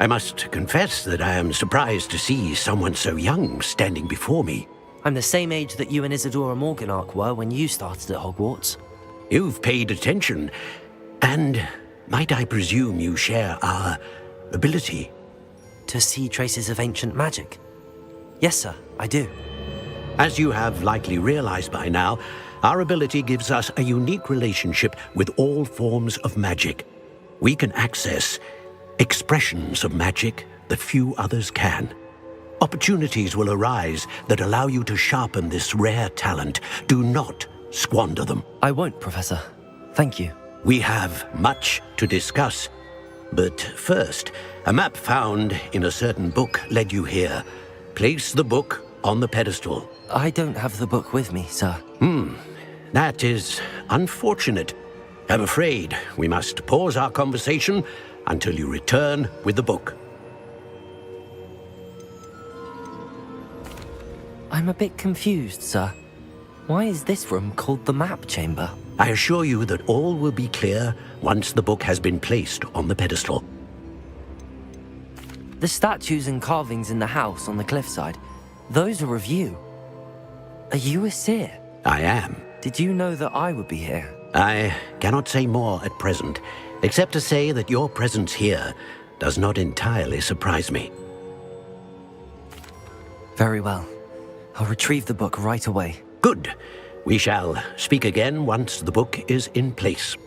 I must confess that I am surprised to see someone so young standing before me. I'm the same age that you and Isadora Morganach were when you started at Hogwarts. You've paid attention, and might I presume you share our ability? To see traces of ancient magic? Yes, sir, I do. As you have likely realized by now, our ability gives us a unique relationship with all forms of magic. We can access expressions of magic that few others can. Opportunities will arise that allow you to sharpen this rare talent. Do not squander them. I won't, Professor. Thank you. We have much to discuss. But first, a map found in a certain book led you here. Place the book on the pedestal. I don't have the book with me, sir. That is unfortunate. I'm afraid we must pause our conversation until you return with the book. I'm a bit confused, sir. Why is this room called the map chamber? I assure you that all will be clear once the book has been placed on the pedestal. The statues and carvings in the house on the cliffside, those are of you. Are you a seer? I am. Did you know that I would be here? I cannot say more at present, except to say that your presence here does not entirely surprise me. Very well. I'll retrieve the book right away. Good. We shall speak again once the book is in place.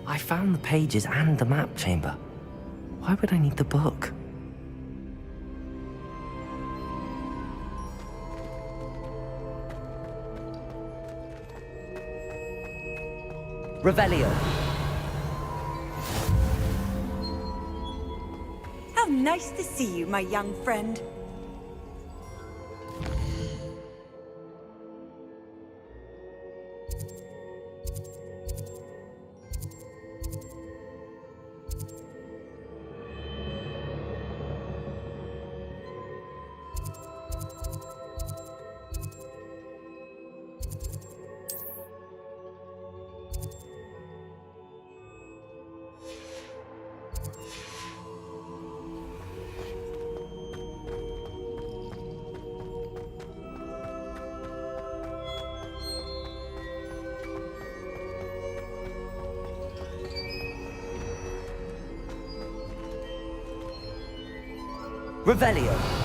I found the pages and the map chamber. Why would I need the book? Revelio. How nice to see you, my young friend. Revelio.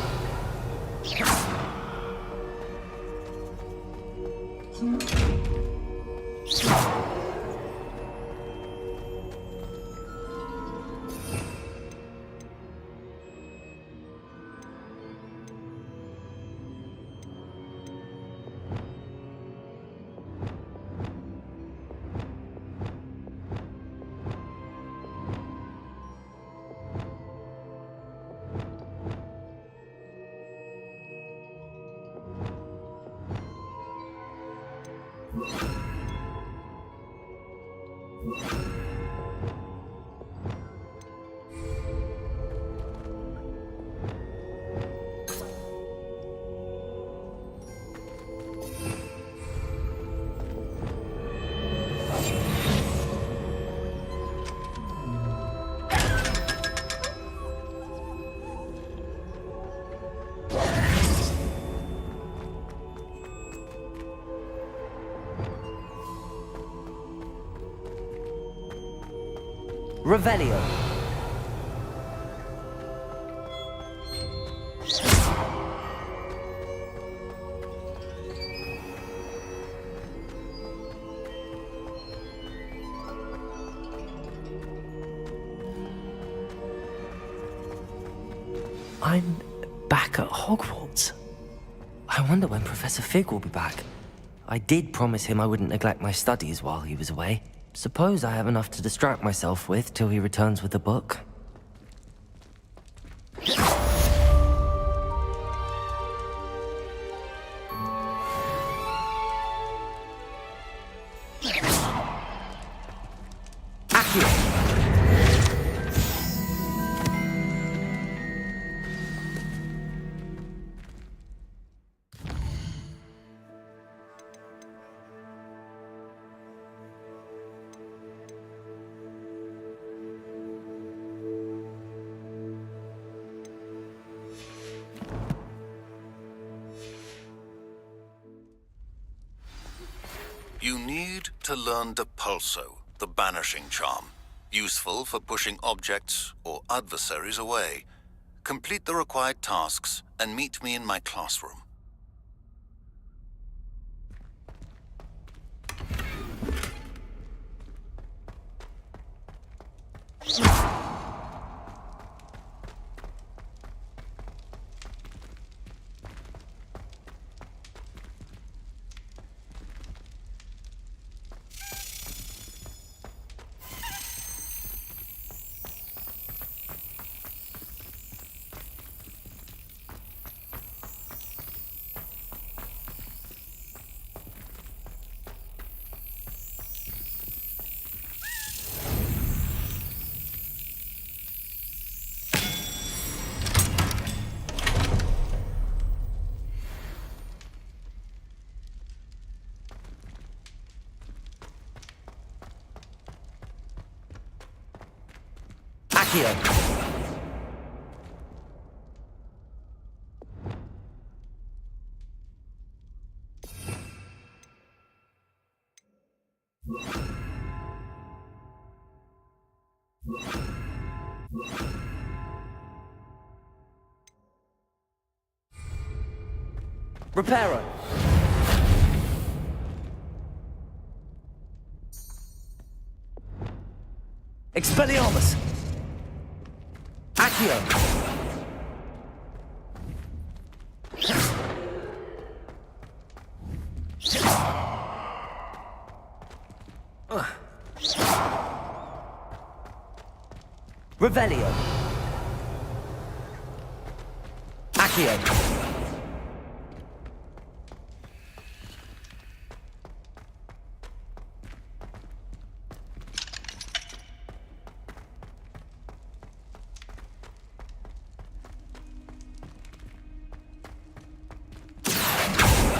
Revelio. I'm back at Hogwarts. I wonder when Professor Fig will be back. I did promise him I wouldn't neglect my studies while he was away. Suppose I have enough to distract myself with till he returns with the book. You need to learn Depulso, the banishing charm. Useful for pushing objects or adversaries away. Complete the required tasks and meet me in my classroom. Accio. Reparo. Expelliarmus! Accio! Revelio. Accio.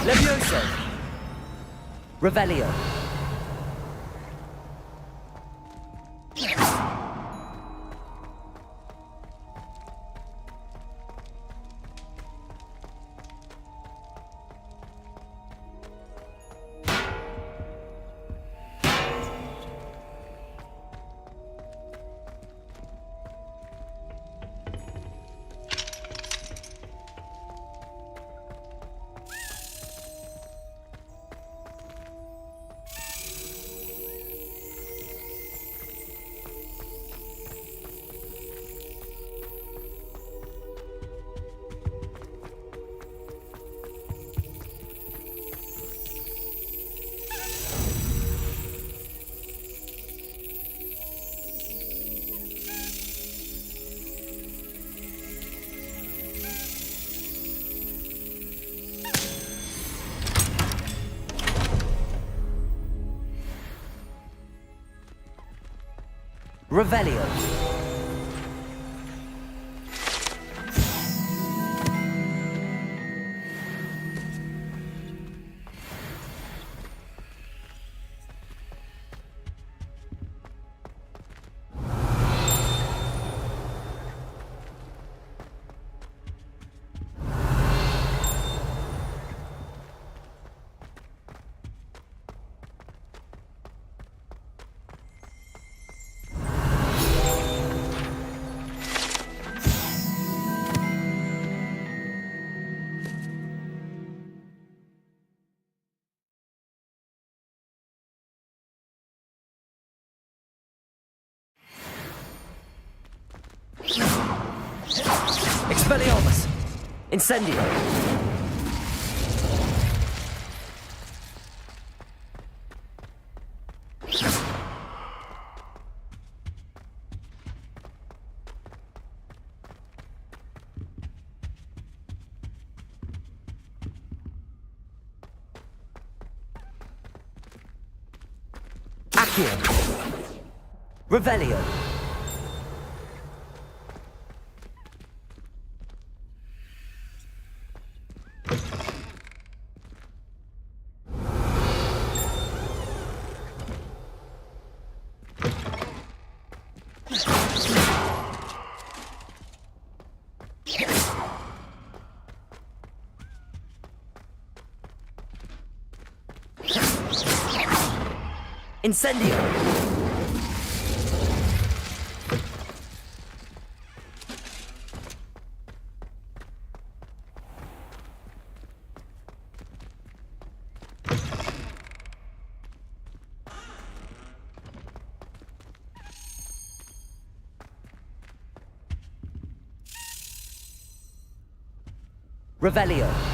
Levioso. Revelio. Revelio. Expelliarmus! Incendio! Accio! Revelio! Incendio! Revelio.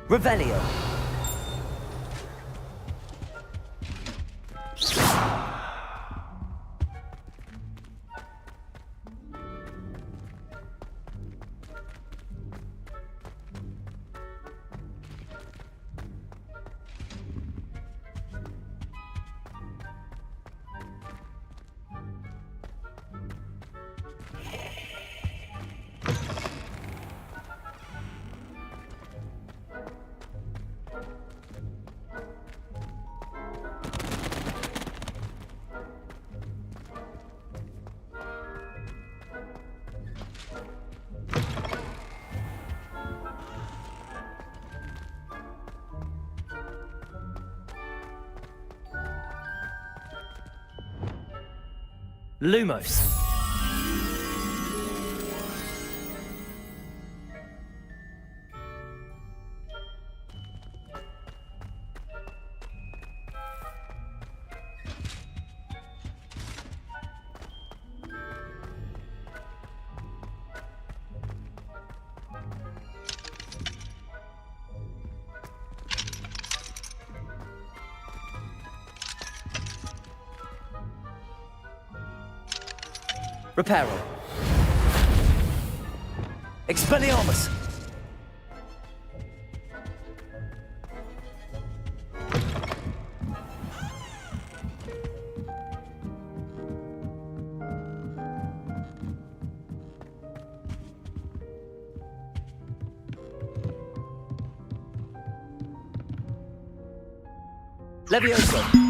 Revelio. Lumos. Reparo. Expelliarmus. Levioso.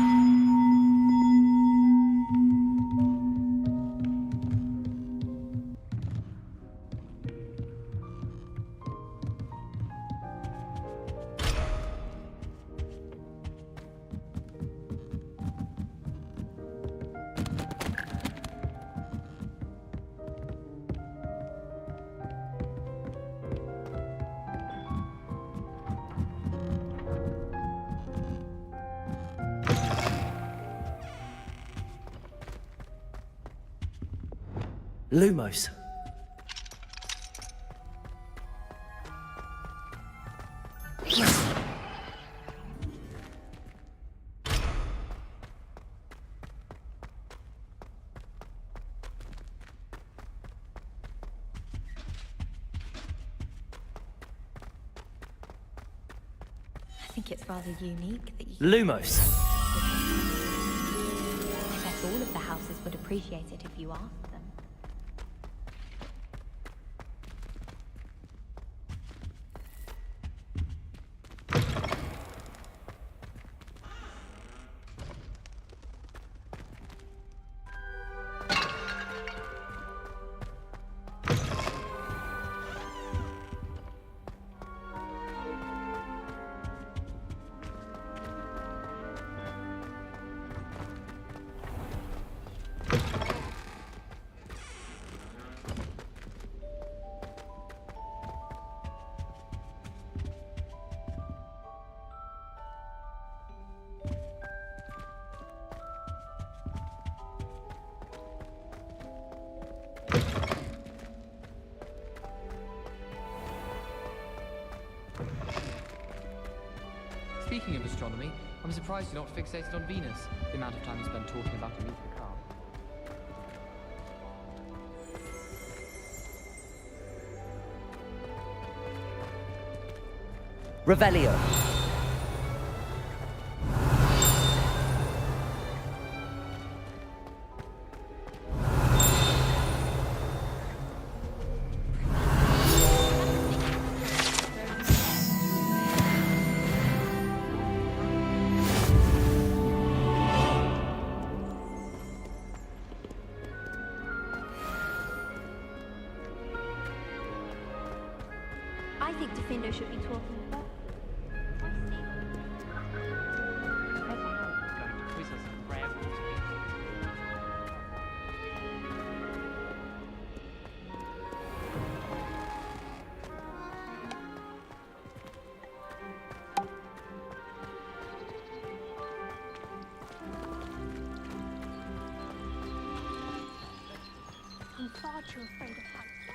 Lumos. I think it's rather unique that you... Lumos. I bet all of the houses would appreciate it if you asked them. Speaking of astronomy, I'm surprised you're not fixated on Venus, the amount of time you spend talking about it with the car. Revelio. I think Defendo should be talking about. I'm far too afraid of heights.